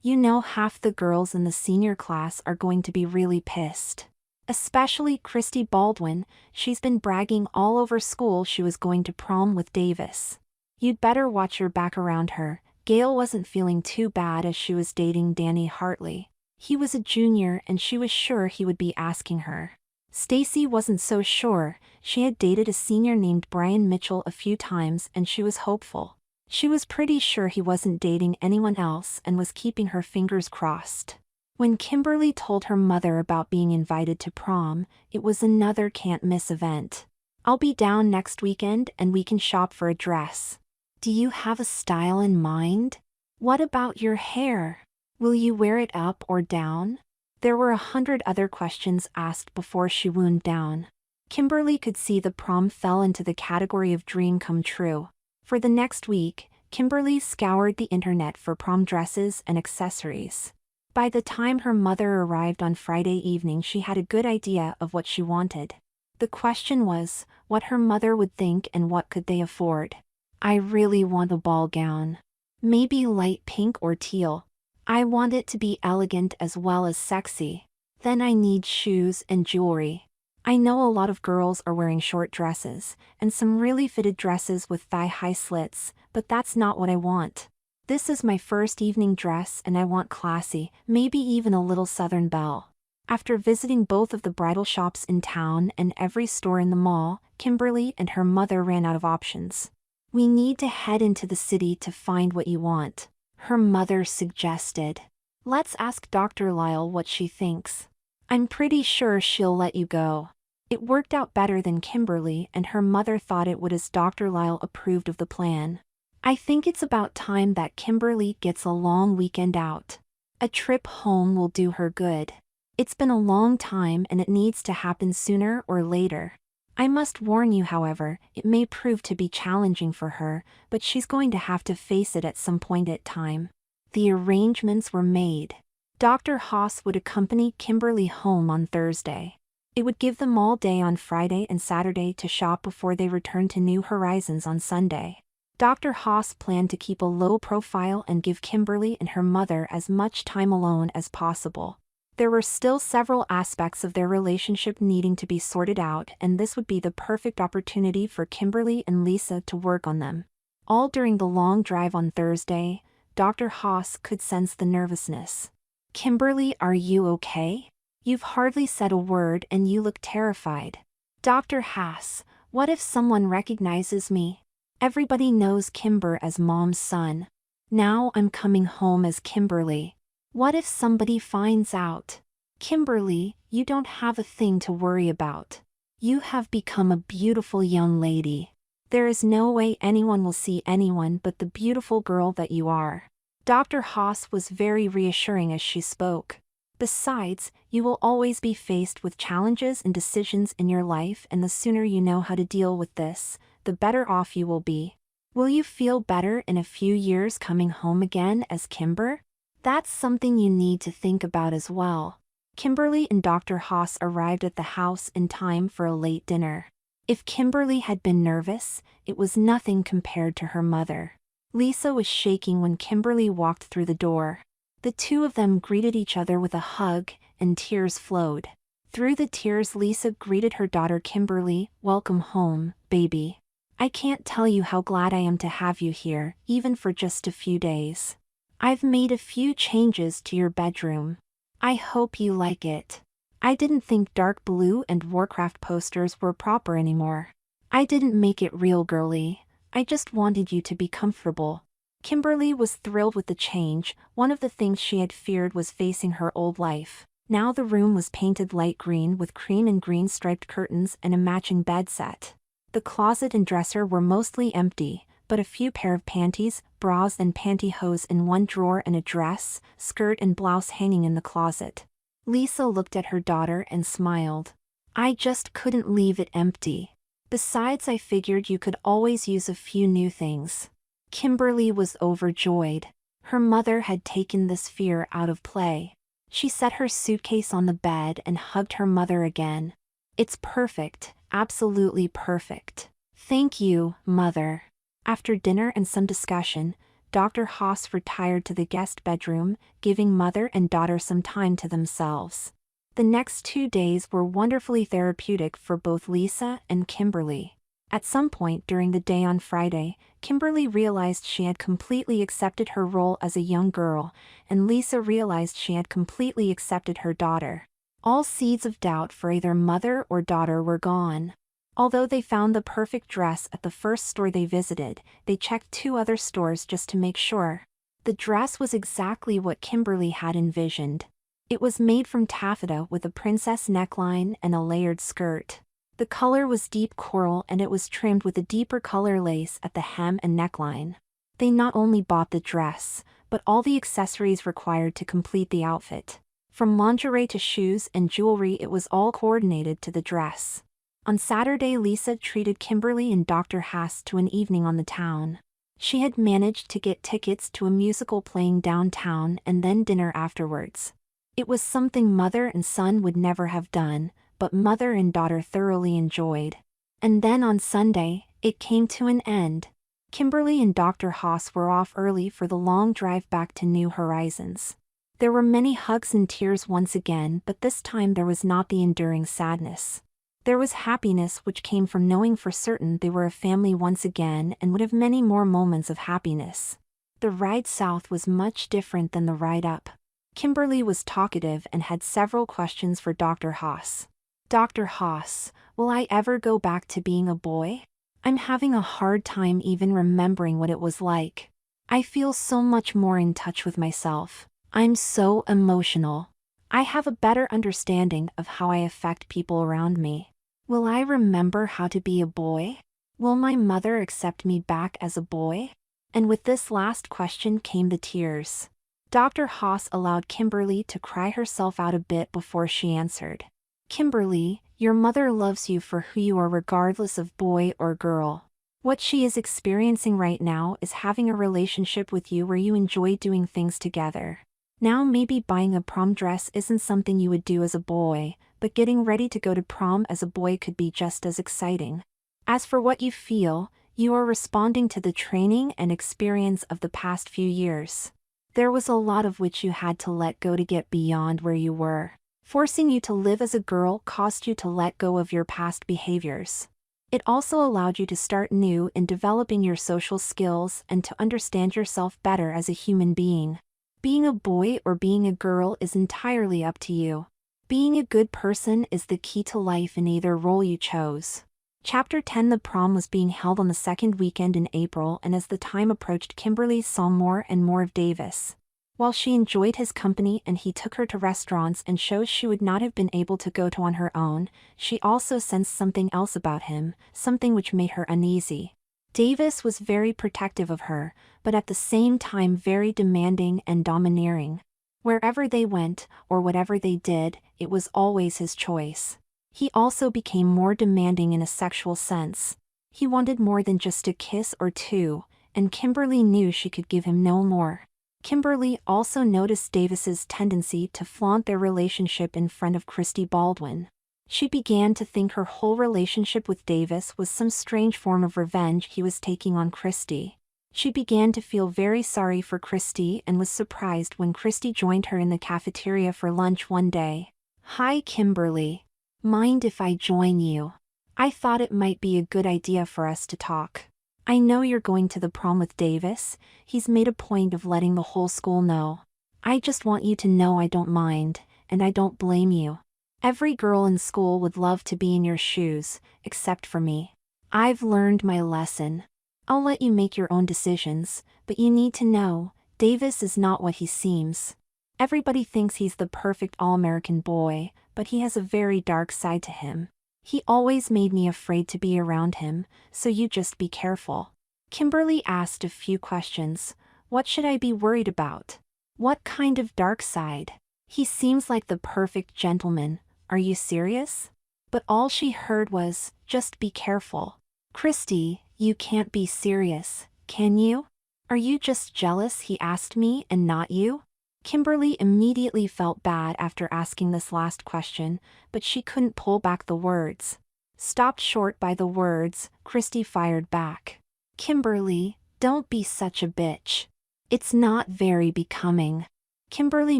You know half the girls in the senior class are going to be really pissed. Especially Christy Baldwin, she's been bragging all over school she was going to prom with Davis. You'd better watch your back around her." Gail wasn't feeling too bad as she was dating Danny Hartley. He was a junior and she was sure he would be asking her. Stacy wasn't so sure. She had dated a senior named Brian Mitchell a few times and she was hopeful. She was pretty sure he wasn't dating anyone else and was keeping her fingers crossed. When Kimberly told her mother about being invited to prom, it was another can't-miss event. "I'll be down next weekend and we can shop for a dress. Do you have a style in mind? What about your hair? Will you wear it up or down?" There were 100 other questions asked before she wound down. Kimberly could see the prom fell into the category of dream come true. For the next week, Kimberly scoured the internet for prom dresses and accessories. By the time her mother arrived on Friday evening she had a good idea of what she wanted. The question was, what her mother would think and what could they afford. "I really want a ball gown. Maybe light pink or teal. I want it to be elegant as well as sexy. Then I need shoes and jewelry. I know a lot of girls are wearing short dresses, and some really fitted dresses with thigh-high slits, but that's not what I want. This is my first evening dress and I want classy, maybe even a little Southern belle. After visiting both of the bridal shops in town and every store in the mall, Kimberly and her mother ran out of options. We need to head into the city to find what you want, her mother suggested. Let's ask Dr. Lyle what she thinks. I'm pretty sure she'll let you go. It worked out better than Kimberly and her mother thought it would as Dr. Lyle approved of the plan. I think it's about time that Kimberly gets a long weekend out. A trip home will do her good. It's been a long time and it needs to happen sooner or later. I must warn you, however, it may prove to be challenging for her, but she's going to have to face it at some point in time. The arrangements were made. Dr. Haas would accompany Kimberly home on Thursday. It would give them all day on Friday and Saturday to shop before they returned to New Horizons on Sunday. Dr. Haas planned to keep a low profile and give Kimberly and her mother as much time alone as possible. There were still several aspects of their relationship needing to be sorted out, and this would be the perfect opportunity for Kimberly and Lisa to work on them. All during the long drive on Thursday, Dr. Haas could sense the nervousness. Kimberly, are you okay? You've hardly said a word and you look terrified. Dr. Haas, what if someone recognizes me? Everybody knows Kimber as Mom's son. Now I'm coming home as Kimberly. What if somebody finds out? Kimberly, you don't have a thing to worry about. You have become a beautiful young lady. There is no way anyone will see anyone but the beautiful girl that you are. Dr. Haas was very reassuring as she spoke. Besides, you will always be faced with challenges and decisions in your life, and the sooner you know how to deal with this, the better off you will be. Will you feel better in a few years coming home again as Kimber? That's something you need to think about as well. Kimberly and Dr. Haas arrived at the house in time for a late dinner. If Kimberly had been nervous, it was nothing compared to her mother. Lisa was shaking when Kimberly walked through the door. The two of them greeted each other with a hug, and tears flowed. Through the tears, Lisa greeted her daughter Kimberly, "Welcome home, baby. I can't tell you how glad I am to have you here, even for just a few days. I've made a few changes to your bedroom. I hope you like it. I didn't think dark blue and Warcraft posters were proper anymore. I didn't make it real girly. I just wanted you to be comfortable." Kimberly was thrilled with the change. One of the things she had feared was facing her old life. Now the room was painted light green with cream and green striped curtains and a matching bed set. The closet and dresser were mostly empty, but a few pair of panties, bras and pantyhose in one drawer and a dress, skirt and blouse hanging in the closet. Lisa looked at her daughter and smiled. "I just couldn't leave it empty. Besides, I figured you could always use a few new things." Kimberly was overjoyed. Her mother had taken this fear out of play. She set her suitcase on the bed and hugged her mother again. "It's perfect, absolutely perfect. Thank you, Mother." After dinner and some discussion, Dr. Haas retired to the guest bedroom, giving mother and daughter some time to themselves. The next 2 days were wonderfully therapeutic for both Lisa and Kimberly. At some point during the day on Friday, Kimberly realized she had completely accepted her role as a young girl, and Lisa realized she had completely accepted her daughter. All seeds of doubt for either mother or daughter were gone. Although they found the perfect dress at the first store they visited, they checked 2 other stores just to make sure. The dress was exactly what Kimberly had envisioned. It was made from taffeta with a princess neckline and a layered skirt. The color was deep coral and it was trimmed with a deeper color lace at the hem and neckline. They not only bought the dress, but all the accessories required to complete the outfit. From lingerie to shoes and jewelry, it was all coordinated to the dress. On Saturday, Lisa treated Kimberly and Dr. Haas to an evening on the town. She had managed to get tickets to a musical playing downtown and then dinner afterwards. It was something mother and son would never have done, but mother and daughter thoroughly enjoyed. And then on Sunday, it came to an end. Kimberly and Dr. Haas were off early for the long drive back to New Horizons. There were many hugs and tears once again, but this time there was not the enduring sadness. There was happiness which came from knowing for certain they were a family once again and would have many more moments of happiness. The ride south was much different than the ride up. Kimberly was talkative and had several questions for Dr. Haas. Dr. Haas, will I ever go back to being a boy? I'm having a hard time even remembering what it was like. I feel so much more in touch with myself. I'm so emotional. I have a better understanding of how I affect people around me. Will I remember how to be a boy? Will my mother accept me back as a boy? And with this last question came the tears. Dr. Haas allowed Kimberly to cry herself out a bit before she answered. Kimberly, your mother loves you for who you are regardless of boy or girl. What she is experiencing right now is having a relationship with you where you enjoy doing things together. Now maybe buying a prom dress isn't something you would do as a boy, but getting ready to go to prom as a boy could be just as exciting. As for what you feel, you are responding to the training and experience of the past few years. There was a lot of which you had to let go to get beyond where you were. Forcing you to live as a girl caused you to let go of your past behaviors. It also allowed you to start new in developing your social skills and to understand yourself better as a human being. Being a boy or being a girl is entirely up to you. Being a good person is the key to life in either role you chose. Chapter 10. The prom was being held on the second weekend in April, and as the time approached, Kimberly saw more and more of Davis. While she enjoyed his company and he took her to restaurants and shows she would not have been able to go to on her own, she also sensed something else about him, something which made her uneasy. Davis was very protective of her, but at the same time very demanding and domineering. Wherever they went, or whatever they did, it was always his choice. He also became more demanding in a sexual sense. He wanted more than just a kiss or two, and Kimberly knew she could give him no more. Kimberly also noticed Davis's tendency to flaunt their relationship in front of Christy Baldwin. She began to think her whole relationship with Davis was some strange form of revenge he was taking on Christy. She began to feel very sorry for Christy and was surprised when Christy joined her in the cafeteria for lunch one day. "Hi Kimberly. Mind if I join you? I thought it might be a good idea for us to talk. I know you're going to the prom with Davis. He's made a point of letting the whole school know. I just want you to know I don't mind, and I don't blame you. Every girl in school would love to be in your shoes, except for me. I've learned my lesson. I'll let you make your own decisions, but you need to know, Davis is not what he seems. Everybody thinks he's the perfect all-American boy, but he has a very dark side to him. He always made me afraid to be around him, so you just be careful." Kimberly asked a few questions. What should I be worried about? What kind of dark side? He seems like the perfect gentleman. Are you serious? But all she heard was, just be careful. Christy, you can't be serious, can you? Are you just jealous he asked me and not you? Kimberly immediately felt bad after asking this last question, but she couldn't pull back the words. Stopped short by the words, Christy fired back. Kimberly, don't be such a bitch. It's not very becoming. Kimberly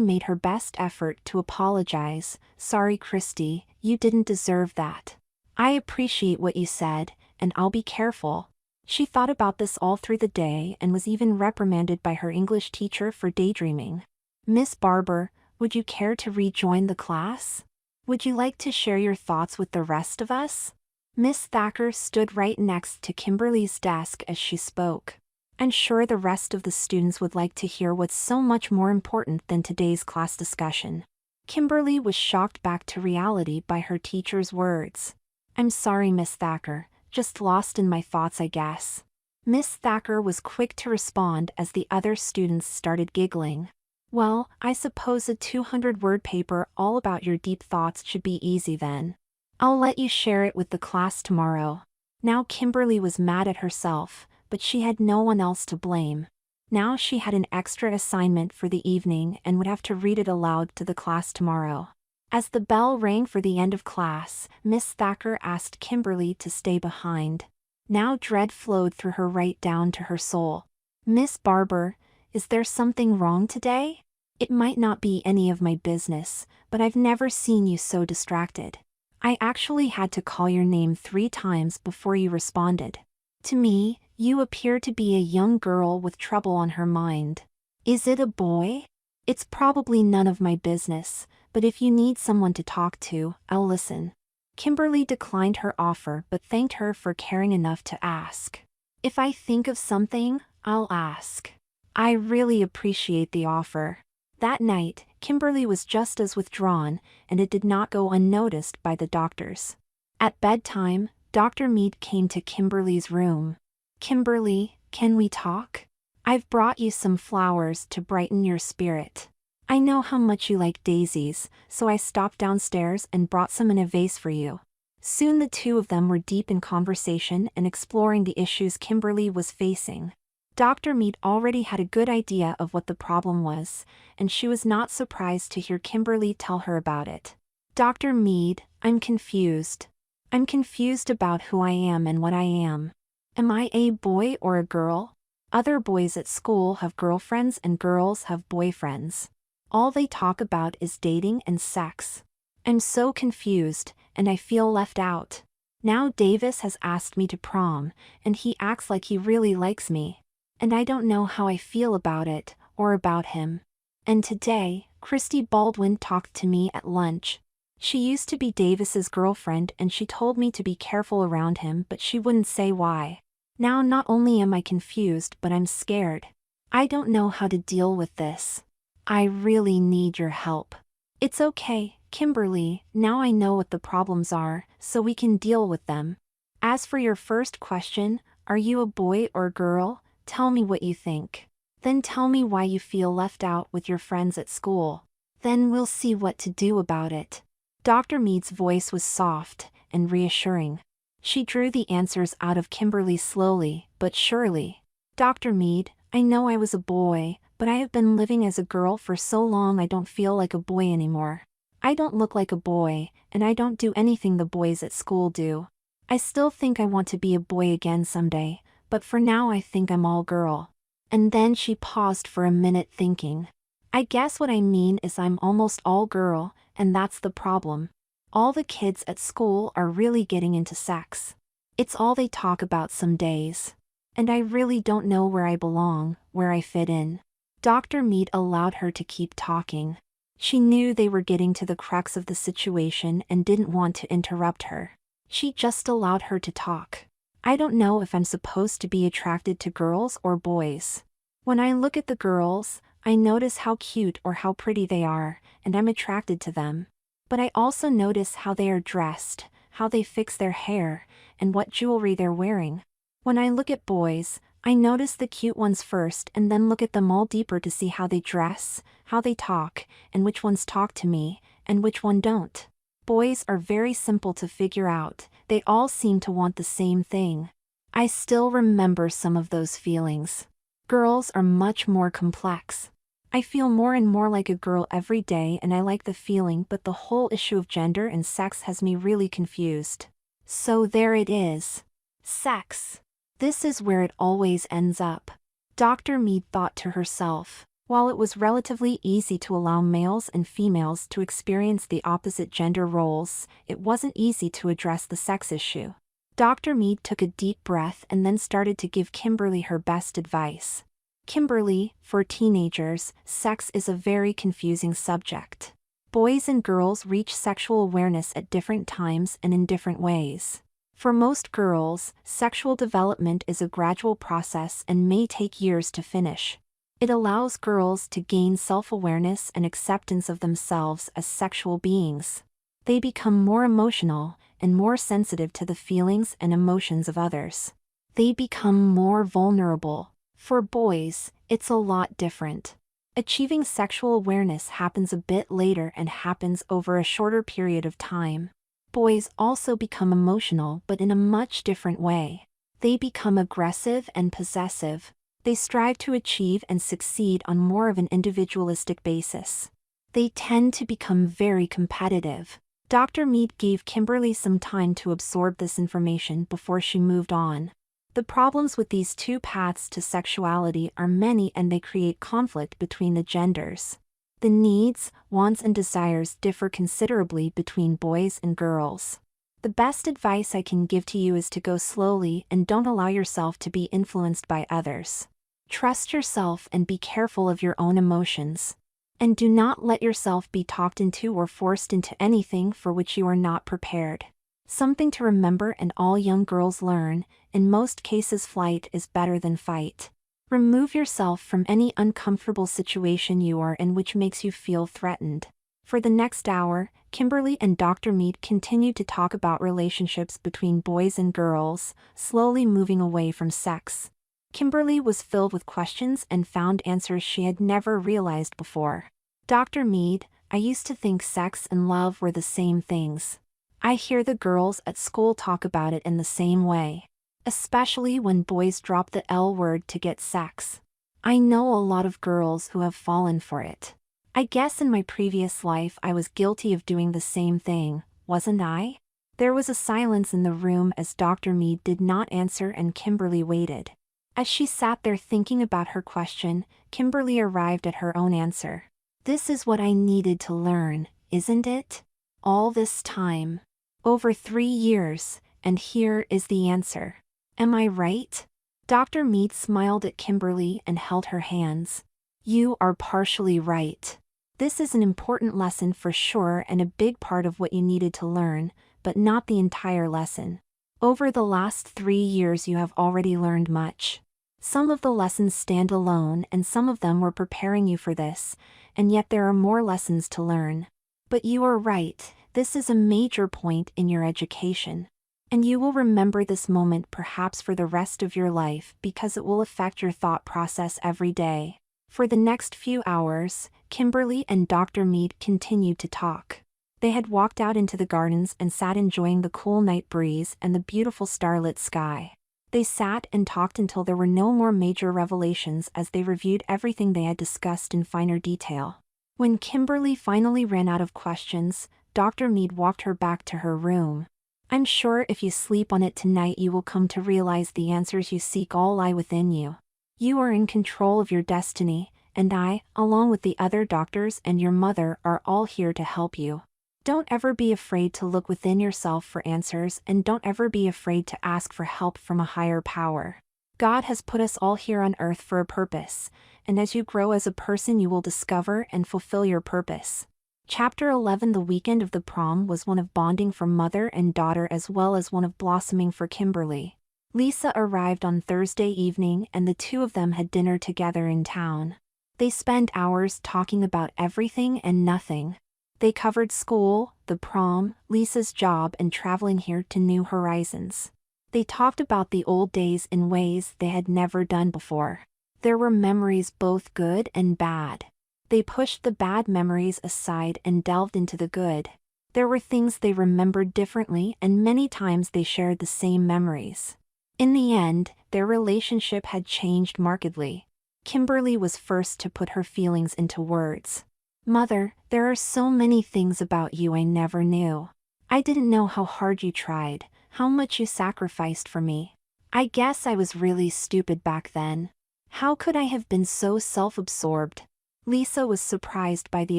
made her best effort to apologize. Sorry Christy, you didn't deserve that. I appreciate what you said, and I'll be careful. She thought about this all through the day and was even reprimanded by her English teacher for daydreaming. Miss Barber, would you care to rejoin the class? Would you like to share your thoughts with the rest of us? Miss Thacker stood right next to Kimberly's desk as she spoke. I'm sure the rest of the students would like to hear what's so much more important than today's class discussion. Kimberly was shocked back to reality by her teacher's words. I'm sorry, Miss Thacker, just lost in my thoughts, I guess. Miss Thacker was quick to respond as the other students started giggling. Well, I suppose a 200-word paper all about your deep thoughts should be easy then. I'll let you share it with the class tomorrow. Now Kimberly was mad at herself, but she had no one else to blame. Now she had an extra assignment for the evening and would have to read it aloud to the class tomorrow. As the bell rang for the end of class, Miss Thacker asked Kimberly to stay behind. Now dread flowed through her right down to her soul. Miss Barber, is there something wrong today? It might not be any of my business, but I've never seen you so distracted. I actually had to call your name 3 times before you responded. To me, you appear to be a young girl with trouble on her mind. Is it a boy? It's probably none of my business, but if you need someone to talk to, I'll listen. Kimberly declined her offer but thanked her for caring enough to ask. If I think of something, I'll ask. I really appreciate the offer. That night, Kimberly was just as withdrawn, and it did not go unnoticed by the doctors. At bedtime, Dr. Mead came to Kimberly's room. Kimberly, can we talk? I've brought you some flowers to brighten your spirit. I know how much you like daisies, so I stopped downstairs and brought some in a vase for you. Soon the two of them were deep in conversation and exploring the issues Kimberly was facing. Dr. Mead already had a good idea of what the problem was, and she was not surprised to hear Kimberly tell her about it. Dr. Mead, I'm confused. I'm confused about who I am and what I am. Am I a boy or a girl? Other boys at school have girlfriends and girls have boyfriends. All they talk about is dating and sex. I'm so confused, and I feel left out. Now Davis has asked me to prom, and he acts like he really likes me. And I don't know how I feel about it, or about him. And today, Christy Baldwin talked to me at lunch. She used to be Davis's girlfriend and she told me to be careful around him, but she wouldn't say why. Now not only am I confused, but I'm scared. I don't know how to deal with this. I really need your help. It's okay, Kimberly, now I know what the problems are, so we can deal with them. As for your first question, are you a boy or girl? Tell me what you think. Then tell me why you feel left out with your friends at school. Then we'll see what to do about it. Dr. Mead's voice was soft and reassuring. She drew the answers out of Kimberly slowly but surely. Dr. Mead, I know I was a boy, but I have been living as a girl for so long I don't feel like a boy anymore. I don't look like a boy, and I don't do anything the boys at school do. I still think I want to be a boy again someday, but for now I think I'm all girl. And then she paused for a minute thinking. I guess what I mean is I'm almost all girl, and that's the problem. All the kids at school are really getting into sex. It's all they talk about some days. And I really don't know where I belong, where I fit in. Dr. Mead allowed her to keep talking. She knew they were getting to the crux of the situation and didn't want to interrupt her. She just allowed her to talk. I don't know if I'm supposed to be attracted to girls or boys. When I look at the girls, I notice how cute or how pretty they are, and I'm attracted to them. But I also notice how they are dressed, how they fix their hair, and what jewelry they're wearing. When I look at boys, I notice the cute ones first and then look at them all deeper to see how they dress, how they talk, and which ones talk to me, and which one don't. Boys are very simple to figure out, they all seem to want the same thing. I still remember some of those feelings. Girls are much more complex. I feel more and more like a girl every day and I like the feeling, but the whole issue of gender and sex has me really confused. So there it is. Sex. This is where it always ends up. Dr. Mead thought to herself. While it was relatively easy to allow males and females to experience the opposite gender roles, it wasn't easy to address the sex issue. Dr. Mead took a deep breath and then started to give Kimberly her best advice. Kimberly, for teenagers, sex is a very confusing subject. Boys and girls reach sexual awareness at different times and in different ways. For most girls, sexual development is a gradual process and may take years to finish. It allows girls to gain self-awareness and acceptance of themselves as sexual beings. They become more emotional and more sensitive to the feelings and emotions of others. They become more vulnerable. For boys, it's a lot different. Achieving sexual awareness happens a bit later and happens over a shorter period of time. Boys also become emotional but in a much different way. They become aggressive and possessive. They strive to achieve and succeed on more of an individualistic basis. They tend to become very competitive. Dr. Mead gave Kimberly some time to absorb this information before she moved on. The problems with these two paths to sexuality are many and they create conflict between the genders. The needs, wants and desires differ considerably between boys and girls. The best advice I can give to you is to go slowly and don't allow yourself to be influenced by others. Trust yourself and be careful of your own emotions. And do not let yourself be talked into or forced into anything for which you are not prepared. Something to remember, and all young girls learn: in most cases flight is better than fight. Remove yourself from any uncomfortable situation you are in which makes you feel threatened. For the next hour, Kimberly and Dr. Mead continued to talk about relationships between boys and girls, slowly moving away from sex. Kimberly was filled with questions and found answers she had never realized before. Dr. Mead: I used to think sex and love were the same things. I hear the girls at school talk about it in the same way. Especially when boys drop the L word to get sex. I know a lot of girls who have fallen for it. I guess in my previous life I was guilty of doing the same thing, wasn't I? There was a silence in the room as Dr. Mead did not answer and Kimberly waited. As she sat there thinking about her question, Kimberly arrived at her own answer. This is what I needed to learn, isn't it? All this time. Over 3 years, and here is the answer. Am I right? Dr. Mead smiled at Kimberly and held her hands. You are partially right. This is an important lesson for sure and a big part of what you needed to learn, but not the entire lesson. Over the last 3 years you have already learned much. Some of the lessons stand alone and some of them were preparing you for this, and yet there are more lessons to learn. But you are right, this is a major point in your education. And you will remember this moment perhaps for the rest of your life because it will affect your thought process every day. For the next few hours, Kimberly and Dr. Mead continued to talk. They had walked out into the gardens and sat enjoying the cool night breeze and the beautiful starlit sky. They sat and talked until there were no more major revelations as they reviewed everything they had discussed in finer detail. When Kimberly finally ran out of questions, Dr. Mead walked her back to her room. I'm sure if you sleep on it tonight you will come to realize the answers you seek all lie within you. You are in control of your destiny, and I, along with the other doctors and your mother, are all here to help you. Don't ever be afraid to look within yourself for answers, and don't ever be afraid to ask for help from a higher power. God has put us all here on earth for a purpose, and as you grow as a person you will discover and fulfill your purpose. Chapter 11. The weekend of the prom was one of bonding for mother and daughter as well as one of blossoming for Kimberly. Lisa arrived on Thursday evening and the two of them had dinner together in town. They spent hours talking about everything and nothing. They covered school, the prom, Lisa's job and traveling here to new horizons. They talked about the old days in ways they had never done before. There were memories both good and bad. They pushed the bad memories aside and delved into the good. There were things they remembered differently and many times they shared the same memories. In the end, their relationship had changed markedly. Kimberly was first to put her feelings into words. Mother, there are so many things about you I never knew. I didn't know how hard you tried, how much you sacrificed for me. I guess I was really stupid back then. How could I have been so self-absorbed? Lisa was surprised by the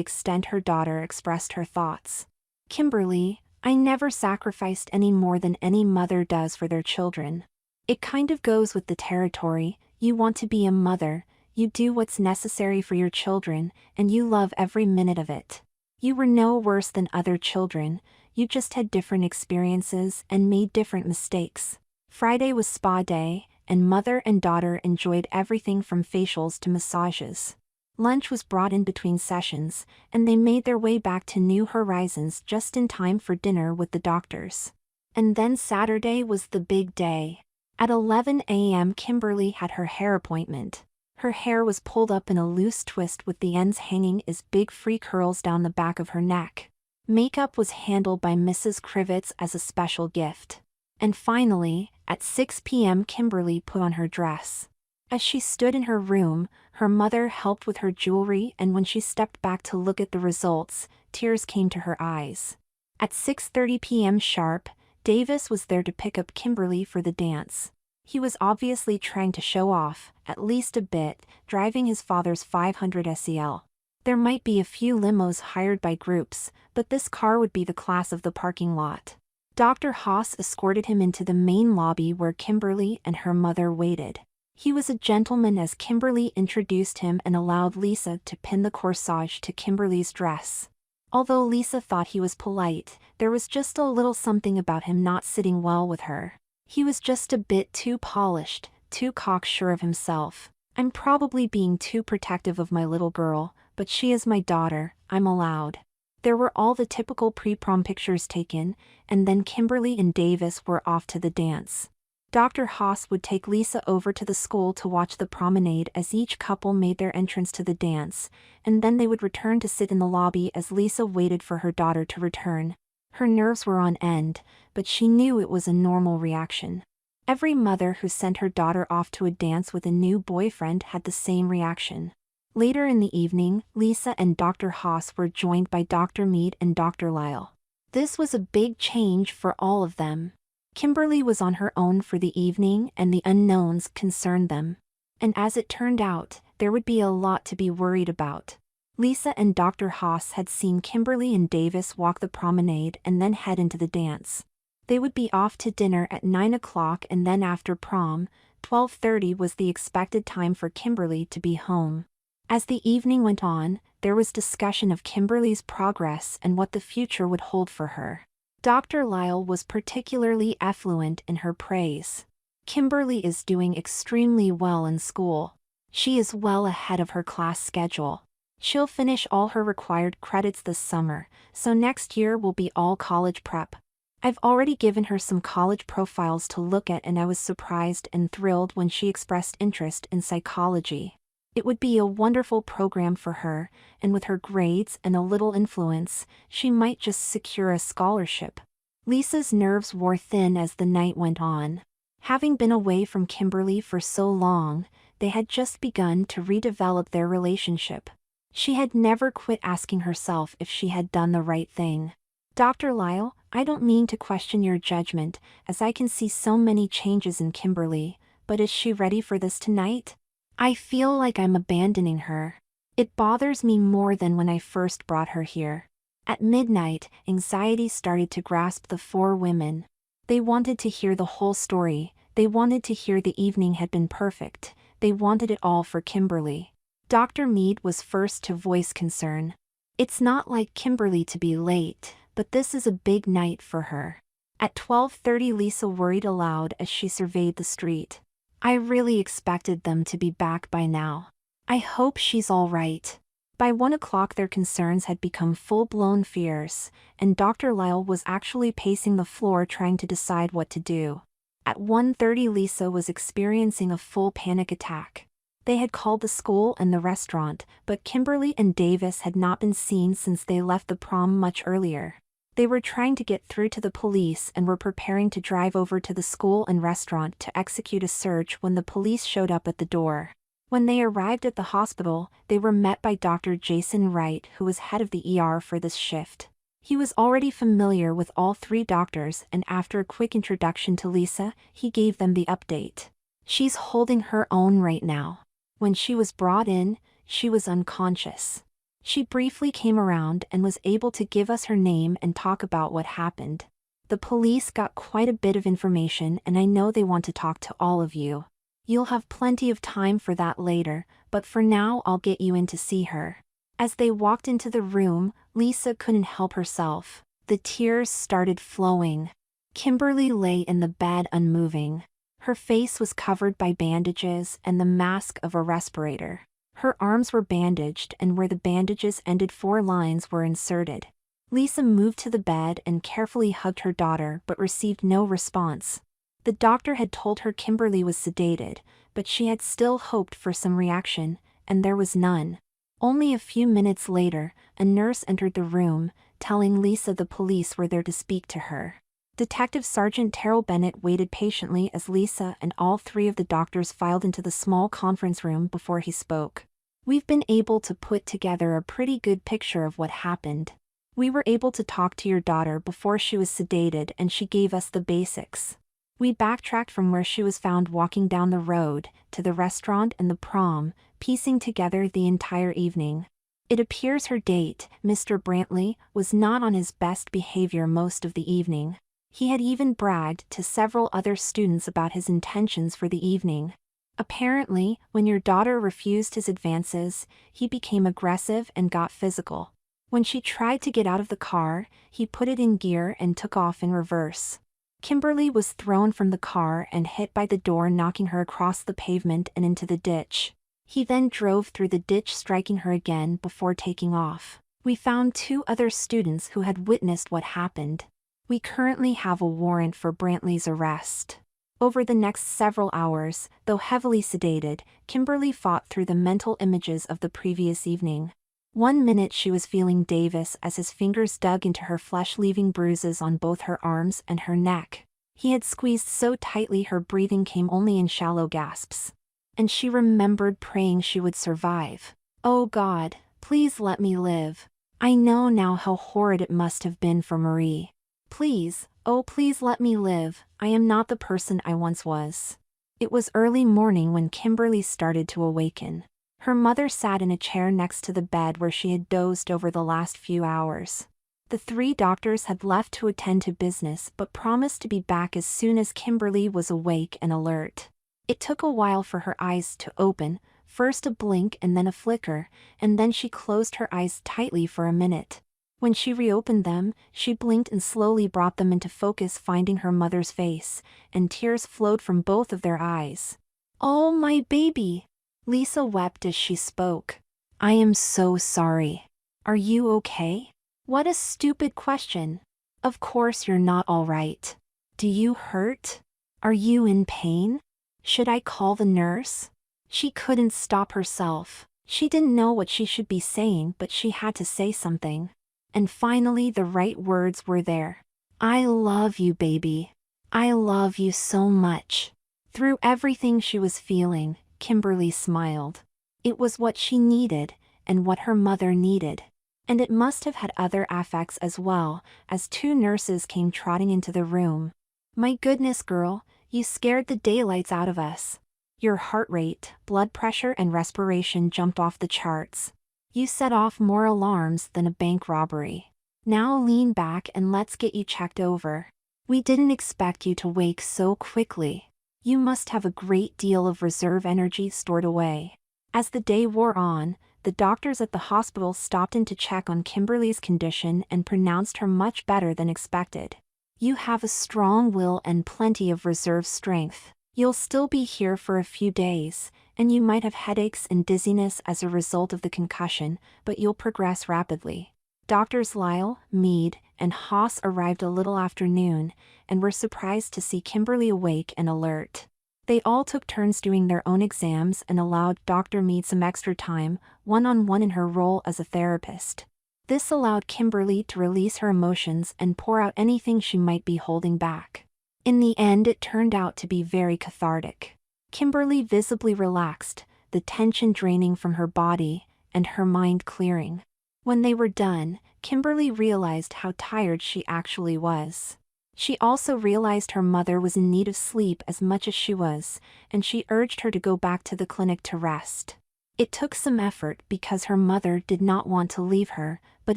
extent her daughter expressed her thoughts. Kimberly, I never sacrificed any more than any mother does for their children. It kind of goes with the territory. You want to be a mother, you do what's necessary for your children, and you love every minute of it. You were no worse than other children, you just had different experiences and made different mistakes. Friday was spa day, and mother and daughter enjoyed everything from facials to massages. Lunch was brought in between sessions, and they made their way back to New Horizons just in time for dinner with the doctors. And then Saturday was the big day. At 11 a.m. Kimberly had her hair appointment. Her hair was pulled up in a loose twist with the ends hanging as big free curls down the back of her neck. Makeup was handled by Mrs. Krivitz as a special gift. And finally, at 6 p.m. Kimberly put on her dress. As she stood in her room, her mother helped with her jewelry, and when she stepped back to look at the results, tears came to her eyes. At 6:30 p.m. sharp, Davis was there to pick up Kimberly for the dance. He was obviously trying to show off, at least a bit, driving his father's 500 SEL. There might be a few limos hired by groups, but this car would be the class of the parking lot. Dr. Haas escorted him into the main lobby where Kimberly and her mother waited. He was a gentleman as Kimberly introduced him and allowed Lisa to pin the corsage to Kimberly's dress. Although Lisa thought he was polite, there was just a little something about him not sitting well with her. He was just a bit too polished, too cocksure of himself. I'm probably being too protective of my little girl, but she is my daughter, I'm allowed. There were all the typical pre-prom pictures taken, and then Kimberly and Davis were off to the dance. Dr. Haas would take Lisa over to the school to watch the promenade as each couple made their entrance to the dance, and then they would return to sit in the lobby as Lisa waited for her daughter to return. Her nerves were on end, but she knew it was a normal reaction. Every mother who sent her daughter off to a dance with a new boyfriend had the same reaction. Later in the evening, Lisa and Dr. Haas were joined by Dr. Mead and Dr. Lyle. This was a big change for all of them. Kimberly was on her own for the evening and the unknowns concerned them. And as it turned out, there would be a lot to be worried about. Lisa and Dr. Haas had seen Kimberly and Davis walk the promenade and then head into the dance. They would be off to dinner at 9 o'clock and then after prom, 12:30 was the expected time for Kimberly to be home. As the evening went on, there was discussion of Kimberly's progress and what the future would hold for her. Dr. Lyle was particularly effluent in her praise. Kimberly is doing extremely well in school. She is well ahead of her class schedule. She'll finish all her required credits this summer, so next year will be all college prep. I've already given her some college profiles to look at and I was surprised and thrilled when she expressed interest in psychology. It would be a wonderful program for her, and with her grades and a little influence, she might just secure a scholarship. Lisa's nerves wore thin as the night went on. Having been away from Kimberly for so long, they had just begun to redevelop their relationship. She had never quit asking herself if she had done the right thing. Dr. Lyle, I don't mean to question your judgment, as I can see so many changes in Kimberly, but is she ready for this tonight? I feel like I'm abandoning her. It bothers me more than when I first brought her here. At midnight, anxiety started to grasp the four women. They wanted to hear the whole story, they wanted to hear the evening had been perfect, they wanted it all for Kimberly. Dr. Mead was first to voice concern. It's not like Kimberly to be late, but this is a big night for her. At 12:30 Lisa worried aloud as she surveyed the street. I really expected them to be back by now. I hope she's all right. By 1 o'clock their concerns had become full-blown fears, and Dr. Lyle was actually pacing the floor trying to decide what to do. At 1:30 Lisa was experiencing a full panic attack. They had called the school and the restaurant, but Kimberly and Davis had not been seen since they left the prom much earlier. They were trying to get through to the police and were preparing to drive over to the school and restaurant to execute a search when the police showed up at the door. When they arrived at the hospital, they were met by Dr. Jason Wright, who was head of the ER for this shift. He was already familiar with all three doctors, and after a quick introduction to Lisa, he gave them the update. She's holding her own right now. When she was brought in, she was unconscious. She briefly came around and was able to give us her name and talk about what happened. The police got quite a bit of information and I know they want to talk to all of you. You'll have plenty of time for that later, but for now I'll get you in to see her. As they walked into the room, Lisa couldn't help herself. The tears started flowing. Kimberly lay in the bed unmoving. Her face was covered by bandages and the mask of a respirator. Her arms were bandaged and where the bandages ended 4 lines were inserted. Lisa moved to the bed and carefully hugged her daughter but received no response. The doctor had told her Kimberly was sedated, but she had still hoped for some reaction, and there was none. Only a few minutes later, a nurse entered the room, telling Lisa the police were there to speak to her. Detective Sergeant Terrell Bennett waited patiently as Lisa and all 3 of the doctors filed into the small conference room before he spoke. We've been able to put together a pretty good picture of what happened. We were able to talk to your daughter before she was sedated and she gave us the basics. We backtracked from where she was found walking down the road, to the restaurant and the prom, piecing together the entire evening. It appears her date, Mr. Brantley, was not on his best behavior most of the evening. He had even bragged to several other students about his intentions for the evening. Apparently, when your daughter refused his advances, he became aggressive and got physical. When she tried to get out of the car, he put it in gear and took off in reverse. Kimberly was thrown from the car and hit by the door, knocking her across the pavement and into the ditch. He then drove through the ditch, striking her again before taking off. We found 2 other students who had witnessed what happened. We currently have a warrant for Brantley's arrest. Over the next several hours, though heavily sedated, Kimberly fought through the mental images of the previous evening. One minute she was feeling Davis as his fingers dug into her flesh, leaving bruises on both her arms and her neck. He had squeezed so tightly her breathing came only in shallow gasps. And she remembered praying she would survive. "Oh God, please let me live. I know now how horrid it must have been for Marie. Please, oh please let me live. I am not the person I once was." It was early morning when Kimberly started to awaken. Her mother sat in a chair next to the bed where she had dozed over the last few hours. The 3 doctors had left to attend to business but promised to be back as soon as Kimberly was awake and alert. It took a while for her eyes to open, first a blink and then a flicker, and then she closed her eyes tightly for a minute. When she reopened them, she blinked and slowly brought them into focus, finding her mother's face, and tears flowed from both of their eyes. "Oh, my baby!" Lisa wept as she spoke. "I am so sorry. Are you okay?" What a stupid question. Of course you're not all right. Do you hurt? Are you in pain? Should I call the nurse? She couldn't stop herself. She didn't know what she should be saying, but she had to say something. And finally the right words were there. "I love you, baby. I love you so much." Through everything she was feeling, Kimberly smiled. It was what she needed, and what her mother needed. And it must have had other affects as well, as 2 nurses came trotting into the room. "My goodness, girl, you scared the daylights out of us. Your heart rate, blood pressure and respiration jumped off the charts. You set off more alarms than a bank robbery. Now lean back and let's get you checked over. We didn't expect you to wake so quickly. You must have a great deal of reserve energy stored away." As the day wore on, the doctors at the hospital stopped in to check on Kimberly's condition and pronounced her much better than expected. "You have a strong will and plenty of reserve strength. You'll still be here for a few days, and you might have headaches and dizziness as a result of the concussion, but you'll progress rapidly." Doctors Lyle, Meade, and Haas arrived a little after noon, and were surprised to see Kimberly awake and alert. They all took turns doing their own exams and allowed Dr. Meade some extra time, one-on-one in her role as a therapist. This allowed Kimberly to release her emotions and pour out anything she might be holding back. In the end, it turned out to be very cathartic. Kimberly visibly relaxed, the tension draining from her body, and her mind clearing. When they were done, Kimberly realized how tired she actually was. She also realized her mother was in need of sleep as much as she was, and she urged her to go back to the clinic to rest. It took some effort because her mother did not want to leave her, but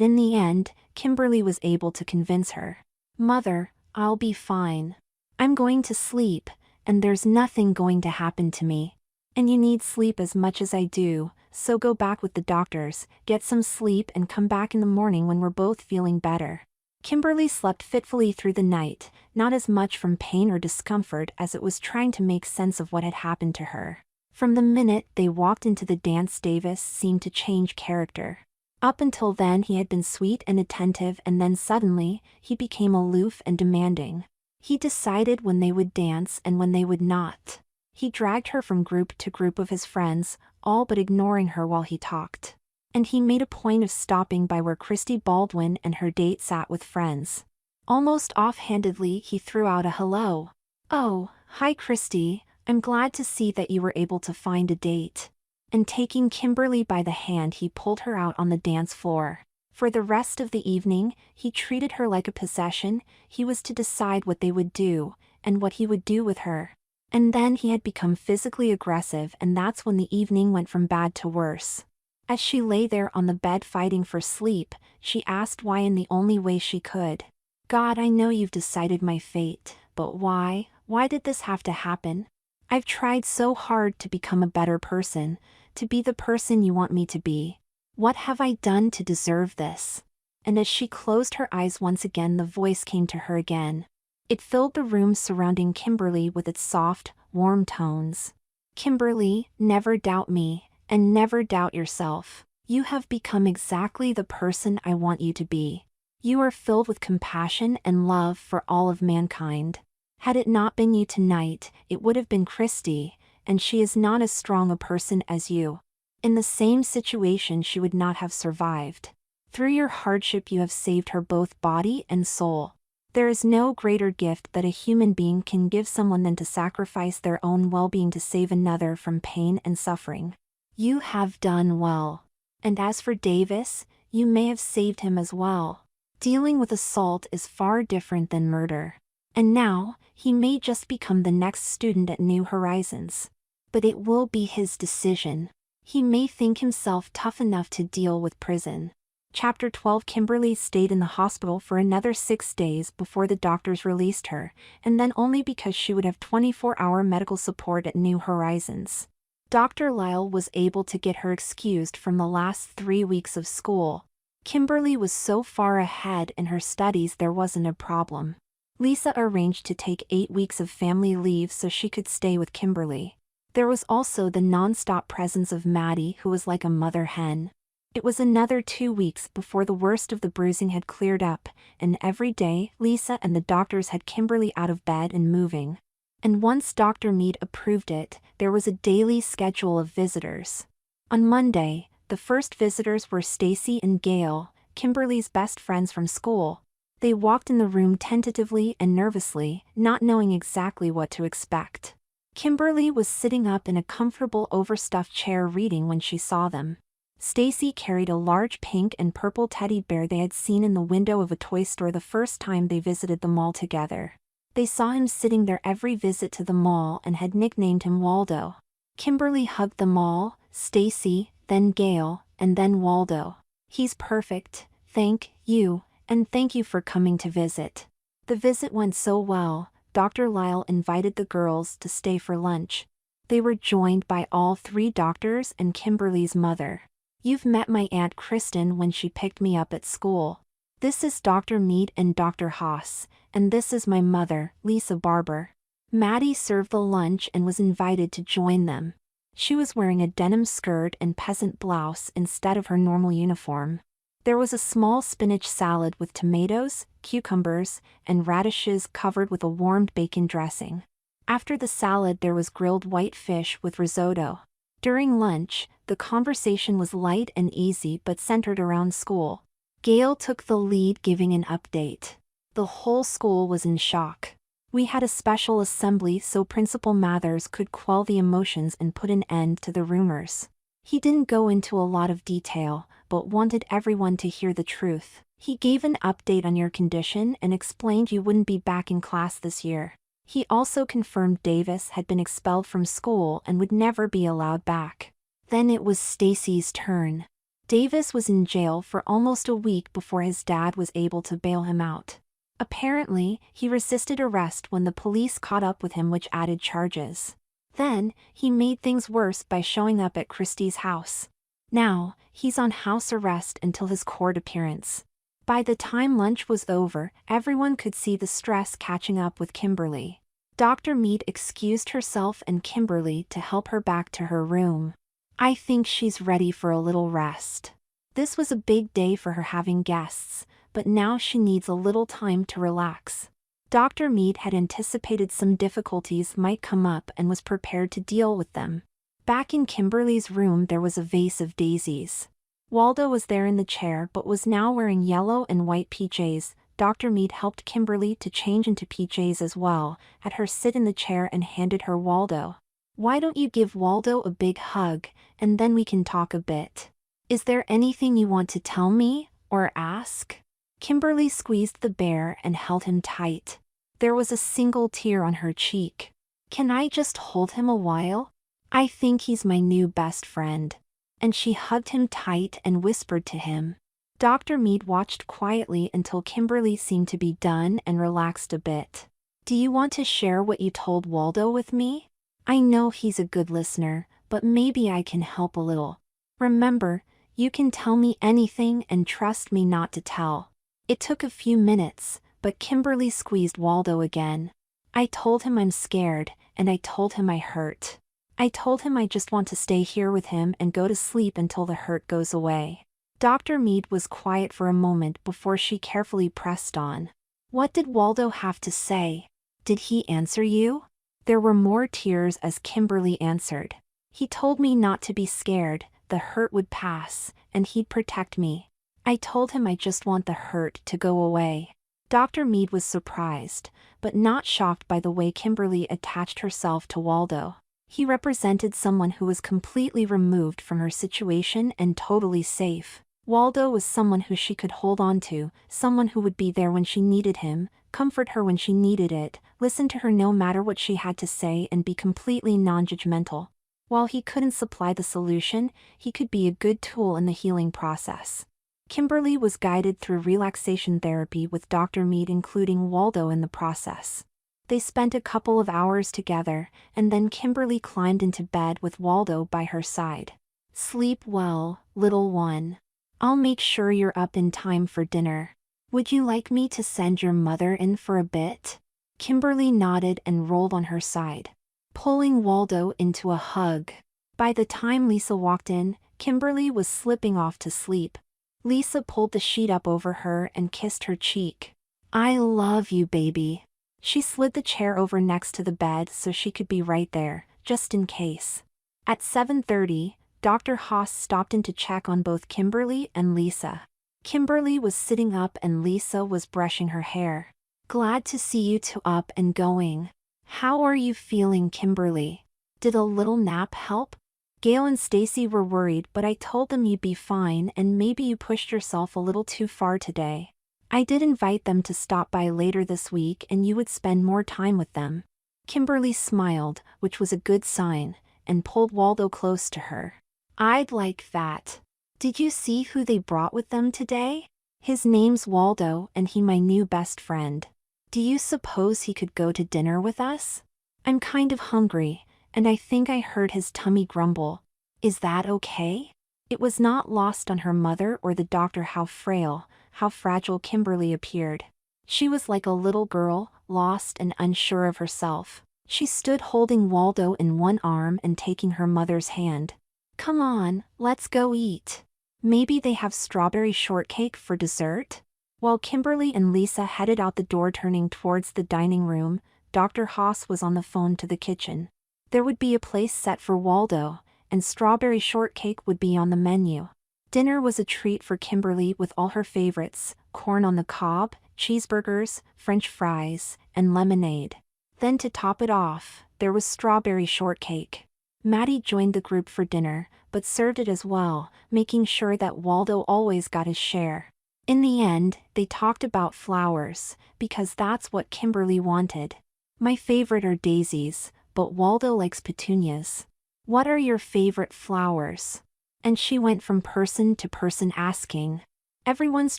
in the end, Kimberly was able to convince her. "Mother, I'll be fine. I'm going to sleep, and there's nothing going to happen to me. And you need sleep as much as I do, so go back with the doctors, get some sleep and come back in the morning when we're both feeling better." Kimberly slept fitfully through the night, not as much from pain or discomfort as it was trying to make sense of what had happened to her. From the minute they walked into the dance, Davis seemed to change character. Up until then he had been sweet and attentive, and then suddenly, he became aloof and demanding. He decided when they would dance and when they would not. He dragged her from group to group of his friends, all but ignoring her while he talked. And he made a point of stopping by where Christy Baldwin and her date sat with friends. Almost offhandedly he threw out a hello. "Oh, hi Christy, I'm glad to see that you were able to find a date." And taking Kimberly by the hand he pulled her out on the dance floor. For the rest of the evening, he treated her like a possession. He was to decide what they would do, and what he would do with her. And then he had become physically aggressive, and that's when the evening went from bad to worse. As she lay there on the bed fighting for sleep, she asked why in the only way she could. God, I know you've decided my fate, but why? Why did this have to happen? I've tried so hard to become a better person, to be the person you want me to be. What have I done to deserve this? And as she closed her eyes once again, the voice came to her again. It filled the room surrounding Kimberly with its soft, warm tones. Kimberly, never doubt me, and never doubt yourself. You have become exactly the person I want you to be. You are filled with compassion and love for all of mankind. Had it not been you tonight, it would have been Christy, and she is not as strong a person as you. In the same situation she would not have survived. Through your hardship you have saved her both body and soul. There is no greater gift that a human being can give someone than to sacrifice their own well-being to save another from pain and suffering. You have done well. And as for Davis, you may have saved him as well. Dealing with assault is far different than murder. And now, he may just become the next student at New Horizons. But it will be his decision. He may think himself tough enough to deal with prison. Chapter 12. Kimberly stayed in the hospital for another 6 days before the doctors released her, and then only because she would have 24-hour medical support at New Horizons. Dr. Lyle was able to get her excused from the last 3 weeks of school. Kimberly was so far ahead in her studies there wasn't a problem. Lisa arranged to take 8 weeks of family leave so she could stay with Kimberly. There was also the non-stop presence of Maddie, who was like a mother hen. It was another 2 weeks before the worst of the bruising had cleared up, and every day Lisa and the doctors had Kimberly out of bed and moving. And once Dr. Mead approved it, there was a daily schedule of visitors. On Monday, the first visitors were Stacy and Gail, Kimberly's best friends from school. They walked in the room tentatively and nervously, not knowing exactly what to expect. Kimberly was sitting up in a comfortable overstuffed chair reading when she saw them. Stacy carried a large pink and purple teddy bear they had seen in the window of a toy store the first time they visited the mall together. They saw him sitting there every visit to the mall and had nicknamed him Waldo. Kimberly hugged them all, Stacy, then Gail, and then Waldo. He's perfect, thank you, and thank you for coming to visit. The visit went so well, Dr. Lyle invited the girls to stay for lunch. They were joined by all 3 doctors and Kimberly's mother. You've met my Aunt Kristen when she picked me up at school. This is Dr. Mead and Dr. Haas, and this is my mother, Lisa Barber. Maddie served the lunch and was invited to join them. She was wearing a denim skirt and peasant blouse instead of her normal uniform. There was a small spinach salad with tomatoes, cucumbers, and radishes covered with a warmed bacon dressing. After the salad there was grilled white fish with risotto. During lunch, the conversation was light and easy but centered around school. Gail took the lead, giving an update. The whole school was in shock. We had a special assembly so Principal Mathers could quell the emotions and put an end to the rumors. He didn't go into a lot of detail, but wanted everyone to hear the truth. He gave an update on your condition and explained you wouldn't be back in class this year. He also confirmed Davis had been expelled from school and would never be allowed back. Then it was Stacy's turn. Davis was in jail for almost a week before his dad was able to bail him out. Apparently, he resisted arrest when the police caught up with him, which added charges. Then, he made things worse by showing up at Christy's house. Now, he's on house arrest until his court appearance. By the time lunch was over, everyone could see the stress catching up with Kimberly. Dr. Mead excused herself and Kimberly to help her back to her room. I think she's ready for a little rest. This was a big day for her, having guests, but now she needs a little time to relax. Dr. Mead had anticipated some difficulties might come up and was prepared to deal with them. Back in Kimberly's room there was a vase of daisies. Waldo was there in the chair but was now wearing yellow and white PJs. Dr. Mead helped Kimberly to change into PJs as well, had her sit in the chair and handed her Waldo. Why don't you give Waldo a big hug, and then we can talk a bit. Is there anything you want to tell me, or ask? Kimberly squeezed the bear and held him tight. There was a single tear on her cheek. Can I just hold him a while? I think he's my new best friend. and she hugged him tight and whispered to him. Dr. Mead watched quietly until Kimberly seemed to be done and relaxed a bit. Do you want to share what you told Waldo with me? I know he's a good listener, but maybe I can help a little. Remember, you can tell me anything and trust me not to tell. It took a few minutes, but Kimberly squeezed Waldo again. I told him I'm scared, and I told him I hurt. I told him I just want to stay here with him and go to sleep until the hurt goes away. Dr. Mead was quiet for a moment before she carefully pressed on. What did Waldo have to say? Did he answer you? There were more tears as Kimberly answered. He told me not to be scared, the hurt would pass, and he'd protect me. I told him I just want the hurt to go away. Dr. Mead was surprised, but not shocked by the way Kimberly attached herself to Waldo. He represented someone who was completely removed from her situation and totally safe. Waldo was someone who she could hold on to, someone who would be there when she needed him, comfort her when she needed it, listen to her no matter what she had to say, and be completely non-judgmental. While he couldn't supply the solution, he could be a good tool in the healing process. Kimberly was guided through relaxation therapy with Dr. Mead, including Waldo in the process. They spent a couple of hours together, and then Kimberly climbed into bed with Waldo by her side. Sleep well, little one. I'll make sure you're up in time for dinner. Would you like me to send your mother in for a bit? Kimberly nodded and rolled on her side, pulling Waldo into a hug. By the time Lisa walked in, Kimberly was slipping off to sleep. Lisa pulled the sheet up over her and kissed her cheek. I love you, baby. She slid the chair over next to the bed so she could be right there, just in case. At 7:30, Dr. Haas stopped in to check on both Kimberly and Lisa. Kimberly was sitting up and Lisa was brushing her hair. Glad to see you two up and going. How are you feeling, Kimberly? Did a little nap help? Gail and Stacy were worried, but I told them you'd be fine and maybe you pushed yourself a little too far today. I did invite them to stop by later this week and you would spend more time with them. Kimberly smiled, which was a good sign, and pulled Waldo close to her. I'd like that. Did you see who they brought with them today? His name's Waldo and he my new best friend. Do you suppose he could go to dinner with us? I'm kind of hungry, and I think I heard his tummy grumble. Is that okay? It was not lost on her mother or the doctor how frail, how fragile Kimberly appeared. She was like a little girl, lost and unsure of herself. She stood holding Waldo in one arm and taking her mother's hand. Come on, let's go eat. Maybe they have strawberry shortcake for dessert? While Kimberly and Lisa headed out the door turning towards the dining room, Dr. Haas was on the phone to the kitchen. There would be a place set for Waldo, and strawberry shortcake would be on the menu. Dinner was a treat for Kimberly with all her favorites: corn on the cob, cheeseburgers, French fries, and lemonade. Then to top it off, there was strawberry shortcake. Maddie joined the group for dinner, but served it as well, making sure that Waldo always got his share. In the end, they talked about flowers, because that's what Kimberly wanted. My favorite are daisies, but Waldo likes petunias. What are your favorite flowers? And she went from person to person asking. Everyone's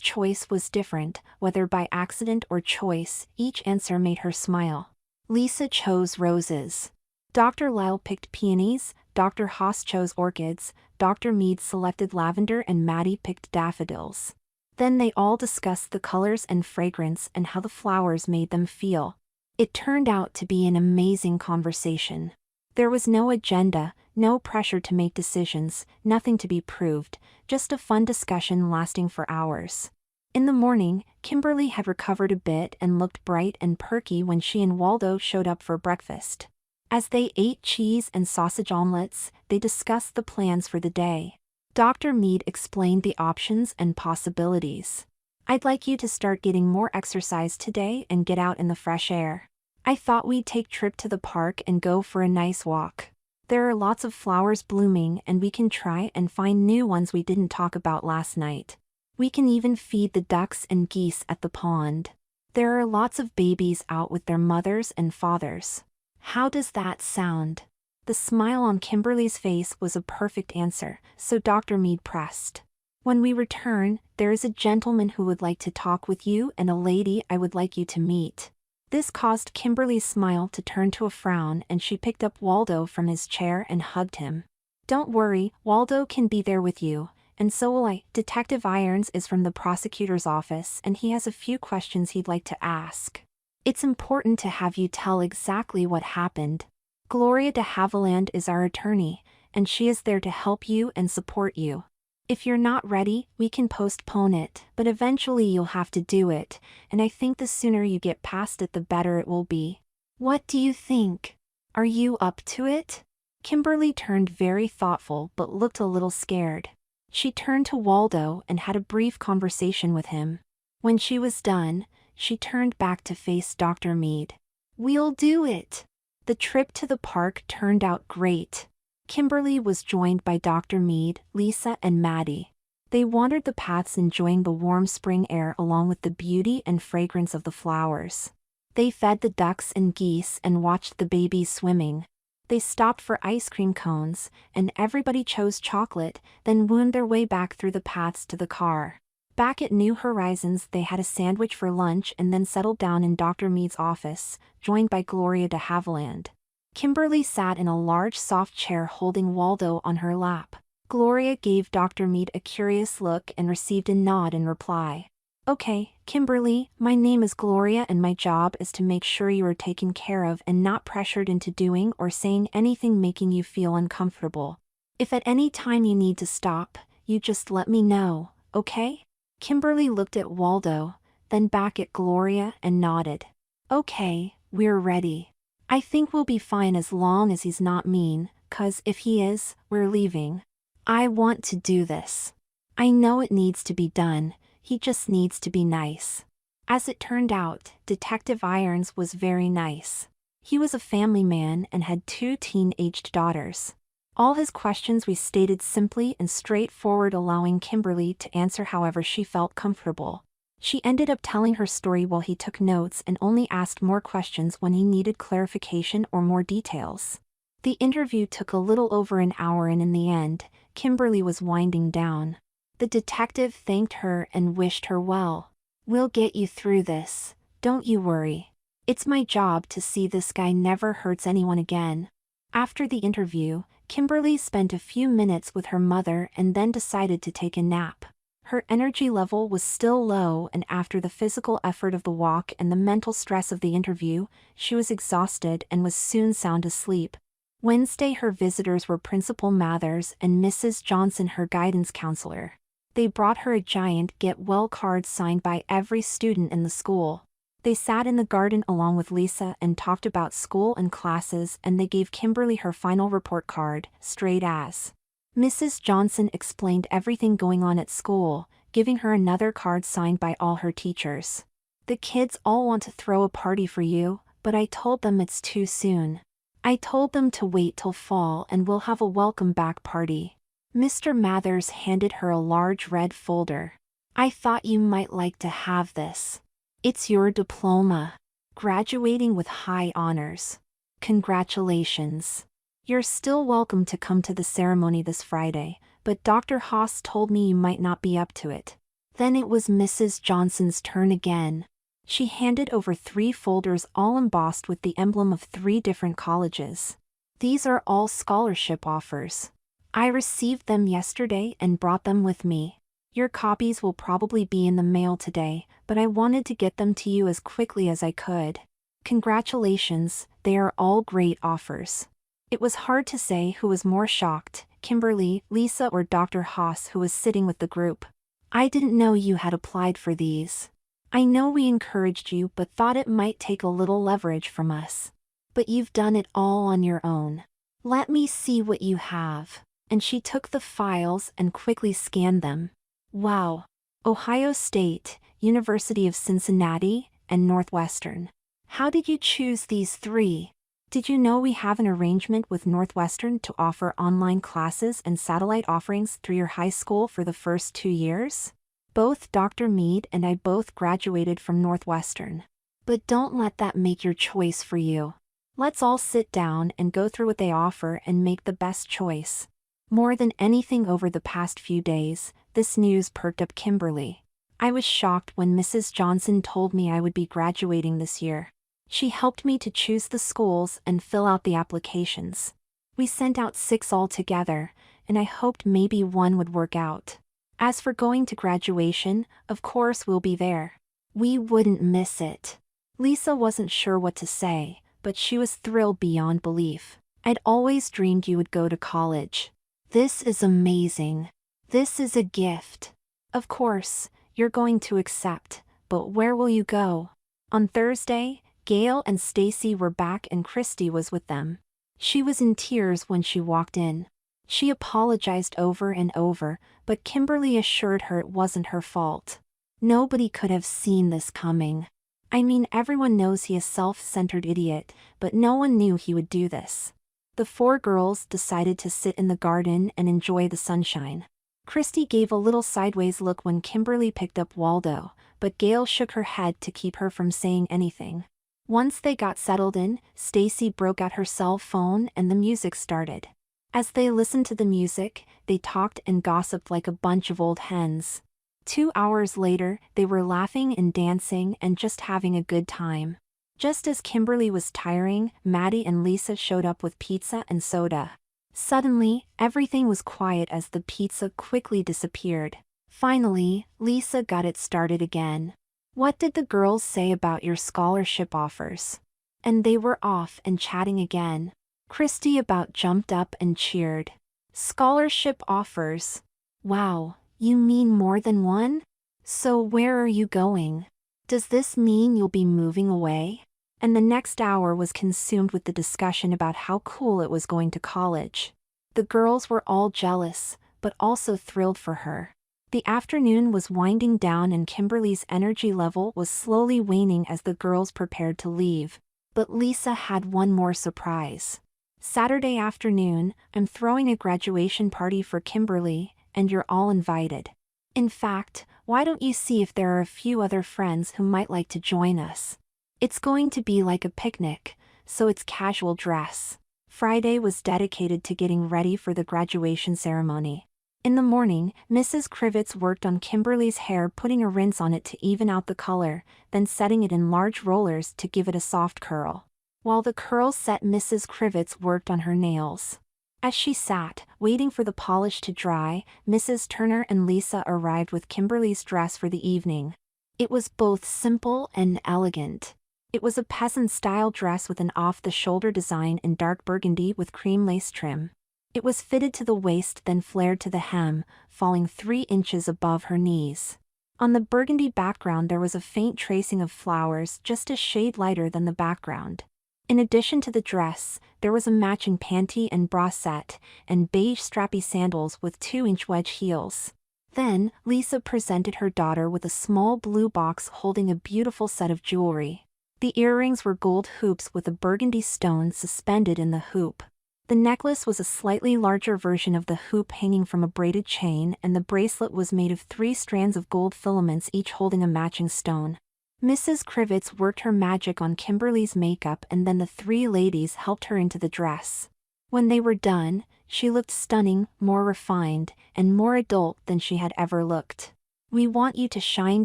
choice was different, whether by accident or choice, each answer made her smile. Lisa chose roses. Dr. Lyle picked peonies, Dr. Haas chose orchids, Dr. Mead selected lavender and Maddie picked daffodils. Then they all discussed the colors and fragrance and how the flowers made them feel. It turned out to be an amazing conversation. There was no agenda, no pressure to make decisions, nothing to be proved, just a fun discussion lasting for hours. In the morning, Kimberly had recovered a bit and looked bright and perky when she and Waldo showed up for breakfast. As they ate cheese and sausage omelets, they discussed the plans for the day. Dr. Mead explained the options and possibilities. I'd like you to start getting more exercise today and get out in the fresh air. I thought we'd take a trip to the park and go for a nice walk. There are lots of flowers blooming and we can try and find new ones we didn't talk about last night. We can even feed the ducks and geese at the pond. There are lots of babies out with their mothers and fathers. How does that sound? The smile on Kimberly's face was a perfect answer, so Dr. Mead pressed. When we return, there is a gentleman who would like to talk with you and a lady I would like you to meet. This caused Kimberly's smile to turn to a frown, and she picked up Waldo from his chair and hugged him. Don't worry, Waldo can be there with you, and so will I. Detective Irons is from the prosecutor's office and he has a few questions he'd like to ask. It's important to have you tell exactly what happened. Gloria de Havilland is our attorney, and she is there to help you and support you. If you're not ready, we can postpone it, but eventually you'll have to do it, and I think the sooner you get past it the better it will be. What do you think? Are you up to it? Kimberly turned very thoughtful but looked a little scared. She turned to Waldo and had a brief conversation with him. When she was done, she turned back to face Dr. Mead. We'll do it. The trip to the park turned out great. Kimberly was joined by Dr. Mead, Lisa, and Maddie. They wandered the paths enjoying the warm spring air along with the beauty and fragrance of the flowers. They fed the ducks and geese and watched the babies swimming. They stopped for ice cream cones, and everybody chose chocolate, then wound their way back through the paths to the car. Back at New Horizons, they had a sandwich for lunch and then settled down in Dr. Mead's office, joined by Gloria de Havilland. Kimberly sat in a large soft chair holding Waldo on her lap. Gloria gave Dr. Mead a curious look and received a nod in reply. Okay, Kimberly, my name is Gloria and my job is to make sure you are taken care of and not pressured into doing or saying anything making you feel uncomfortable. If at any time you need to stop, you just let me know, okay? Kimberly looked at Waldo, then back at Gloria and nodded. Okay, we're ready. I think we'll be fine as long as he's not mean, 'cause if he is, we're leaving. I want to do this. I know it needs to be done, he just needs to be nice. As it turned out, Detective Irons was very nice. He was a family man and had 2 teen-aged daughters. All his questions we stated simply and straightforward, allowing Kimberly to answer however she felt comfortable. She ended up telling her story while he took notes and only asked more questions when he needed clarification or more details. The interview took a little over an hour and in the end, Kimberly was winding down. The detective thanked her and wished her well. We'll get you through this, don't you worry. It's my job to see this guy never hurts anyone again. After the interview, Kimberly spent a few minutes with her mother and then decided to take a nap. Her energy level was still low, and after the physical effort of the walk and the mental stress of the interview, she was exhausted and was soon sound asleep. Wednesday, her visitors were Principal Mathers and Mrs. Johnson, her guidance counselor. They brought her a giant get well card signed by every student in the school. They sat in the garden along with Lisa and talked about school and classes, and they gave Kimberly her final report card, straight as. Mrs. Johnson explained everything going on at school, giving her another card signed by all her teachers. The kids all want to throw a party for you, but I told them it's too soon. I told them to wait till fall and we'll have a welcome back party. Mr. Mathers handed her a large red folder. I thought you might like to have this. It's your diploma. Graduating with high honors. Congratulations. You're still welcome to come to the ceremony this Friday, but Dr. Haas told me you might not be up to it. Then it was Mrs. Johnson's turn again. She handed over 3 folders all embossed with the emblem of 3 different colleges. These are all scholarship offers. I received them yesterday and brought them with me. Your copies will probably be in the mail today, but I wanted to get them to you as quickly as I could. Congratulations, they are all great offers. It was hard to say who was more shocked, Kimberly, Lisa, or Dr. Haas, who was sitting with the group. I didn't know you had applied for these. I know we encouraged you but thought it might take a little leverage from us. But you've done it all on your own. Let me see what you have. And she took the files and quickly scanned them. Wow. Ohio State, University of Cincinnati, and Northwestern. How did you choose these 3? Did you know we have an arrangement with Northwestern to offer online classes and satellite offerings through your high school for the first 2 years? Both Dr. Mead and I both graduated from Northwestern. But don't let that make your choice for you. Let's all sit down and go through what they offer and make the best choice. More than anything over the past few days, this news perked up Kimberly. I was shocked when Mrs. Johnson told me I would be graduating this year. She helped me to choose the schools and fill out the applications. We sent out 6 altogether, and I hoped maybe one would work out. As for going to graduation, of course we'll be there. We wouldn't miss it. Lisa wasn't sure what to say, but she was thrilled beyond belief. I'd always dreamed you would go to college. This is amazing. This is a gift. Of course, you're going to accept, but where will you go? On Thursday, Gail and Stacy were back and Christy was with them. She was in tears when she walked in. She apologized over and over, but Kimberly assured her it wasn't her fault. Nobody could have seen this coming. I mean, everyone knows he is a self-centered idiot, but no one knew he would do this. The 4 girls decided to sit in the garden and enjoy the sunshine. Christy gave a little sideways look when Kimberly picked up Waldo, but Gail shook her head to keep her from saying anything. Once they got settled in, Stacy broke out her cell phone and the music started. As they listened to the music, they talked and gossiped like a bunch of old hens. 2 hours later, they were laughing and dancing and just having a good time. Just as Kimberly was tiring, Maddie and Lisa showed up with pizza and soda. Suddenly, everything was quiet as the pizza quickly disappeared. Finally, Lisa got it started again. What did the girls say about your scholarship offers? And they were off and chatting again. Christy about jumped up and cheered. Scholarship offers? Wow, you mean more than one? So where are you going? Does this mean you'll be moving away? And the next hour was consumed with the discussion about how cool it was going to college. The girls were all jealous, but also thrilled for her. The afternoon was winding down and Kimberly's energy level was slowly waning as the girls prepared to leave. But Lisa had one more surprise. Saturday afternoon, I'm throwing a graduation party for Kimberly, and you're all invited. In fact, why don't you see if there are a few other friends who might like to join us? It's going to be like a picnic, so it's casual dress. Friday was dedicated to getting ready for the graduation ceremony. In the morning, Mrs. Krivitz worked on Kimberly's hair, putting a rinse on it to even out the color, then setting it in large rollers to give it a soft curl. While the curls set, Mrs. Krivitz worked on her nails. As she sat, waiting for the polish to dry, Mrs. Turner and Lisa arrived with Kimberly's dress for the evening. It was both simple and elegant. It was a peasant-style dress with an off-the-shoulder design in dark burgundy with cream lace trim. It was fitted to the waist then flared to the hem, falling 3 inches above her knees. On the burgundy background there was a faint tracing of flowers just a shade lighter than the background. In addition to the dress, there was a matching panty and bra set, and beige strappy sandals with 2-inch wedge heels. Then, Lisa presented her daughter with a small blue box holding a beautiful set of jewelry. The earrings were gold hoops with a burgundy stone suspended in the hoop. The necklace was a slightly larger version of the hoop hanging from a braided chain, and the bracelet was made of 3 strands of gold filaments each holding a matching stone. Mrs. Krivitz worked her magic on Kimberly's makeup and then the 3 ladies helped her into the dress. When they were done, she looked stunning, more refined, and more adult than she had ever looked. We want you to shine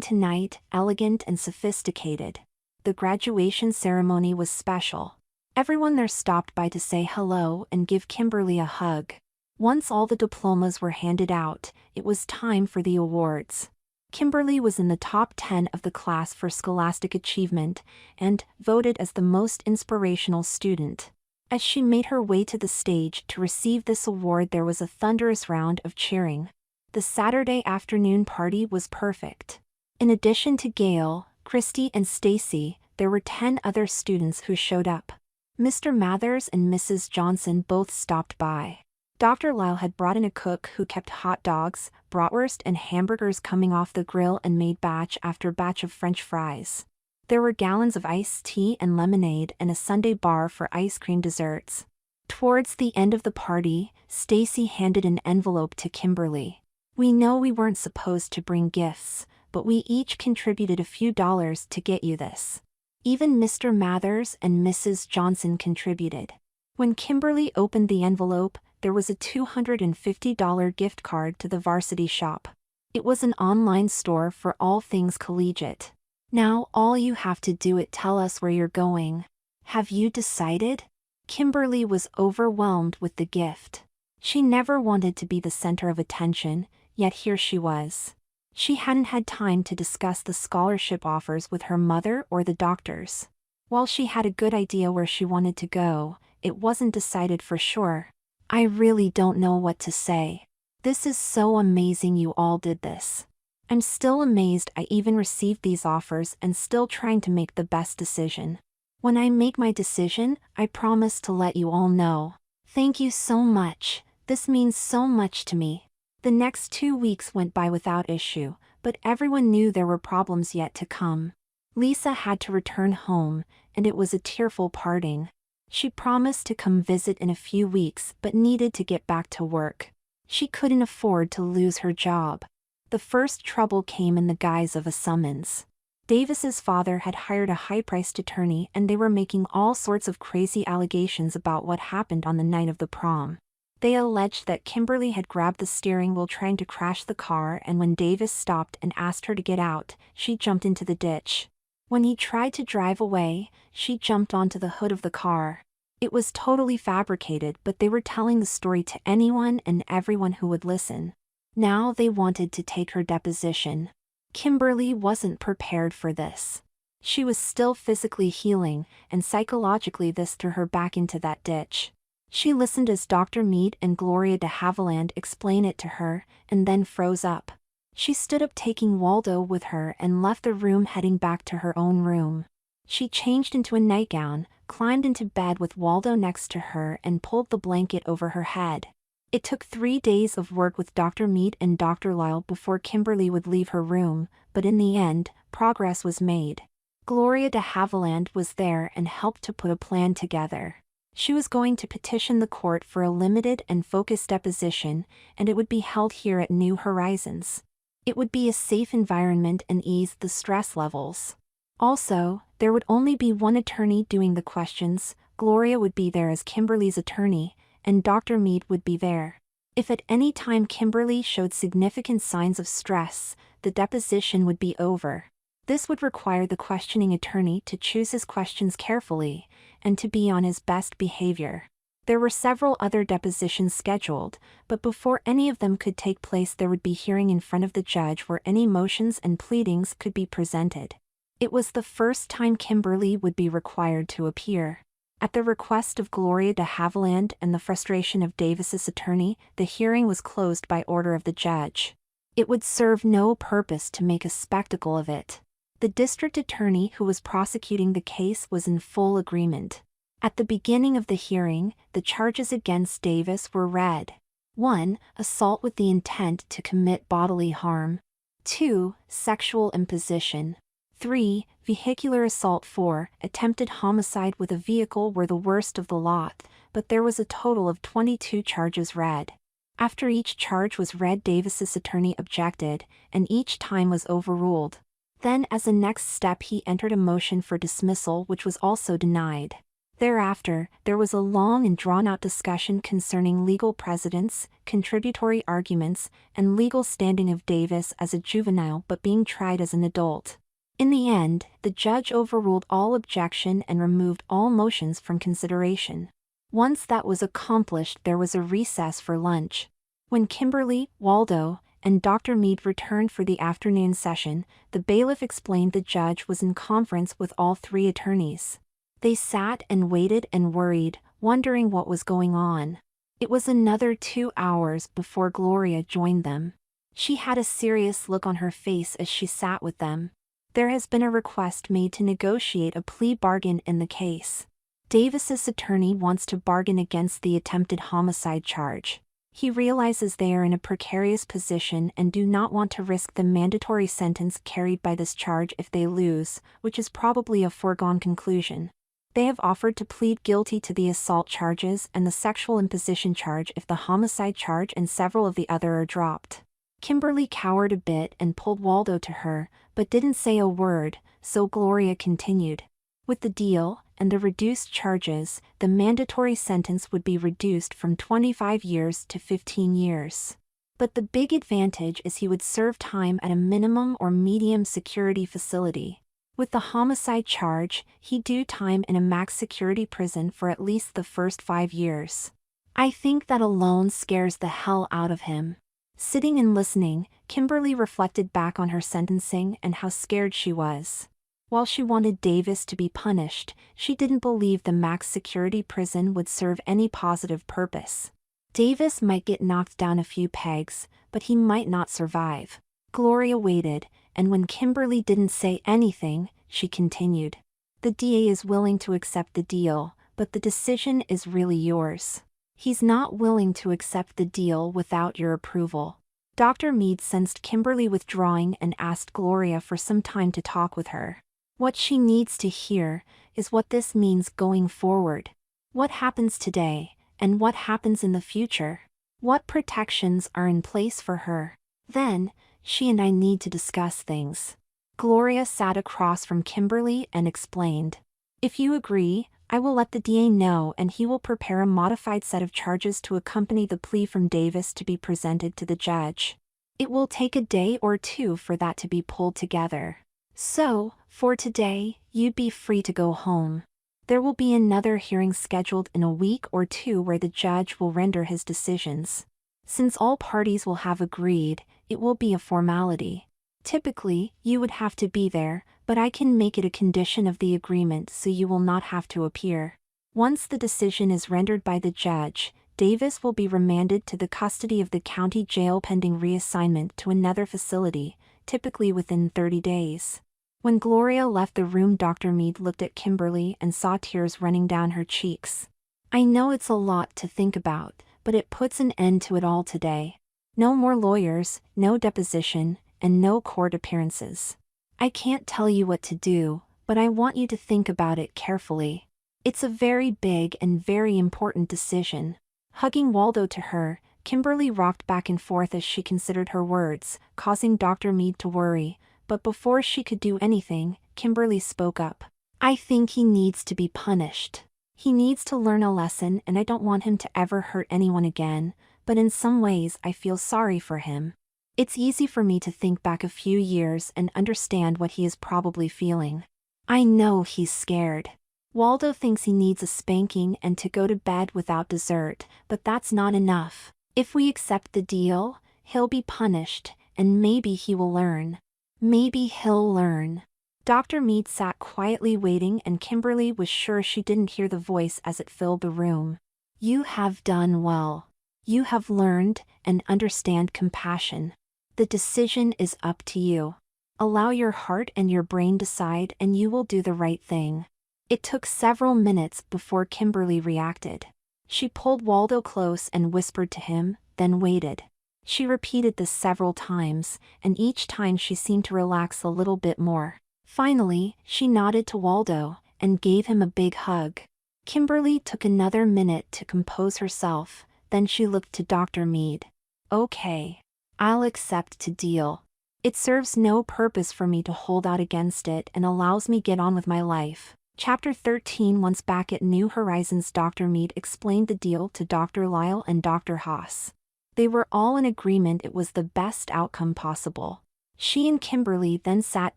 tonight, elegant and sophisticated. The graduation ceremony was special. Everyone there stopped by to say hello and give Kimberly a hug. Once all the diplomas were handed out, it was time for the awards. Kimberly was in the top 10 of the class for scholastic achievement and voted as the most inspirational student. As she made her way to the stage to receive this award, there was a thunderous round of cheering. The Saturday afternoon party was perfect. In addition to Gail, Christy and Stacy, there were 10 other students who showed up. Mr. Mathers and Mrs. Johnson both stopped by. Dr. Lyle had brought in a cook who kept hot dogs, bratwurst and hamburgers coming off the grill and made batch after batch of French fries. There were gallons of iced tea and lemonade and a sundae bar for ice cream desserts. Towards the end of the party, Stacy handed an envelope to Kimberly. We know we weren't supposed to bring gifts, but we each contributed a few dollars to get you this. Even Mr. Mathers and Mrs. Johnson contributed. When Kimberly opened the envelope, there was a $250 gift card to the Varsity Shop. It was an online store for all things collegiate. Now all you have to do is tell us where you're going. Have you decided? Kimberly was overwhelmed with the gift. She never wanted to be the center of attention, yet here she was. She hadn't had time to discuss the scholarship offers with her mother or the doctors. While she had a good idea where she wanted to go, it wasn't decided for sure. I really don't know what to say. This is so amazing you all did this. I'm still amazed I even received these offers and still trying to make the best decision. When I make my decision, I promise to let you all know. Thank you so much. This means so much to me. The next 2 weeks went by without issue, but everyone knew there were problems yet to come. Lisa had to return home, and it was a tearful parting. She promised to come visit in a few weeks but needed to get back to work. She couldn't afford to lose her job. The first trouble came in the guise of a summons. Davis's father had hired a high-priced attorney and they were making all sorts of crazy allegations about what happened on the night of the prom. They alleged that Kimberly had grabbed the steering wheel trying to crash the car, and when Davis stopped and asked her to get out, she jumped into the ditch. When he tried to drive away, she jumped onto the hood of the car. It was totally fabricated, but they were telling the story to anyone and everyone who would listen. Now they wanted to take her deposition. Kimberly wasn't prepared for this. She was still physically healing, and psychologically this threw her back into that ditch. She listened as Dr. Meade and Gloria de Havilland explained it to her, and then froze up. She stood up taking Waldo with her and left the room heading back to her own room. She changed into a nightgown, climbed into bed with Waldo next to her and pulled the blanket over her head. It took 3 days of work with Dr. Meade and Dr. Lyle before Kimberly would leave her room, but in the end, progress was made. Gloria de Havilland was there and helped to put a plan together. She was going to petition the court for a limited and focused deposition, and it would be held here at New Horizons. It would be a safe environment and ease the stress levels. Also, there would only be one attorney doing the questions. Gloria would be there as Kimberly's attorney, and Dr. Meade would be there. If at any time Kimberly showed significant signs of stress, the deposition would be over. This would require the questioning attorney to choose his questions carefully, and to be on his best behavior. There were several other depositions scheduled, but before any of them could take place there would be hearing in front of the judge where any motions and pleadings could be presented. It was the first time Kimberly would be required to appear. At the request of Gloria de Havilland and the frustration of Davis's attorney, the hearing was closed by order of the judge. It would serve no purpose to make a spectacle of it. The district attorney who was prosecuting the case was in full agreement. At the beginning of the hearing, the charges against Davis were read. 1. Assault with the intent to commit bodily harm. 2. Sexual imposition. 3. Vehicular assault. 4. Attempted homicide with a vehicle were the worst of the lot, but there was a total of 22 charges read. After each charge was read, Davis's attorney objected, and each time was overruled. Then as a next step he entered a motion for dismissal which was also denied. Thereafter, there was a long and drawn-out discussion concerning legal precedents, contributory arguments, and legal standing of Davis as a juvenile but being tried as an adult. In the end, the judge overruled all objection and removed all motions from consideration. Once that was accomplished, there was a recess for lunch. When Kimberly, Waldo, and Dr. Meade returned for the afternoon session, the bailiff explained the judge was in conference with all 3 attorneys. They sat and waited and worried, wondering what was going on. It was another 2 hours before Gloria joined them. She had a serious look on her face as she sat with them. There has been a request made to negotiate a plea bargain in the case. Davis's attorney wants to bargain against the attempted homicide charge. He realizes they are in a precarious position and do not want to risk the mandatory sentence carried by this charge if they lose, which is probably a foregone conclusion. They have offered to plead guilty to the assault charges and the sexual imposition charge if the homicide charge and several of the other are dropped. Kimberly cowered a bit and pulled Waldo to her, but didn't say a word, so Gloria continued. With the deal and the reduced charges, the mandatory sentence would be reduced from 25 years to 15 years. But the big advantage is he would serve time at a minimum or medium security facility. With the homicide charge, he'd do time in a max security prison for at least the first 5 years. I think that alone scares the hell out of him. Sitting and listening, Kimberly reflected back on her sentencing and how scared she was. While she wanted Davis to be punished, she didn't believe the max security prison would serve any positive purpose. Davis might get knocked down a few pegs, but he might not survive. Gloria waited, and when Kimberly didn't say anything, she continued. The DA is willing to accept the deal, but the decision is really yours. He's not willing to accept the deal without your approval. Dr. Meade sensed Kimberly withdrawing and asked Gloria for some time to talk with her. What she needs to hear is what this means going forward. What happens today, and what happens in the future? What protections are in place for her? Then, she and I need to discuss things. Gloria sat across from Kimberly and explained. If you agree, I will let the DA know and he will prepare a modified set of charges to accompany the plea from Davis to be presented to the judge. It will take a day or two for that to be pulled together. So, for today, you'd be free to go home. There will be another hearing scheduled in a week or two where the judge will render his decisions. Since all parties will have agreed, it will be a formality. Typically, you would have to be there, but I can make it a condition of the agreement so you will not have to appear. Once the decision is rendered by the judge, Davis will be remanded to the custody of the county jail pending reassignment to another facility, typically within 30 days. When Gloria left the room, Dr. Meade looked at Kimberly and saw tears running down her cheeks. I know it's a lot to think about, but it puts an end to it all today. No more lawyers, no deposition, and no court appearances. I can't tell you what to do, but I want you to think about it carefully. It's a very big and very important decision. Hugging Waldo to her, Kimberly rocked back and forth as she considered her words, causing Dr. Meade to worry, but before she could do anything, Kimberly spoke up. I think he needs to be punished. He needs to learn a lesson, and I don't want him to ever hurt anyone again, but in some ways I feel sorry for him. It's easy for me to think back a few years and understand what he is probably feeling. I know he's scared. Waldo thinks he needs a spanking and to go to bed without dessert, but that's not enough. If we accept the deal, he'll be punished, and maybe he will learn. Maybe he'll learn. Dr. Meade sat quietly waiting, and Kimberly was sure she didn't hear the voice as it filled the room. You have done well. You have learned and understand compassion. The decision is up to you. Allow your heart and your brain decide and you will do the right thing. It took several minutes before Kimberly reacted. She pulled Waldo close and whispered to him, then waited. She repeated this several times, and each time she seemed to relax a little bit more. Finally, she nodded to Waldo and gave him a big hug. Kimberly took another minute to compose herself, then she looked to Dr. Meade. Okay. I'll accept to deal. It serves no purpose for me to hold out against it and allows me get on with my life. Chapter 13. Once back at New Horizons, Dr. Meade explained the deal to Dr. Lyle and Dr. Haas. They were all in agreement it was the best outcome possible. She and Kimberly then sat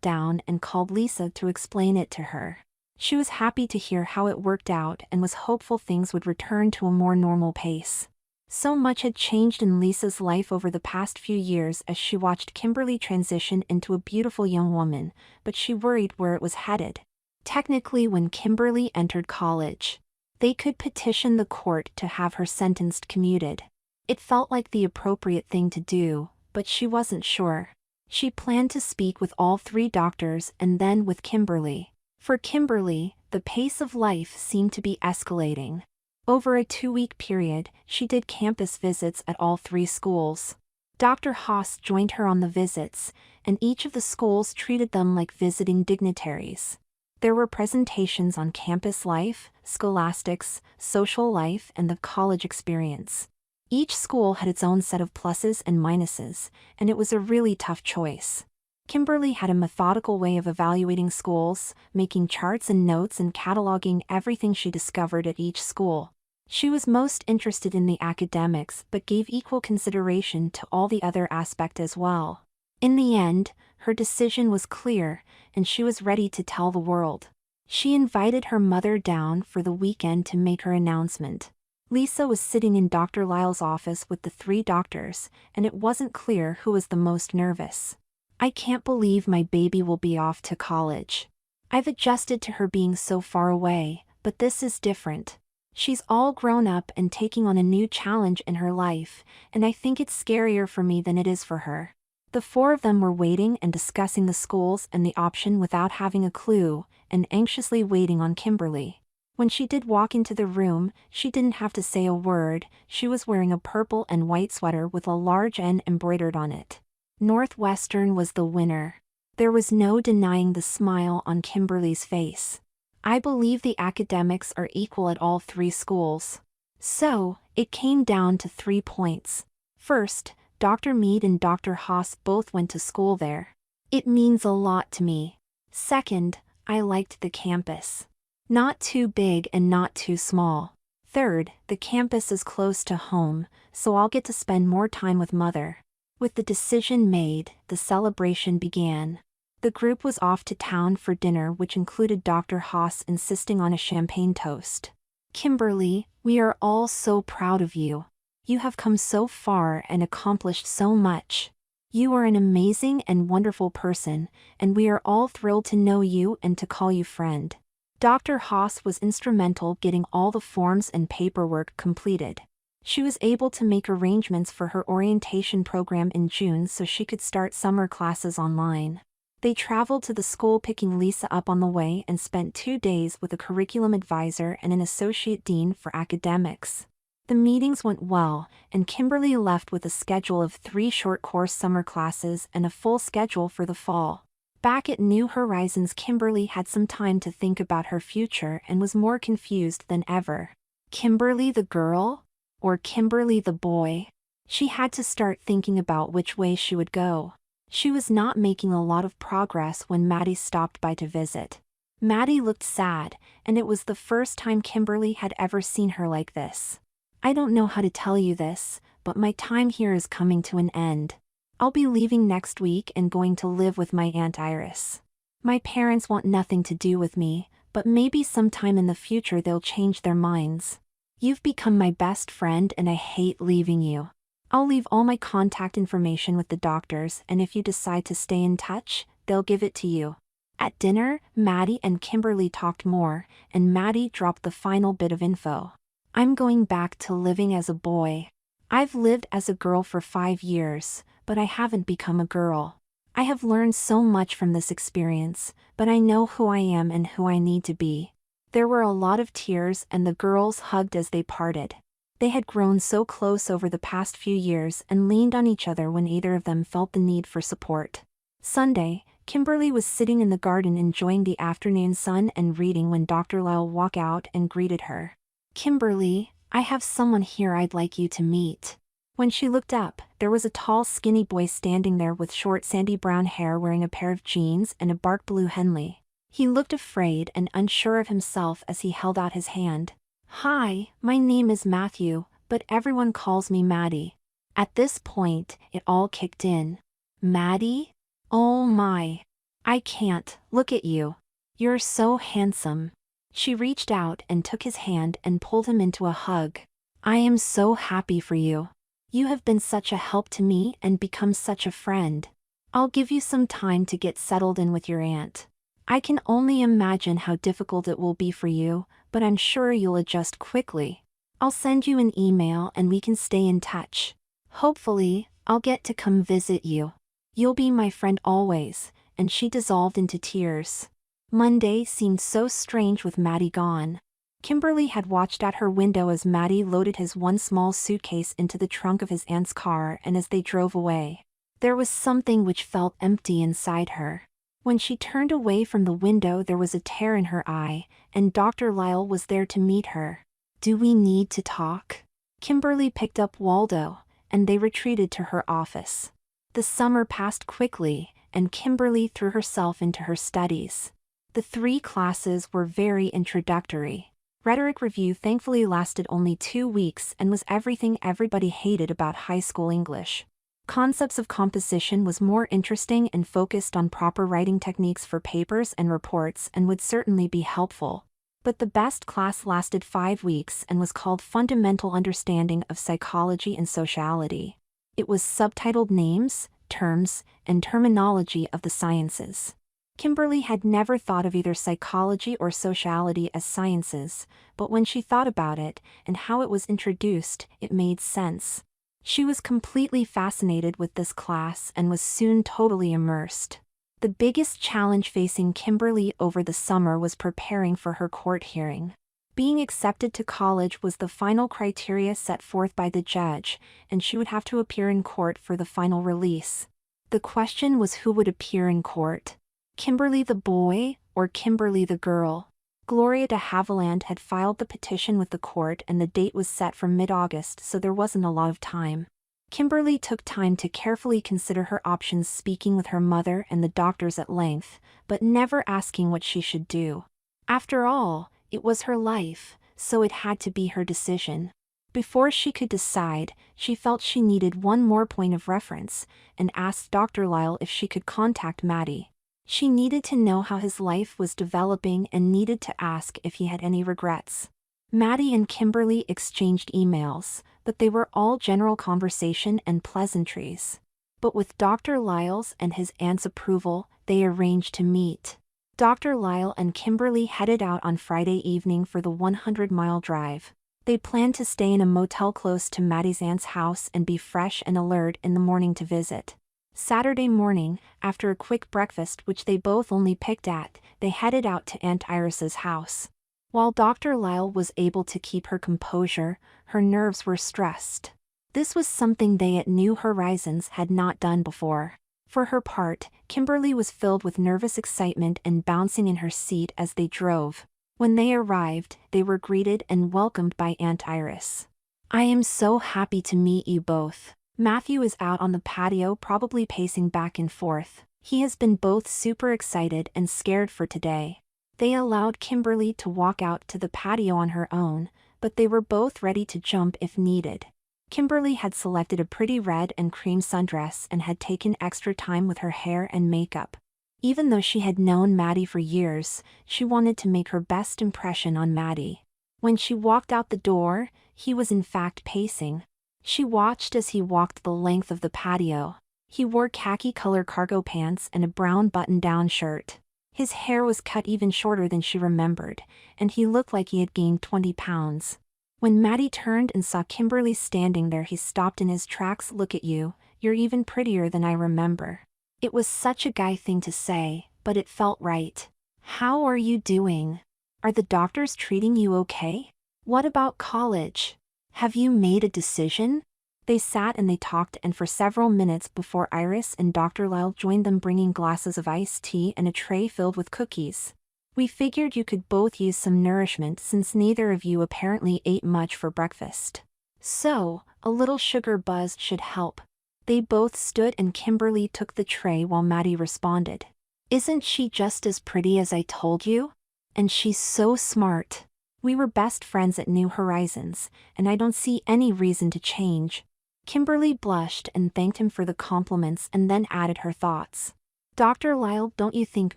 down and called Lisa to explain it to her. She was happy to hear how it worked out and was hopeful things would return to a more normal pace. So much had changed in Lisa's life over the past few years as she watched Kimberly transition into a beautiful young woman, but she worried where it was headed. Technically, when Kimberly entered college, they could petition the court to have her sentenced commuted. It felt like the appropriate thing to do, but she wasn't sure. She planned to speak with all 3 doctors and then with Kimberly. For Kimberly, the pace of life seemed to be escalating. Over a 2-week period, she did campus visits at all 3 schools. Dr. Haas joined her on the visits, and each of the schools treated them like visiting dignitaries. There were presentations on campus life, scholastics, social life, and the college experience. Each school had its own set of pluses and minuses, and it was a really tough choice. Kimberly had a methodical way of evaluating schools, making charts and notes and cataloging everything she discovered at each school. She was most interested in the academics but gave equal consideration to all the other aspects as well. In the end, her decision was clear, and she was ready to tell the world. She invited her mother down for the weekend to make her announcement. Lisa was sitting in Dr. Lyle's office with the 3 doctors, and it wasn't clear who was the most nervous. "I can't believe my baby will be off to college. I've adjusted to her being so far away, but this is different. She's all grown up and taking on a new challenge in her life, and I think it's scarier for me than it is for her." The 4 of them were waiting and discussing the schools and the option without having a clue, and anxiously waiting on Kimberly. When she did walk into the room, she didn't have to say a word. She was wearing a purple and white sweater with a large N embroidered on it. Northwestern was the winner. There was no denying the smile on Kimberly's face. "I believe the academics are equal at all 3 schools." So, it came down to 3 points. First, Dr. Mead and Dr. Haas both went to school there. "It means a lot to me." Second, I liked the campus. Not too big and not too small. Third, the campus is close to home, so I'll get to spend more time with Mother. With the decision made, the celebration began. The group was off to town for dinner, which included Dr. Haas insisting on a champagne toast. "Kimberly, we are all so proud of you. You have come so far and accomplished so much. You are an amazing and wonderful person, and we are all thrilled to know you and to call you friend." Dr. Haas was instrumental getting all the forms and paperwork completed. She was able to make arrangements for her orientation program in June so she could start summer classes online. They traveled to the school, picking Lisa up on the way, and spent 2 days with a curriculum advisor and an associate dean for academics. The meetings went well, and Kimberly left with a schedule of 3 short course summer classes and a full schedule for the fall. Back at New Horizons, Kimberly had some time to think about her future and was more confused than ever. Kimberly the girl? Or Kimberly the boy? She had to start thinking about which way she would go. She was not making a lot of progress when Maddie stopped by to visit. Maddie looked sad, and it was the first time Kimberly had ever seen her like this. "I don't know how to tell you this, but my time here is coming to an end. I'll be leaving next week and going to live with my Aunt Iris. My parents want nothing to do with me, but maybe sometime in the future they'll change their minds. You've become my best friend and I hate leaving you. I'll leave all my contact information with the doctors, and if you decide to stay in touch, they'll give it to you." At dinner, Maddie and Kimberly talked more, and Maddie dropped the final bit of info. "I'm going back to living as a boy. I've lived as a girl for 5 years, but I haven't become a girl. I have learned so much from this experience, but I know who I am and who I need to be." There were a lot of tears, and the girls hugged as they parted. They had grown so close over the past few years and leaned on each other when either of them felt the need for support. Sunday, Kimberly was sitting in the garden enjoying the afternoon sun and reading when Dr. Lyle walked out and greeted her. "Kimberly, I have someone here I'd like you to meet." When she looked up, there was a tall, skinny boy standing there with short, sandy brown hair, wearing a pair of jeans and a bark blue Henley. He looked afraid and unsure of himself as he held out his hand. "Hi, my name is Matthew, but everyone calls me Maddie." At this point, it all kicked in. "Maddie? Oh my. I can't, look at you. You're so handsome." She reached out and took his hand and pulled him into a hug. "I am so happy for you. You have been such a help to me and become such a friend. I'll give you some time to get settled in with your aunt. I can only imagine how difficult it will be for you, but I'm sure you'll adjust quickly. I'll send you an email and we can stay in touch. Hopefully, I'll get to come visit you. You'll be my friend always," and she dissolved into tears. Monday seemed so strange with Maddie gone. Kimberly had watched out her window as Maddie loaded his one small suitcase into the trunk of his aunt's car, and as they drove away, there was something which felt empty inside her. When she turned away from the window, there was a tear in her eye, and Dr. Lyle was there to meet her. "Do we need to talk?" Kimberly picked up Waldo, and they retreated to her office. The summer passed quickly, and Kimberly threw herself into her studies. The 3 classes were very introductory. Rhetoric review thankfully lasted only 2 weeks and was everything everybody hated about high school English. Concepts of composition was more interesting and focused on proper writing techniques for papers and reports and would certainly be helpful. But the best class lasted 5 weeks and was called Fundamental Understanding of Psychology and Sociality. It was subtitled Names, Terms, and Terminology of the Sciences. Kimberly had never thought of either psychology or sociality as sciences, but when she thought about it and how it was introduced, it made sense. She was completely fascinated with this class and was soon totally immersed. The biggest challenge facing Kimberly over the summer was preparing for her court hearing. Being accepted to college was the final criteria set forth by the judge, and she would have to appear in court for the final release. The question was who would appear in court. Kimberly the boy, or Kimberly the girl? Gloria de Havilland had filed the petition with the court and the date was set for mid-August, so there wasn't a lot of time. Kimberly took time to carefully consider her options, speaking with her mother and the doctors at length, but never asking what she should do. After all, it was her life, so it had to be her decision. Before she could decide, she felt she needed one more point of reference, and asked Dr. Lyle if she could contact Maddie. She needed to know how his life was developing and needed to ask if he had any regrets. Maddie and Kimberly exchanged emails, but they were all general conversation and pleasantries. But with Dr. Lyle's and his aunt's approval, they arranged to meet. Dr. Lyle and Kimberly headed out on Friday evening for the 100-mile drive. They planned to stay in a motel close to Maddie's aunt's house and be fresh and alert in the morning to visit. Saturday morning, after a quick breakfast which they both only picked at, they headed out to Aunt Iris's house. While Dr. Lyle was able to keep her composure, her nerves were stressed. This was something they at New Horizons had not done before. For her part, Kimberly was filled with nervous excitement and bouncing in her seat as they drove. When they arrived, they were greeted and welcomed by Aunt Iris. "I am so happy to meet you both." Matthew is out on the patio, probably pacing back and forth. He has been both super excited and scared for today. They allowed Kimberly to walk out to the patio on her own, but they were both ready to jump if needed. Kimberly had selected a pretty red and cream sundress and had taken extra time with her hair and makeup. Even though she had known Maddie for years, she wanted to make her best impression on Maddie. When she walked out the door, he was in fact pacing. She watched as he walked the length of the patio. He wore khaki-color cargo pants and a brown button-down shirt. His hair was cut even shorter than she remembered, and he looked like he had gained 20 pounds. When Maddie turned and saw Kimberly standing there, he stopped in his tracks. "Look at you, you're even prettier than I remember." It was such a guy thing to say, but it felt right. "How are you doing? Are the doctors treating you okay? What about college? Have you made a decision?" They sat and they talked and for several minutes before Iris and Dr. Lyle joined them, bringing glasses of iced tea and a tray filled with cookies. "We figured you could both use some nourishment since neither of you apparently ate much for breakfast. So, a little sugar buzz should help." They both stood and Kimberly took the tray while Maddie responded. "Isn't she just as pretty as I told you? And she's so smart. We were best friends at New Horizons, and I don't see any reason to change." Kimberly blushed and thanked him for the compliments and then added her thoughts. "Dr. Lyle, don't you think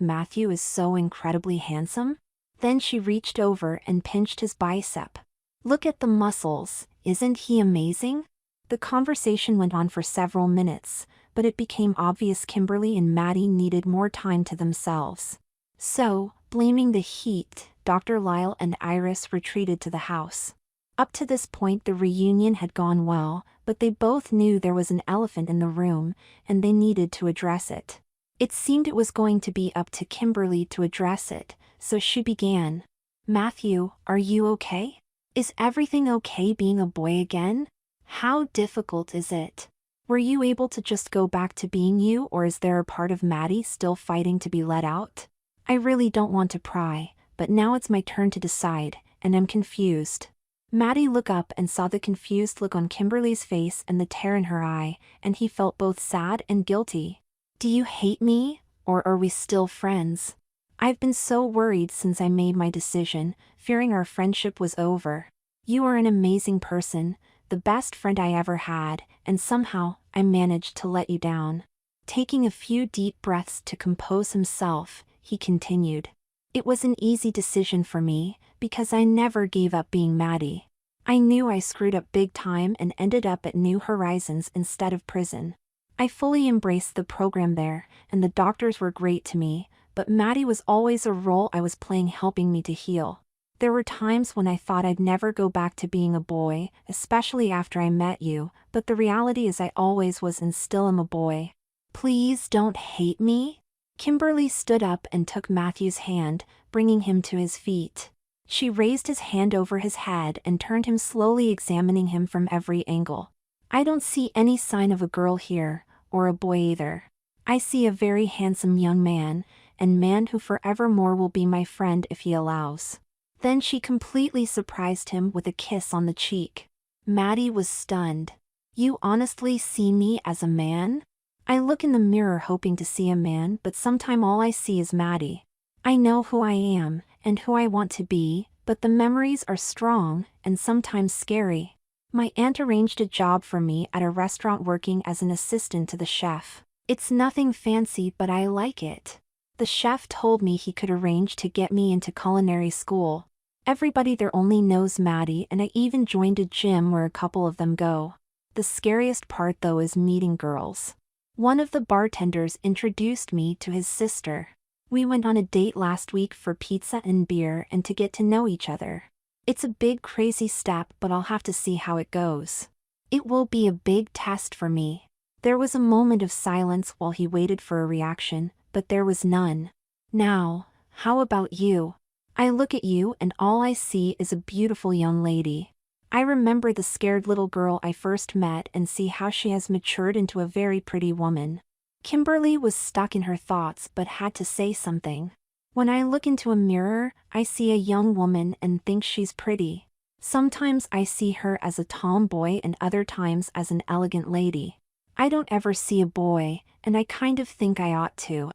Matthew is so incredibly handsome?" Then she reached over and pinched his bicep. "Look at the muscles, isn't he amazing?" The conversation went on for several minutes, but it became obvious Kimberly and Maddie needed more time to themselves. So, blaming the heat, Dr. Lyle and Iris retreated to the house. Up to this point the reunion had gone well, but they both knew there was an elephant in the room, and they needed to address it. It seemed it was going to be up to Kimberly to address it, so she began. "Matthew, are you okay? Is everything okay being a boy again? How difficult is it? Were you able to just go back to being you, or is there a part of Maddie still fighting to be let out? I really don't want to pry, but now it's my turn to decide, and I'm confused." Maddie looked up and saw the confused look on Kimberly's face and the tear in her eye, and he felt both sad and guilty. Do you hate me, or are we still friends? I've been so worried since I made my decision, fearing our friendship was over. You are an amazing person, the best friend I ever had, and somehow, I managed to let you down. Taking a few deep breaths to compose himself, he continued. It was an easy decision for me, because I never gave up being Maddie. I knew I screwed up big time and ended up at New Horizons instead of prison. I fully embraced the program there, and the doctors were great to me, but Maddie was always a role I was playing helping me to heal. There were times when I thought I'd never go back to being a boy, especially after I met you, but the reality is I always was and still am a boy. Please don't hate me? Kimberly stood up and took Matthew's hand, bringing him to his feet. She raised his hand over his head and turned him slowly, examining him from every angle. I don't see any sign of a girl here, or a boy either. I see a very handsome young man, and man who forevermore will be my friend if he allows. Then she completely surprised him with a kiss on the cheek. Maddie was stunned. You honestly see me as a man? I look in the mirror hoping to see a man, but sometime all I see is Maddie. I know who I am, and who I want to be, but the memories are strong, and sometimes scary. My aunt arranged a job for me at a restaurant working as an assistant to the chef. It's nothing fancy, but I like it. The chef told me he could arrange to get me into culinary school. Everybody there only knows Maddie, and I even joined a gym where a couple of them go. The scariest part though is meeting girls. One of the bartenders introduced me to his sister. We went on a date last week for pizza and beer and to get to know each other. It's a big crazy step, but I'll have to see how it goes. It will be a big test for me. There was a moment of silence while he waited for a reaction, but there was none. Now, how about you? I look at you and all I see is a beautiful young lady. I remember the scared little girl I first met and see how she has matured into a very pretty woman. Kimberly was stuck in her thoughts but had to say something. When I look into a mirror, I see a young woman and think she's pretty. Sometimes I see her as a tomboy and other times as an elegant lady. I don't ever see a boy, and I kind of think I ought to.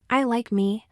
I like me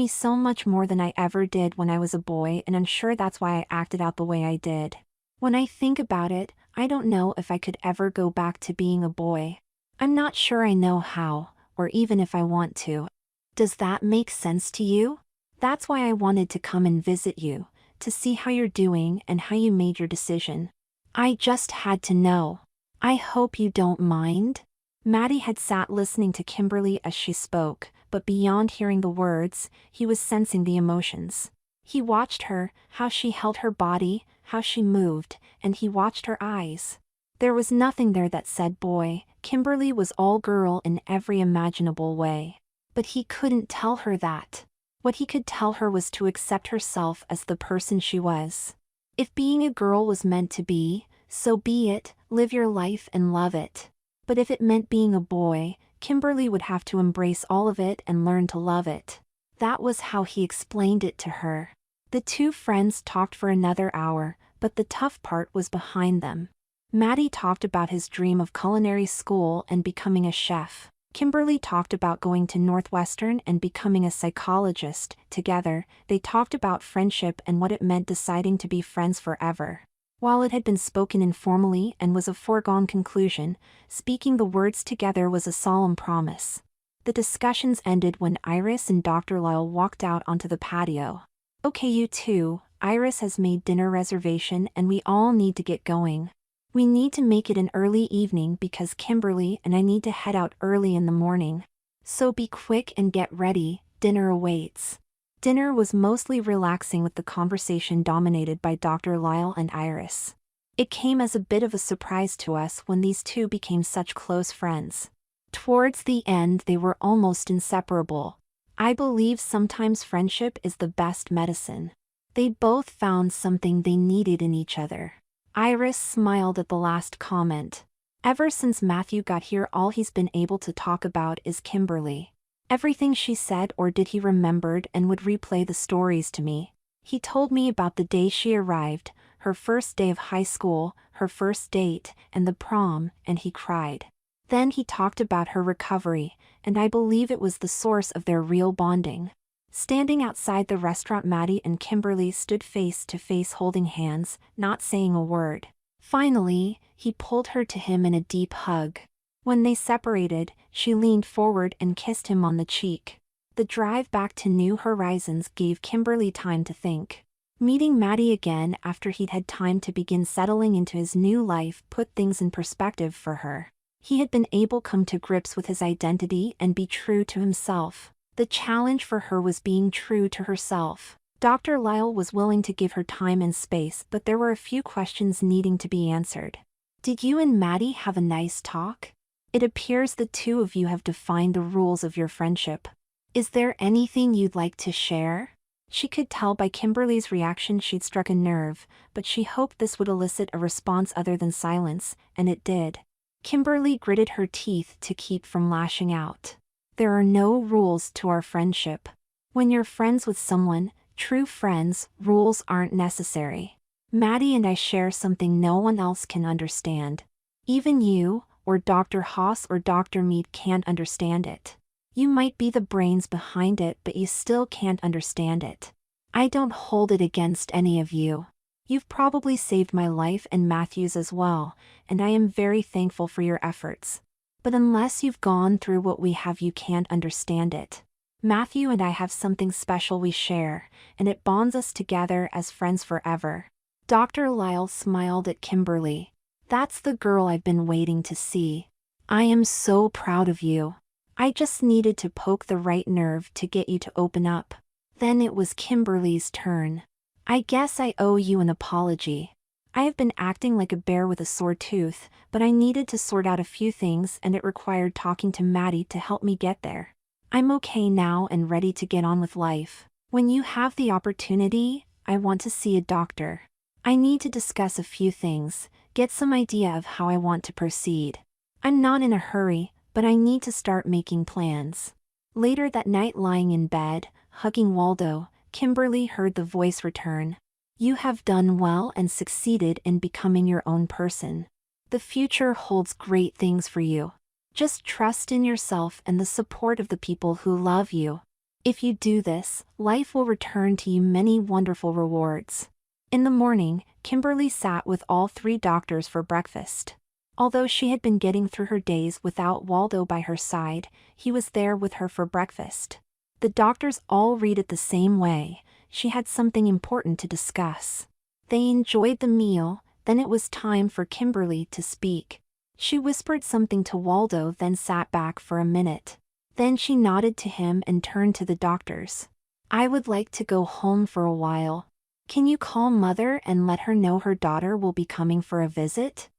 so much more than I ever did when I was a boy, and I'm sure that's why I acted out the way I did. When I think about it, I don't know if I could ever go back to being a boy. I'm not sure I know how, or even if I want to. Does that make sense to you? That's why I wanted to come and visit you, to see how you're doing and how you made your decision. I just had to know. I hope you don't mind. Maddie had sat listening to Kimberly as she spoke, but beyond hearing the words, he was sensing the emotions. He watched her, how she held her body, how she moved, and he watched her eyes. There was nothing there that said boy. Kimberly was all girl in every imaginable way. But he couldn't tell her that. What he could tell her was to accept herself as the person she was. If being a girl was meant to be, so be it, live your life and love it. But if it meant being a boy, Kimberly would have to embrace all of it and learn to love it. That was how he explained it to her. The two friends talked for another hour, but the tough part was behind them. Maddie talked about his dream of culinary school and becoming a chef. Kimberly talked about going to Northwestern and becoming a psychologist. Together, they talked about friendship and what it meant deciding to be friends forever. While it had been spoken informally and was a foregone conclusion, speaking the words together was a solemn promise. The discussions ended when Iris and Dr. Lyle walked out onto the patio. Okay, you two, Iris has made dinner reservation and we all need to get going. We need to make it an early evening because Kimberly and I need to head out early in the morning. So be quick and get ready, dinner awaits. Dinner was mostly relaxing with the conversation dominated by Dr. Lyle and Iris. It came as a bit of a surprise to us when these two became such close friends. Towards the end they were almost inseparable. I believe sometimes friendship is the best medicine. They both found something they needed in each other. Iris smiled at the last comment. Ever since Matthew got here, all he's been able to talk about is Kimberly. Everything she said or did he remembered and would replay the stories to me. He told me about the day she arrived, her first day of high school, her first date, and the prom, and he cried. Then he talked about her recovery, and I believe it was the source of their real bonding. Standing outside the restaurant, Maddie and Kimberly stood face to face holding hands, not saying a word. Finally, he pulled her to him in a deep hug. When they separated, she leaned forward and kissed him on the cheek. The drive back to New Horizons gave Kimberly time to think. Meeting Maddie again after he'd had time to begin settling into his new life put things in perspective for her. He had been able to come to grips with his identity and be true to himself. The challenge for her was being true to herself. Dr. Lyle was willing to give her time and space, but there were a few questions needing to be answered. Did you and Maddie have a nice talk? It appears the two of you have defined the rules of your friendship. Is there anything you'd like to share? She could tell by Kimberly's reaction she'd struck a nerve, but she hoped this would elicit a response other than silence, and it did. Kimberly gritted her teeth to keep from lashing out. There are no rules to our friendship. When you're friends with someone, true friends, rules aren't necessary. Maddie and I share something no one else can understand. Even you, or Dr. Haas or Dr. Mead can't understand it. You might be the brains behind it, but you still can't understand it. I don't hold it against any of you. You've probably saved my life and Matthew's as well, and I am very thankful for your efforts. But unless you've gone through what we have, you can't understand it. Matthew and I have something special we share, and it bonds us together as friends forever. Dr. Lyle smiled at Kimberly. That's the girl I've been waiting to see. I am so proud of you. I just needed to poke the right nerve to get you to open up. Then it was Kimberly's turn. I guess I owe you an apology. I have been acting like a bear with a sore tooth, but I needed to sort out a few things and it required talking to Maddie to help me get there. I'm okay now and ready to get on with life. When you have the opportunity, I want to see a doctor. I need to discuss a few things, get some idea of how I want to proceed. I'm not in a hurry, but I need to start making plans. Later that night, lying in bed, hugging Waldo, Kimberly heard the voice return. You have done well and succeeded in becoming your own person. The future holds great things for you. Just trust in yourself and the support of the people who love you. If you do this, life will return to you many wonderful rewards. In the morning, Kimberly sat with all three doctors for breakfast. Although she had been getting through her days without Waldo by her side, he was there with her for breakfast. The doctors all read it the same way. She had something important to discuss. They enjoyed the meal, then it was time for Kimberly to speak. She whispered something to Waldo, then sat back for a minute. Then she nodded to him and turned to the doctors. I would like to go home for a while. Can you call Mother and let her know her daughter will be coming for a visit?